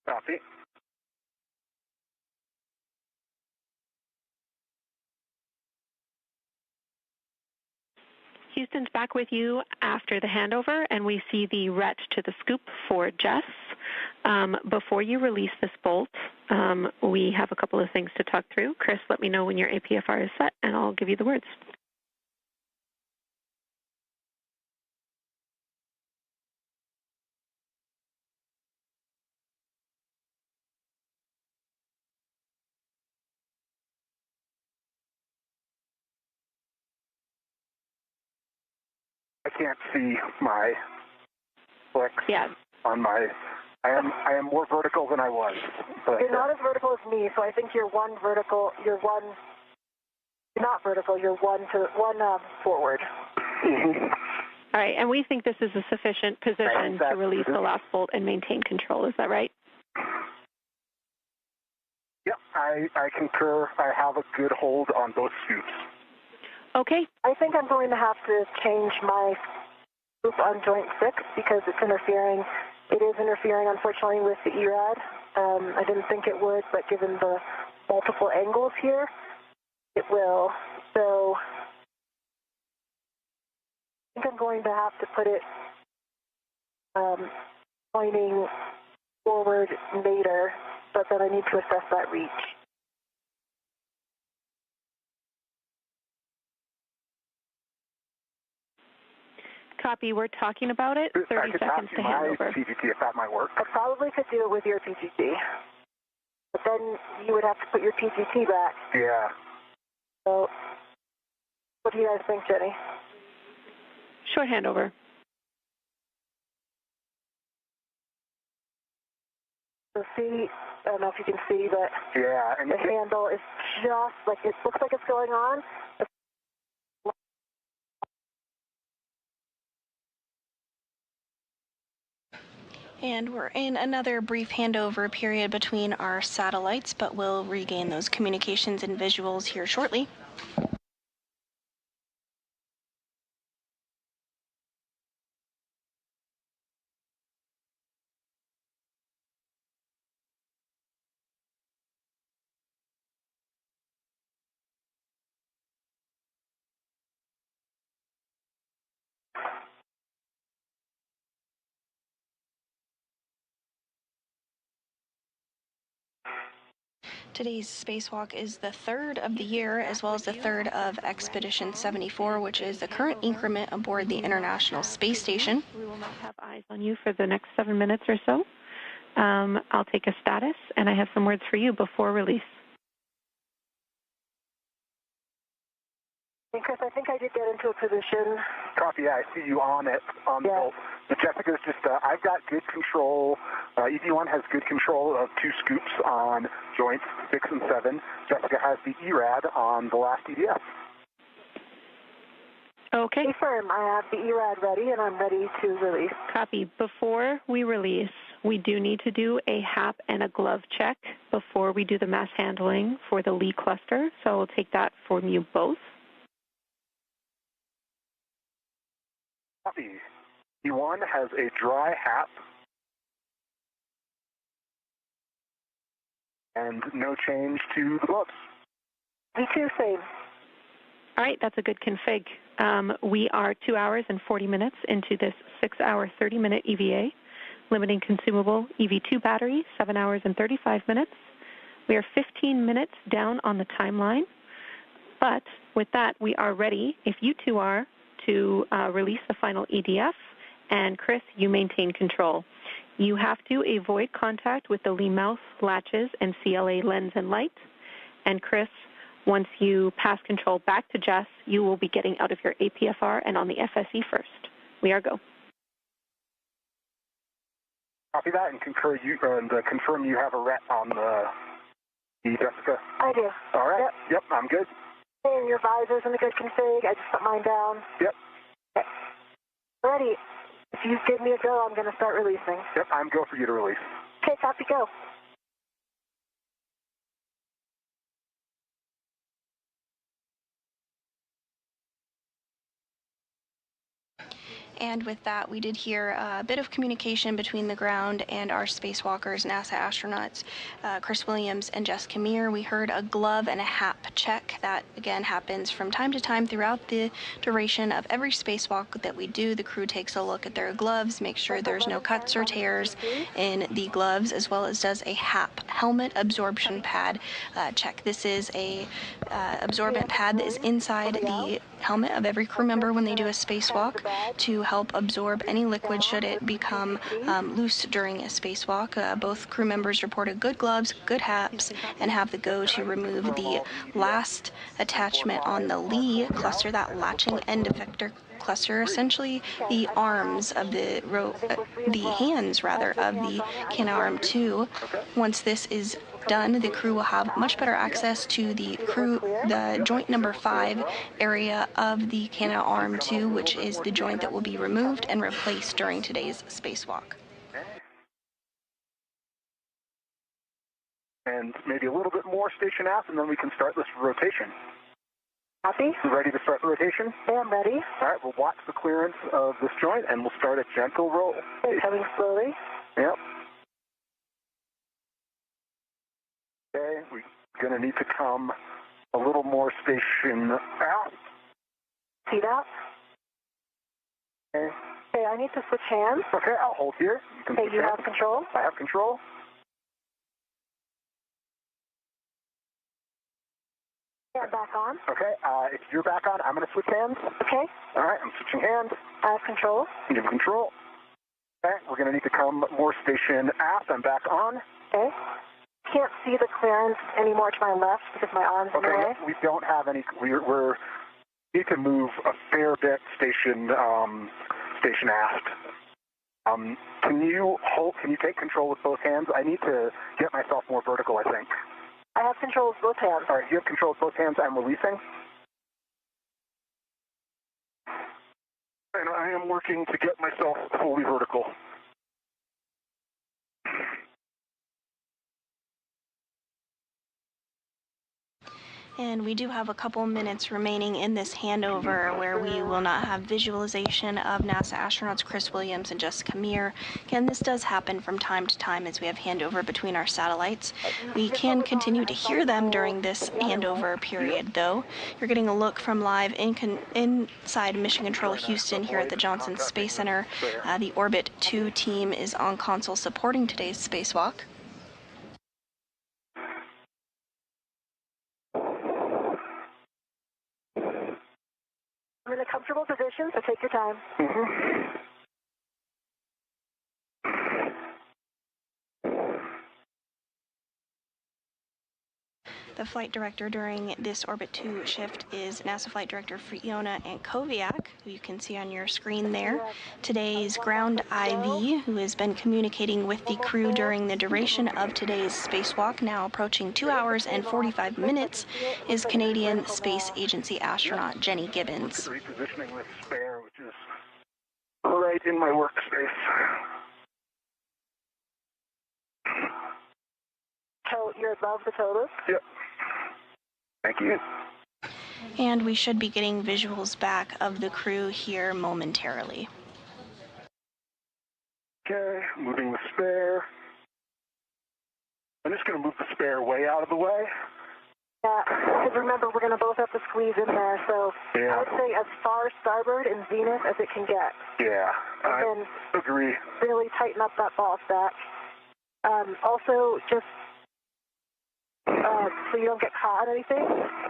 Copy. Houston's back with you after the handover, and we see the ret to the scoop for Jess. Before you release this bolt, we have a couple of things to talk through. Chris, let me know when your APFR is set, and I'll give you the words. I can't see my flicks on my. I am more vertical than I was. But, you're not as vertical as me, so I think you're one vertical. You're not vertical. You're one forward. Mm-hmm. All right, and we think this is a sufficient position to release the last bolt and maintain control. Is that right? Yep, I concur. I have a good hold on both scoops. Okay. I think I'm going to have to change my scoop on joint 6 because it's interfering. It is interfering, unfortunately, with the ERAD. I didn't think it would, but given the multiple angles here, it will. So I think I'm going to have to put it pointing forward later, but then I need to assess that reach. Copy. We're talking about it. 30 seconds to hand over. PGT if that might work. I probably could do it with your PGT, but then you would have to put your PGT back. Yeah. So what do you guys think, Jenny? Short handover. So see, I don't know if you can see, but yeah, and the handle is just like, it looks like it's going on. And we're in another brief handover period between our satellites, but we'll regain those communications and visuals here shortly. Today's spacewalk is the third of the year, as well as the third of Expedition 74, which is the current increment aboard the International Space Station. We will not have eyes on you for the next 7 minutes or so. I'll take a status, and I have some words for you before release. Chris, I think I did get into a position. Copy, yeah, I see you on it. Yeah. So Jessica's just, I've got good control. ED1 has good control of 2 scoops on joints 6 and 7. Jessica has the ERAD on the last EDF. Okay. Confirm, I have the ERAD ready, and I'm ready to release. Copy. Before we release, we do need to do a HAP and a glove check before we do the mass handling for the Lee cluster, so I'll take that from you both. Copy. E1 has a dry HAP and no change to the gloves. V2, same. All right, that's a good config. We are 2 hours and 40 minutes into this 6-hour, 30-minute EVA, limiting consumable EV2 battery, 7 hours and 35 minutes. We are 15 minutes down on the timeline, but with that, we are ready, if you two are, to release the final EDF, and Chris, you maintain control. You have to avoid contact with the Lee mouth, latches, and CLA lens and light, and Chris, once you pass control back to Jess, you will be getting out of your APFR and on the FSE first. We are go. Copy that and confirm you have a rep on the Jessica. I do. All right. Yep, I'm good. And your visor's in a good config. I just put mine down. Yep. Okay. Ready. If you give me a go, I'm going to start releasing. Yep, I'm go for you to release. Okay, copy, go. And with that, we did hear a bit of communication between the ground and our spacewalkers, NASA astronauts, Chris Williams and Jessica Meir. We heard a glove and a HAP check. That, again, happens from time to time throughout the duration of every spacewalk that we do. The crew takes a look at their gloves, makes sure there's no cuts or tears in the gloves, as well as does a HAP, helmet absorption pad check. This is a absorbent pad that is inside the helmet of every crew member when they do a spacewalk to help absorb any liquid should it become loose during a spacewalk. Both crew members reported good gloves, good HAPs, and have the go to remove the last attachment on the Lee cluster, that latching end effector cluster, essentially the arms of the hands rather of the Canadarm2. Once this is done, the crew will have much better access to the joint number 5 area of the Canadarm2, which is the joint that will be removed and replaced during today's spacewalk. And maybe a little bit more station aft, and then we can start this rotation. Copy. Ready to start the rotation? Okay, I'm ready. All right, we'll watch the clearance of this joint, and we'll start a gentle roll. Okay, coming slowly. Yep. Okay, we're going to need to come a little more station out. See that? Okay. Okay, I need to switch hands. Okay, I'll hold here. Okay, you have control? I have control. Yeah, back on. Okay, if you're back on, I'm going to switch hands. Okay. All right, I'm switching hands. I have control. You have control. Okay, we're going to need to come more station aft. I'm back on. Okay. Can't see the clearance anymore to my left because my arm's in the way. Okay, we don't have any. We're need to move a fair bit station aft. Can you take control with both hands? I need to get myself more vertical, I think. I have control with both hands. All right, you have control with both hands. I'm releasing. And I am working to get myself fully vertical. And we do have a couple minutes remaining in this handover where we will not have visualization of NASA astronauts Chris Williams and Jessica Meir. Again, this does happen from time to time as we have handover between our satellites. We can continue to hear them during this handover period, though. You're getting a look from live inside Mission Control Houston here at the Johnson Space Center. The Orbit 2 team is on console supporting today's spacewalk. I'm in a comfortable position, so take your time. The flight director during this Orbit 2 shift is NASA Flight Director Fiona Ankoviak, who you can see on your screen there. Today's ground IV, who has been communicating with the crew during the duration of today's spacewalk, now approaching 2 hours and 45 minutes, is Canadian Space Agency astronaut Jenny Gibbons. Repositioning this spare, which is right in my workspace. So you're above the total? Yep. Thank you. And we should be getting visuals back of the crew here momentarily. Okay, moving the spare. I'm just going to move the spare way out of the way. Yeah, because remember, we're going to both have to squeeze in there, so I would say as far starboard and zenith as it can get. Yeah, and I agree. Really tighten up that ball stack. Also, just so you don't get caught on anything,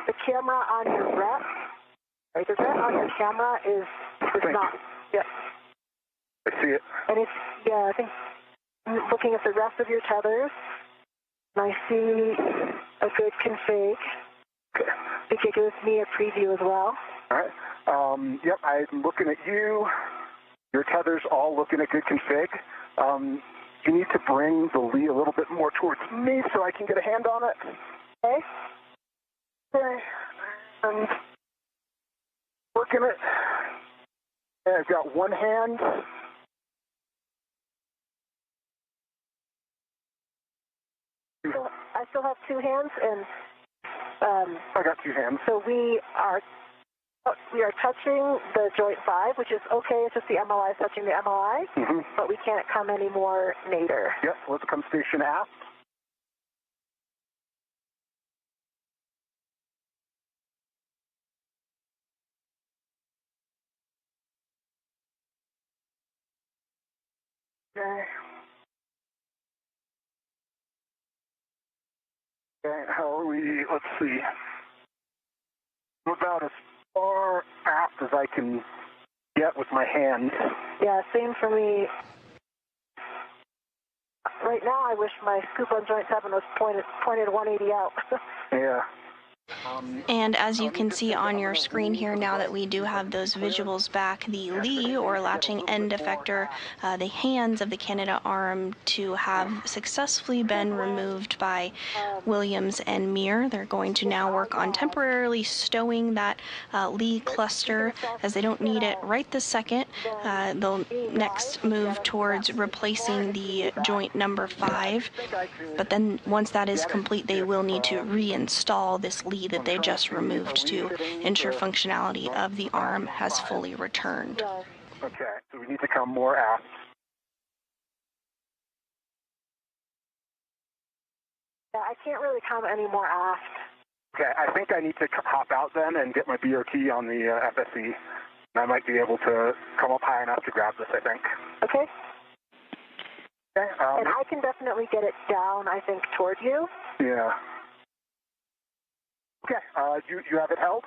the camera on your rep, right, the rep on your camera is not, yeah. I see it. And it's, yeah, I think looking at the rest of your tethers, and I see a good config. Okay. It gives me a preview as well. All right. Yep, I'm looking at you. Your tethers all looking at good config. You need to bring the lead a little bit more towards me so I can get a hand on it. Okay. Okay. Working it. And I've got one hand. So I still have two hands, and I got two hands. So we are touching the joint 5, which is okay. It's just the MLI is touching the MLI, but we can't come any more nadir. Yep, let's come station aft. Okay. Okay, how are we? Let's see. I'm about as far aft as I can get with my hands. Yeah, same for me. Right now, I wish my scoop on joint 7 was pointed 180 out. Yeah. And as you can see on your screen here, now that we do have those visuals back, the lee or latching end effector, the hands of the Canadarm to have successfully been removed by Williams and Meir. They're going to now work on temporarily stowing that lee cluster as they don't need it right this second. They'll next move towards replacing the joint number 5, but then once that is complete, they will need to reinstall this lee lead that they just removed to ensure functionality of the arm has fully returned. Okay, so we need to come more aft. Yeah, I can't really come any more aft. Okay, I think I need to hop out then and get my BRT on the FSE. I might be able to come up high enough to grab this, I think. Okay. Okay. And I can definitely get it down, I think, toward you. Yeah. Okay, you have it held?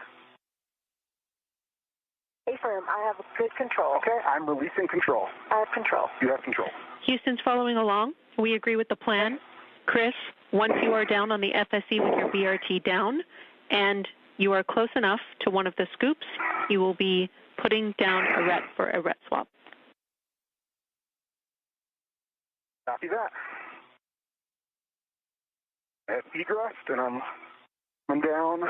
Stay firm. I have good control. Okay, I'm releasing control. I have control. You have control. Houston's following along. We agree with the plan. Chris, once you are down on the FSE with your BRT down and you are close enough to one of the scoops, you will be putting down a RET for a RET swap. Copy that. I have egress and I'm down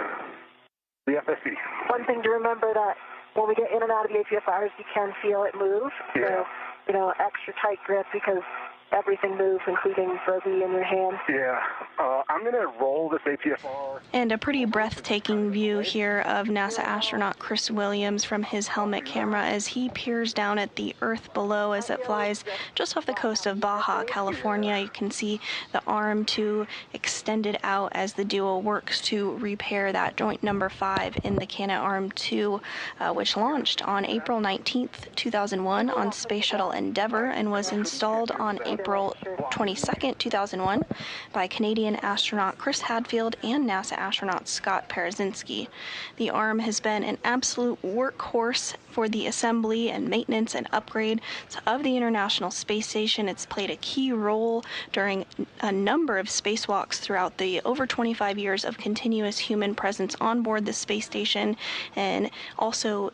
the FSE. One thing to remember that when we get in and out of the APFRs, you can feel it move. Yeah. So, extra tight grip because everything moves, including Froby in your hand. Yeah. I'm going to roll this APFR. And a pretty breathtaking view here of NASA astronaut Chris Williams from his helmet camera as he peers down at the Earth below as it flies just off the coast of Baja, California. You can see the arm 2 extended out as the duo works to repair that joint number 5 in the Canadarm 2, which launched on April 19th, 2001 on Space Shuttle Endeavour and was installed on April 22nd, 2001 by Canadian astronaut Chris Hadfield and NASA astronaut Scott Parazynski. The arm has been an absolute workhorse for the assembly and maintenance and upgrade of the International Space Station. It's played a key role during a number of spacewalks throughout the over 25 years of continuous human presence on board the space station, and also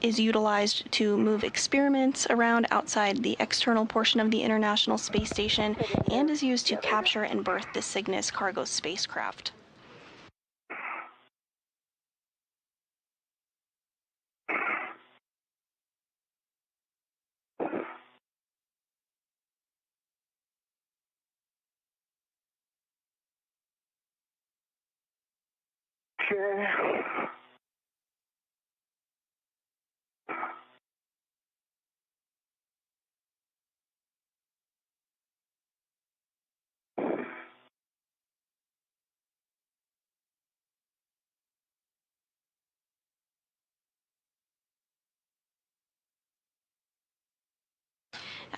is utilized to move experiments around outside the external portion of the International Space Station, and is used to capture and berth the Cygnus cargo spacecraft. Okay.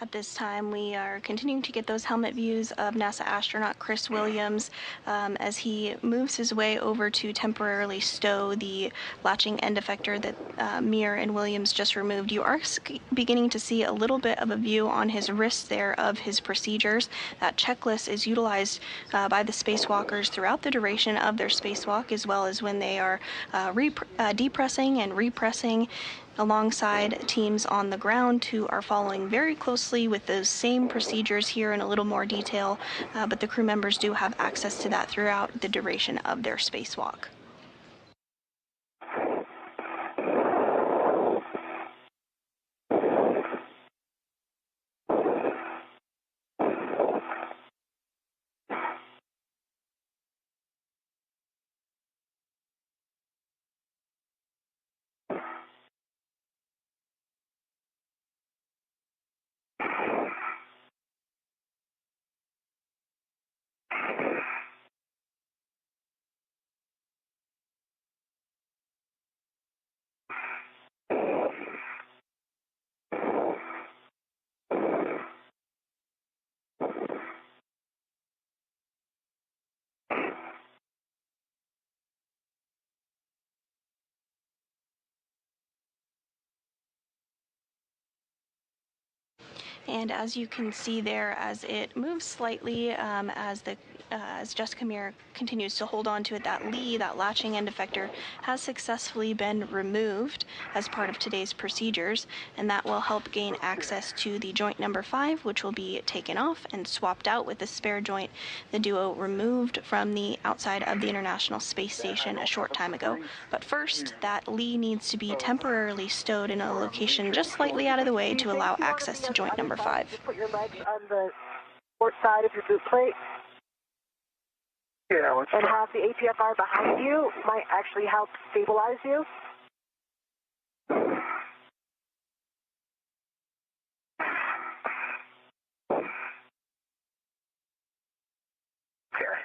At this time, we are continuing to get those helmet views of NASA astronaut Chris Williams as he moves his way over to temporarily stow the latching end effector that Mir and Williams just removed. You are beginning to see a little bit of a view on his wrist there of his procedures. That checklist is utilized by the spacewalkers throughout the duration of their spacewalk, as well as when they are depressing and repressing, alongside teams on the ground who are following very closely with those same procedures here in a little more detail, but the crew members do have access to that throughout the duration of their spacewalk. And as you can see there, as it moves slightly, as Jessica Mir continues to hold on to it, that latching end effector has successfully been removed as part of today's procedures, and that will help gain access to the joint number 5, which will be taken off and swapped out with the spare joint the duo removed from the outside of the International Space Station a short time ago. But first, that Lee needs to be temporarily stowed in a location just slightly out of the way to allow access to joint number 5. Put your legs on the port side of your boot plate. Yeah, let's and try. have the APFR behind you might actually help stabilize you. Okay.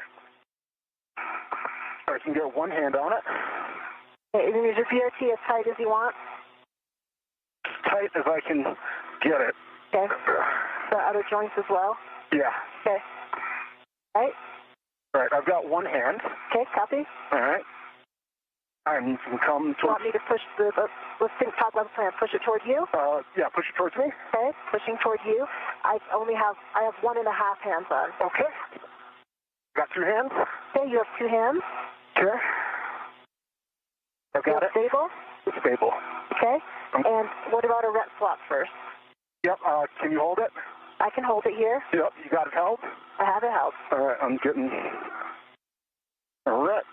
I can get one hand on it. Okay, and is your BRT as tight as you want? As tight as I can get it. Okay. The other joints as well? Yeah. Okay. All right. All right, I've got one hand. Okay, copy. All right. And you can come You towards... want me to push let's talk about the plan. Push it toward you? Yeah, push it towards me. Okay, pushing toward you. I have 1.5 hands on. Okay. Got 2 hands? Okay, you have 2 hands. Okay. I've got it. Stable? It's stable. Okay. And what about a rep swap first? Yep, can you hold it? I can hold it here. Yep, you got it held? I have it held. All right, I'm getting a rep.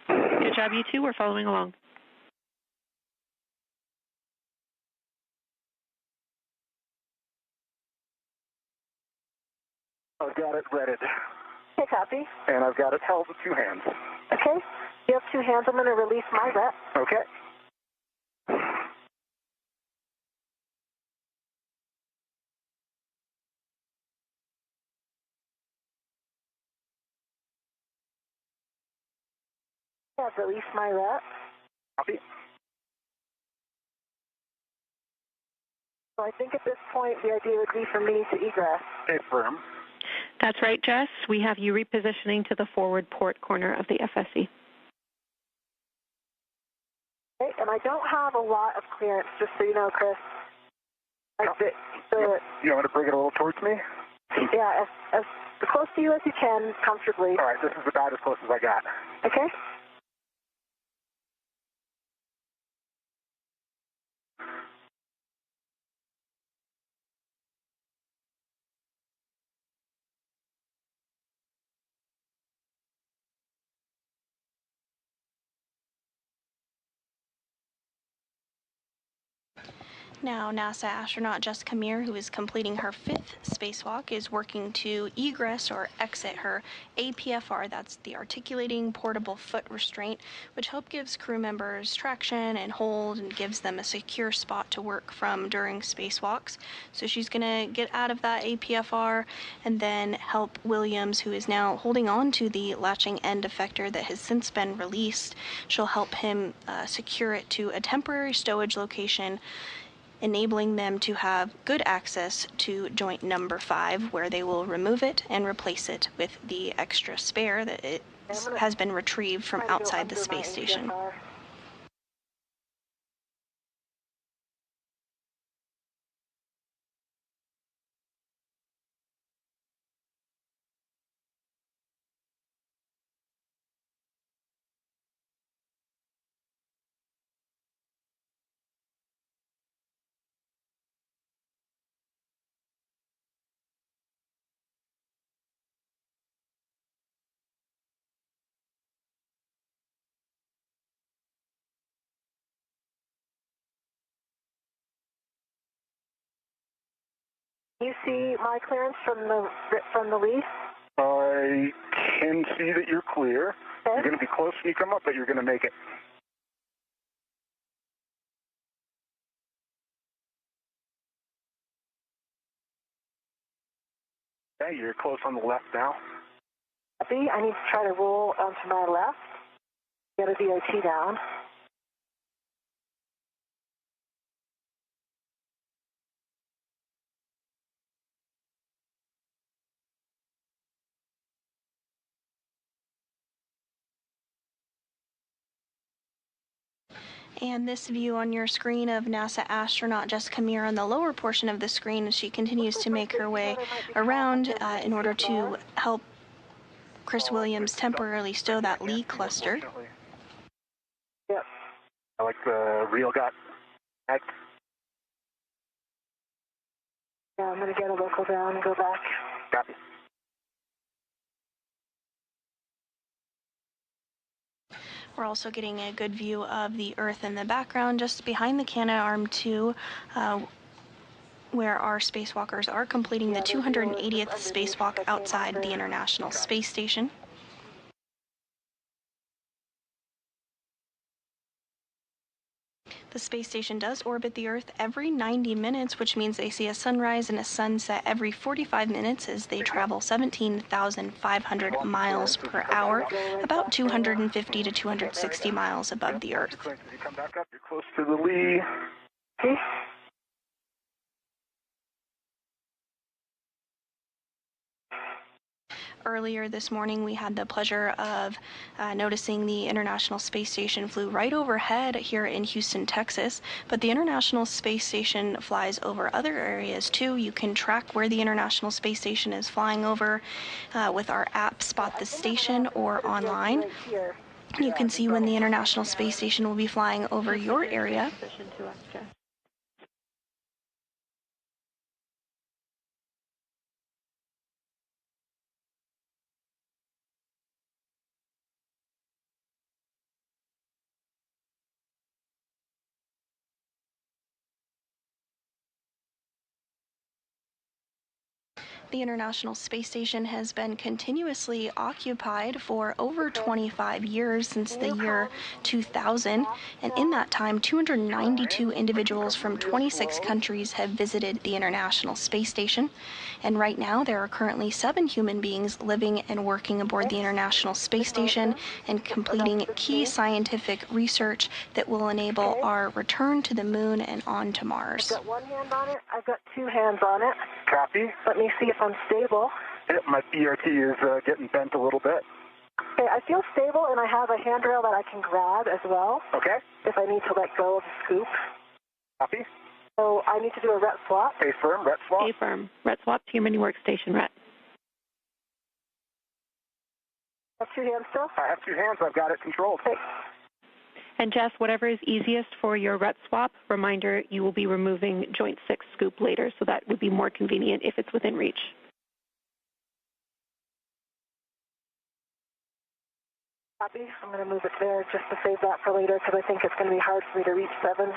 Good job, you two. We're following along. I've got it redded. Okay, copy. And I've got it held with 2 hands. Okay. You have 2 hands. I'm going to release my rep. Okay. I've released my rep. Copy. So I think at this point the idea would be for me to egress. Okay, firm. That's right, Jess. We have you repositioning to the forward port corner of the FSE. Okay, and I don't have a lot of clearance, just so you know, Chris. Like You want me to bring it a little towards me? Yeah, as close to you as you can, comfortably. All right, this is about as close as I got. Okay. Now, NASA astronaut Jessica Meir, who is completing her 5th spacewalk, is working to egress or exit her APFR, that's the articulating portable foot restraint, which helps gives crew members traction and hold and gives them a secure spot to work from during spacewalks. So she's going to get out of that APFR and then help Williams, who is now holding on to the latching end effector that has since been released. She'll help him secure it to a temporary stowage location, enabling them to have good access to joint number 5, where they will remove it and replace it with the extra spare that it has been retrieved from outside the space station. You see my clearance from the lead? I can see that you're clear. Okay. You're going to be close when you come up, but you're going to make it. Okay, you're close on the left now. Copy. I need to try to roll onto my left. Get a DOT down. And this view on your screen of NASA astronaut Jessica Meir on the lower portion of the screen as she continues to make her way around in order to help Chris Williams temporarily stow that Lee cluster. Yep. I like the reel got back. Yeah, I'm going to get a local down and go back. Copy. We're also getting a good view of the Earth in the background just behind the Canadarm2, where our spacewalkers are completing the 280th spacewalk outside the International Space Station. The space station does orbit the Earth every 90 minutes, which means they see a sunrise and a sunset every 45 minutes as they travel 17,500 miles per hour, about 250 to 260 miles above the Earth. You come back up, you're close to the lee. Okay. Earlier this morning, we had the pleasure of noticing the International Space Station flew right overhead here in Houston, Texas. But the International Space Station flies over other areas too. You can track where the International Space Station is flying over with our app, Spot the Station, or online. You can see when the International Space Station will be flying over your area. The International Space Station has been continuously occupied for over 25 years, since the year 2000, and in that time, 292 individuals from 26 countries have visited the International Space Station. And right now, there are currently 7 human beings living and working aboard the International Space Station and completing key scientific research that will enable our return to the moon and on to Mars. I've got one hand on it. I've got 2 hands on it. Copy. Let me see if I'm stable. Yep, my BRT is getting bent a little bit. Okay, I feel stable, and I have a handrail that I can grab as well. Okay. If I need to let go of the scoop. Copy. So I need to do a ret swap. A firm, ret swap. A firm. Ret swap to your mini workstation, Ret. I have 2 hands still? I have 2 hands. I've got it controlled. Okay. And Jess, whatever is easiest for your ret swap, reminder, you will be removing joint 6 scoop later, so that would be more convenient if it's within reach. Copy. I'm going to move it there just to save that for later, because I think it's going to be hard for me to reach 7.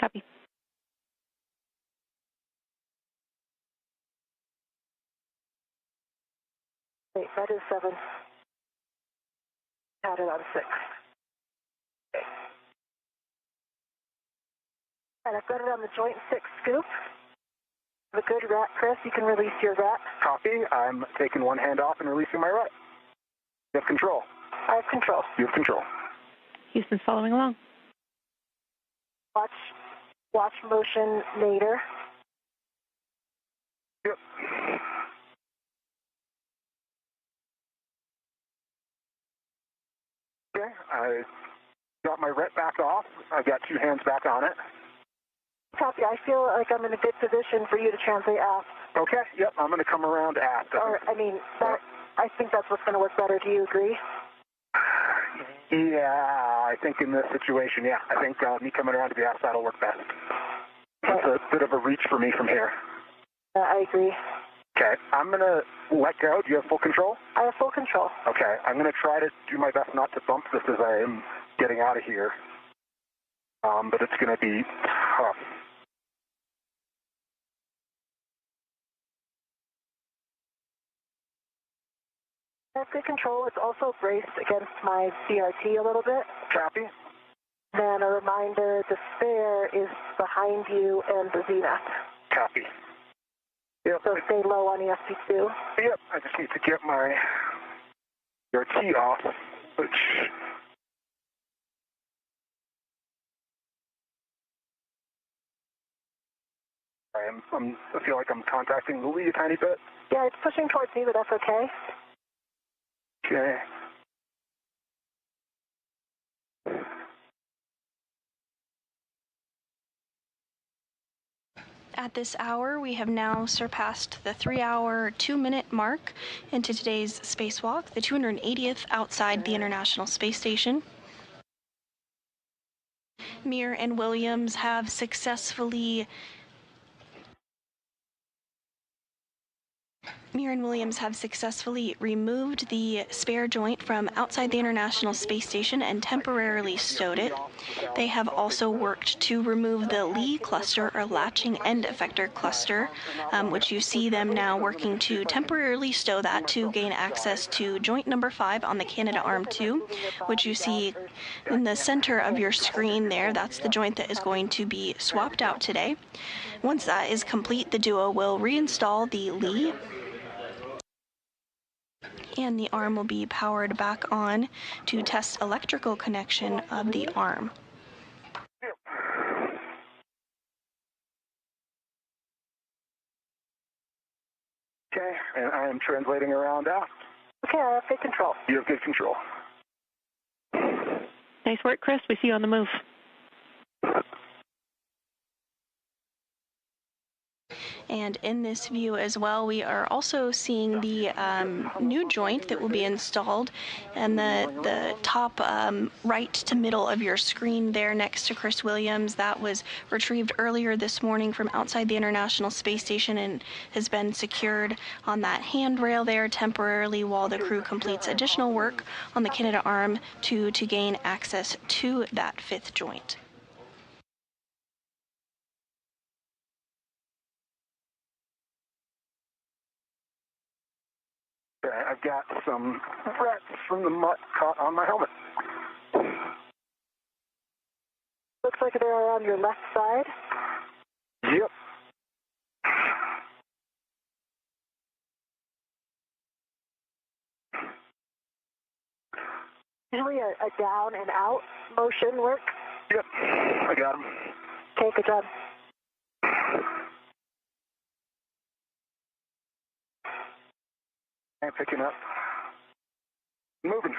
Copy. Wait, that is 7. Had it on 6. Okay. And I've got it on the joint 6 scoop. The good rat, Chris, you can release your rat. Copy. I'm taking one hand off and releasing my rat. You have control. I have control. You have control. Houston's following along. Watch motion later. Yep. Okay, I got my ret back off. I've got 2 hands back on it. Copy. I feel like I'm in a good position for you to translate aft. Okay, yep, I'm going to come around aft. Or, I mean, I think that's what's going to work better. Do you agree? Yeah, I think in this situation, yeah. I think me coming around to the aft side will work best. Okay. It's a bit of a reach for me from here. I agree. Okay, I'm going to let go. Do you have full control? I have full control. Okay, I'm going to try to do my best not to bump this as I am getting out of here. But it's going to be tough. I have good control. It's also braced against my CRT a little bit. Copy. Then a reminder, the spare is behind you and the zenith. Copy. Yep. So stay low on ESP2. Yep, I just need to get my RT off, which... I feel like I'm contacting the lead a tiny bit. Yeah, it's pushing towards me, but that's okay. Okay. At this hour, we have now surpassed the 3-hour, 2-minute mark into today's spacewalk, the 280th outside the International Space Station. Mir and Williams have successfully Mir and Williams have successfully removed the spare joint from outside the International Space Station and temporarily stowed it. They have also worked to remove the Lee cluster, or latching end effector cluster, which you see them now working to temporarily stow that to gain access to joint number 5 on the Canadarm2, which you see in the center of your screen there. That's the joint that is going to be swapped out today. Once that is complete, the duo will reinstall the Lee, and the arm will be powered back on to test electrical connection of the arm. Okay, and I am translating around out. Okay, I have good control. You have good control. Nice work, Chris. We see you on the move. And in this view as well, we are also seeing the new joint that will be installed, and the top right to middle of your screen there next to Chris Williams. That was retrieved earlier this morning from outside the International Space Station and has been secured on that handrail there temporarily while the crew completes additional work on the Canadarm2 to gain access to that 5th joint. I've got some frets from the mutt caught on my helmet. Looks like they're on your left side. Yep. Usually a down and out motion work. Yep, I got him. Okay, good job. I'm picking up. Moving.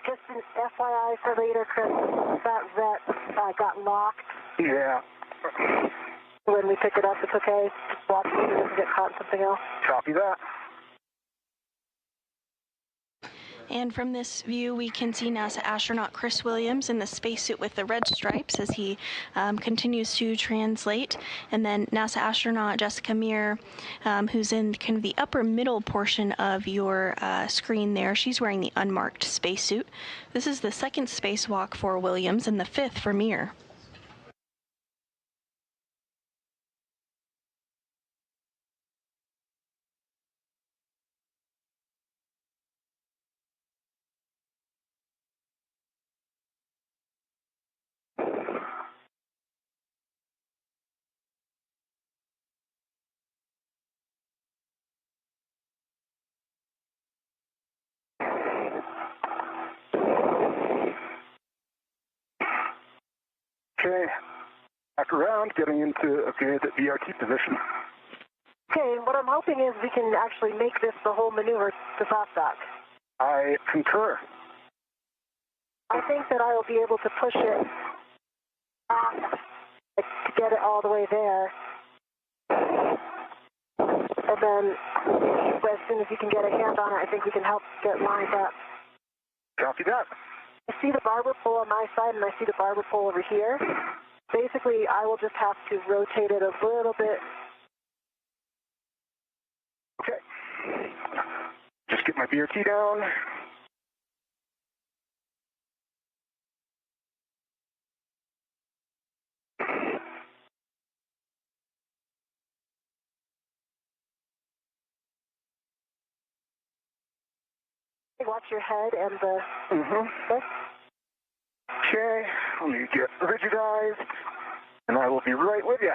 Just an FYI for later, Chris, that vet got locked. Yeah. When we pick it up, it's okay. Just watch it so it doesn't get caught in something else. Copy that. And from this view, we can see NASA astronaut Chris Williams in the spacesuit with the red stripes as he continues to translate. And then NASA astronaut Jessica Mir, who's in kind of the upper middle portion of your screen there. She's wearing the unmarked spacesuit. This is the 2nd spacewalk for Williams and the 5th for Mir. Okay. Back around, getting into a good VRT position. Okay, what I'm hoping is we can actually make this the whole maneuver to soft dock. I concur. I think that I will be able to push it to get it all the way there. And then as soon as you can get a hand on it, I think we can help get lined up. Copy that. I see the barber pole on my side and I see the barber pole over here. Basically, I will just have to rotate it a little bit. Okay. Just get my BRT down. Watch your head and the... Okay, let me get rigidized, and I will be right with you.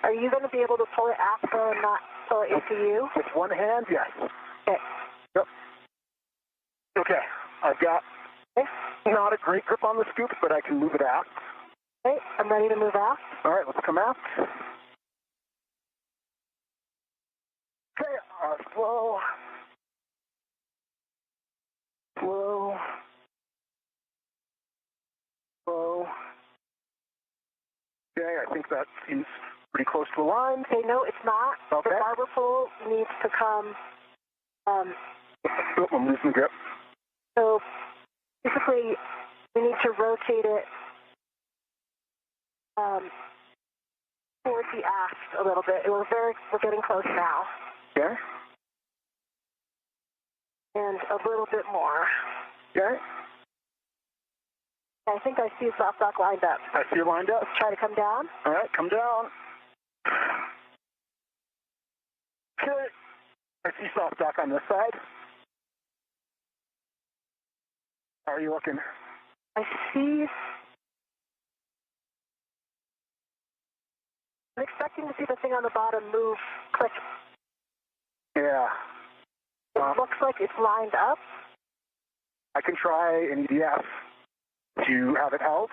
Are you going to be able to pull it after and not pull it into you? With one hand, yes. Okay. Yep. Okay, I've got not a great grip on the scoop, but I can move it aft. Okay, I'm ready to move aft. All right, let's come aft. Okay, slow. Slow. Slow. Okay, I think that seems pretty close to the line. Okay, no, it's not. Okay. The barber pole needs to come... Oh, I'm losing the grip. So, basically, we need to rotate it towards the aft a little bit. We're getting close now. Okay. And a little bit more. Okay. I think I see soft dock lined up. I see you lined up. Let's try to come down. All right, come down. Okay. I see soft dock on this side. How are you looking? I see... I'm expecting to see the thing on the bottom move, click. Yeah. It looks like it's lined up. I can try an EDF. Do you have it held?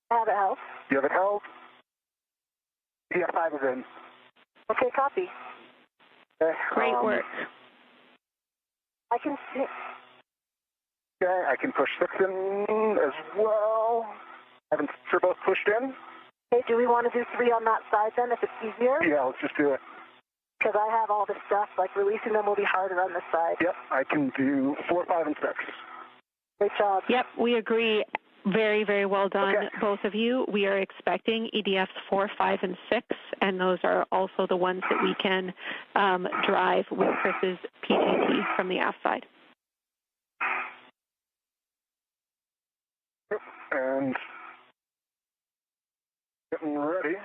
I have it held. Do you have it held? EDF 5 is in. Okay, copy. Okay. Great work. I can see... Okay, I can push 6 in as well. Haven't sure both pushed in? Okay, do we want to do 3 on that side then, if it's easier? Yeah, let's just do it. Because I have all this stuff, like releasing them will be harder on this side. Yep, I can do 4, 5, and 6. Great job. Yep, we agree. Very, very well done, Okay. both of you. We are expecting EDFs 4, 5, and 6, and those are also the ones that we can drive with Chris's PGT from the aft side. Yep, and getting ready.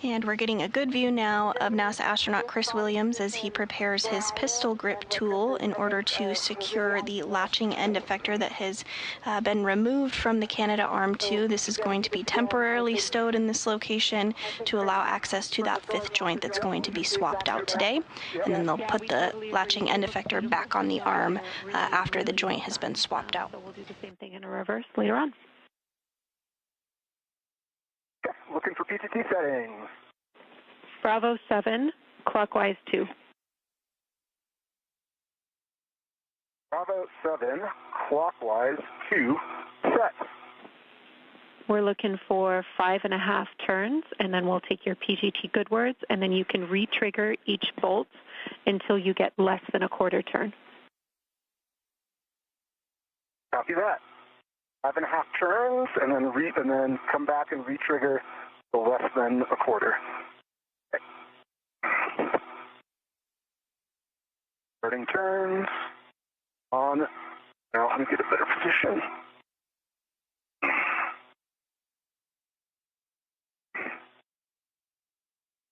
And we're getting a good view now of NASA astronaut Chris Williams as he prepares his pistol grip tool in order to secure the latching end effector that has been removed from the Canadarm2. This is going to be temporarily stowed in this location to allow access to that 5th joint that's going to be swapped out today. And then they'll put the latching end effector back on the arm after the joint has been swapped out. So we'll do the same thing in a reverse later on. Looking for PTT settings. Bravo 7, clockwise 2. Bravo 7, clockwise 2, set. We're looking for 5.5 turns, and then we'll take your PGT good words, and then you can re-trigger each bolt until you get less than a quarter turn. Copy that. 5.5 turns, and then come back and re-trigger the less than a quarter. Okay. Starting turns on. Now let me get a better position.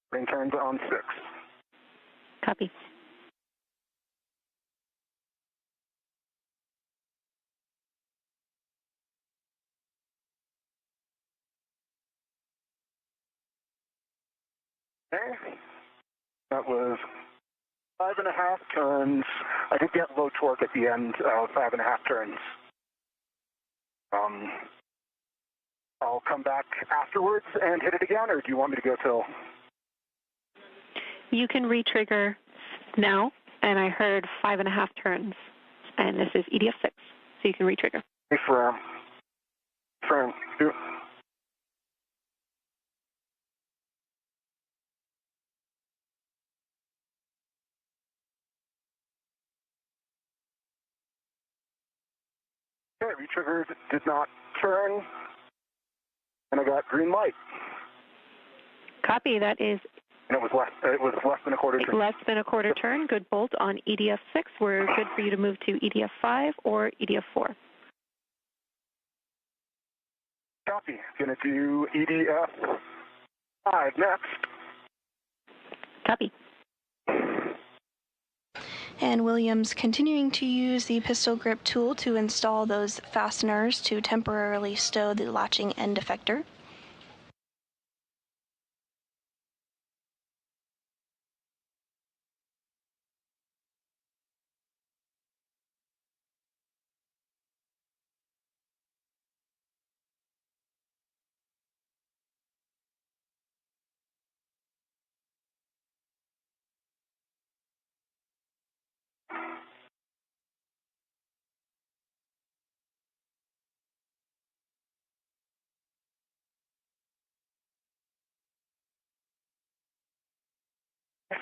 Starting turns on 6. Copy. Okay. That was 5.5 turns. I did get low torque at the end of 5.5 turns. I'll come back afterwards and hit it again, or do you want me to go till? You can re-trigger now, and I heard 5.5 turns, and this is EDF 6, so you can re-trigger. Hey, firm. Okay, retriggered, did not turn, and I got green light. Copy. That is. And it was less than a quarter turn. Less than a quarter turn. Good bolt on EDF6. We're good for you to move to EDF5 or EDF4. Copy. Going to do EDF5 next. Copy. And Williams continuing to use the pistol grip tool to install those fasteners to temporarily stow the latching end effector.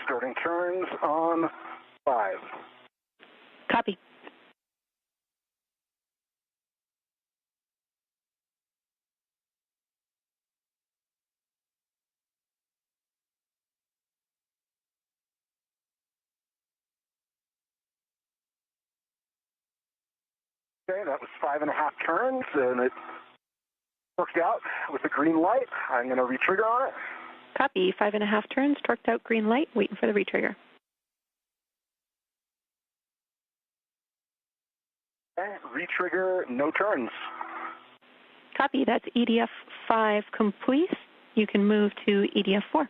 Starting turns on 5. Copy. Okay, that was 5.5 turns, and it worked out with the green light. I'm going to retrigger on it. Copy. 5.5 turns, torqued out, green light, waiting for the retrigger. Okay, retrigger, no turns. Copy. That's EDF5 complete. You can move to EDF4.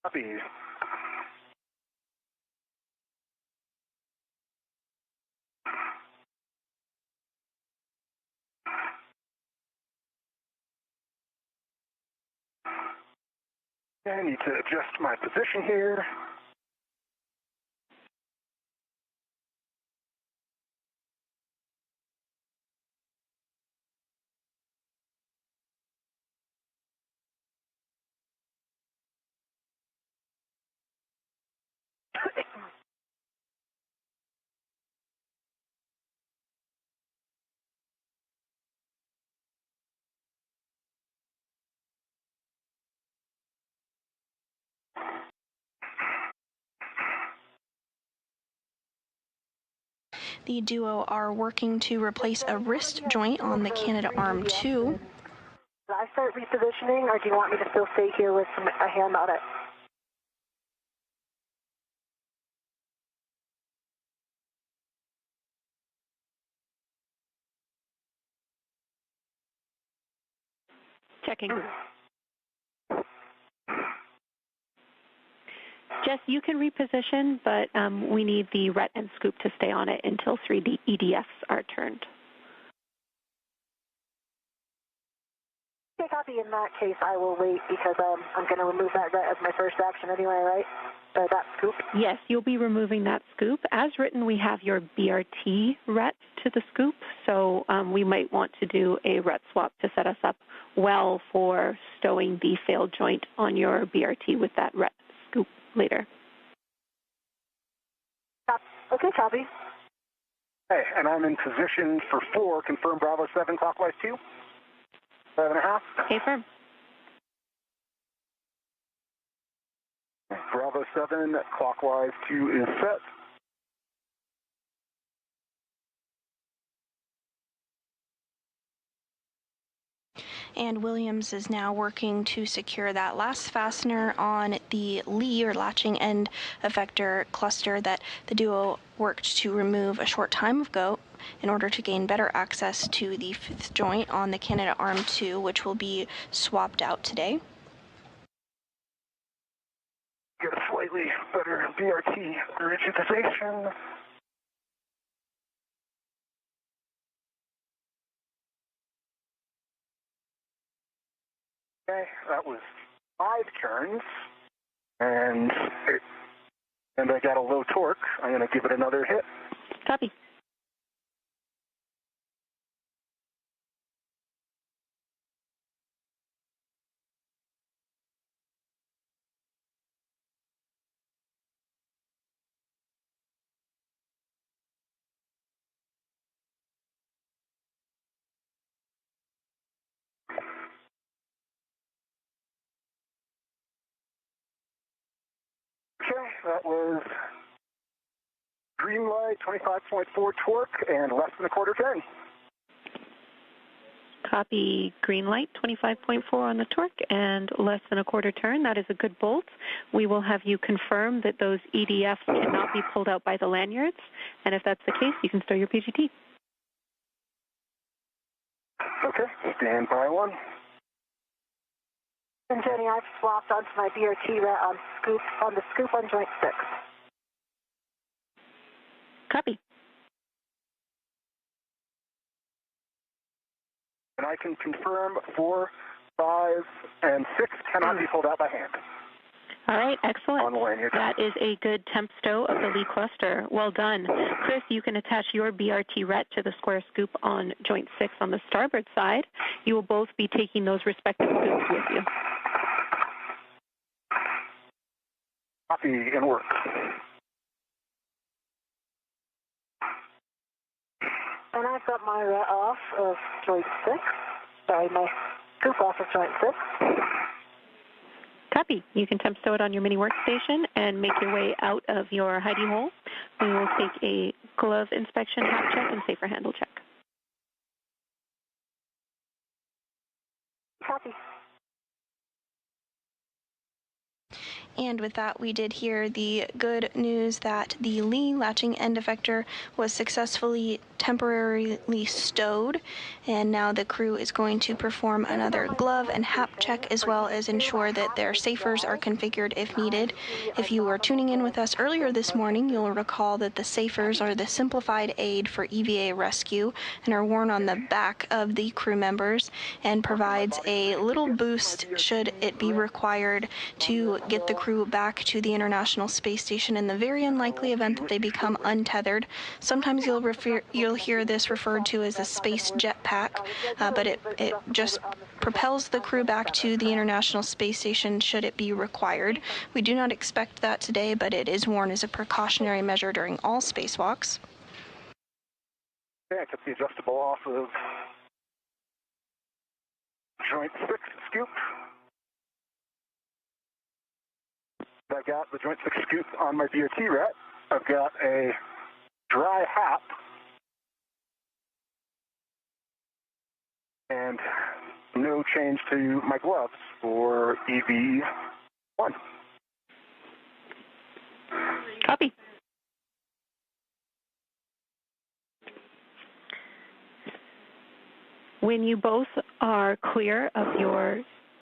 Copy. Okay, I need to adjust my position here. The duo are working to replace a wrist joint on the Canadarm 2. Did I start repositioning, or do you want me to still stay here with a hand on it? Checking. Jess, you can reposition, but we need the RET and scoop to stay on it until 3D EDFs are turned. Okay, copy. In that case, I will wait because I'm going to remove that RET as my first action anyway, right? That scoop? Yes, you'll be removing that scoop. As written, we have your BRT RET to the scoop, so we might want to do a RET swap to set us up well for stowing the failed joint on your BRT with that RET scoop later. Okay, copy. Okay, and I'm in position for 4. Confirm Bravo 7 clockwise 2. 5.5. Okay, firm. Bravo 7 clockwise 2 is set. And Williams is now working to secure that last fastener on the lee or latching end effector cluster that the duo worked to remove a short time ago in order to gain better access to the 5th joint on the Canadarm 2, which will be swapped out today. Get a slightly better BRT rigidization. Okay, that was 5 turns, and I got a low torque. I'm going to give it another hit. Copy. that was green light, 25.4 torque, and less than a quarter turn. Copy green light, 25.4 on the torque and less than a quarter turn. That is a good bolt. We will have you confirm that those EDFs cannot be pulled out by the lanyards, and if that's the case, you can stow your PGT. Okay, stand by one. And Jenny, I've swapped onto my BRT on the scoop on joint 6. Copy. And I can confirm 4, 5, and 6 cannot be pulled out by hand. All right, excellent. On the lanyard. That is a good temp stow of the Lee cluster. Well done. Chris, you can attach your BRT ret to the square scoop on joint 6 on the starboard side. You will both be taking those respective scoops with you. Copy and work. And I've got my ret off of joint 6. Sorry, my scoop off of joint 6. Copy. You can temp stow it on your mini workstation and make your way out of your hidey hole. We will take a glove inspection, hap check, and safer handle check. Copy. And with that, we did hear the good news that the Lee latching end effector was successfully temporarily stowed, and now the crew is going to perform another glove and hap check as well as ensure that their safers are configured if needed. If you were tuning in with us earlier this morning, you'll recall that the safers are the simplified aid for EVA rescue and are worn on the back of the crew members and provides a little boost should it be required to get the crew back to the International Space Station in the very unlikely event that they become untethered. Sometimes you'll hear this referred to as a space jetpack, but it just propels the crew back to the International Space Station should it be required. We do not expect that today, but it is worn as a precautionary measure during all spacewalks. Okay, I took the adjustable off of joint 6 scoop. I've got the joint 6 scoop on my BRT ret. I've got a dry hap and no change to my gloves for EV1. Copy. When you both are clear of your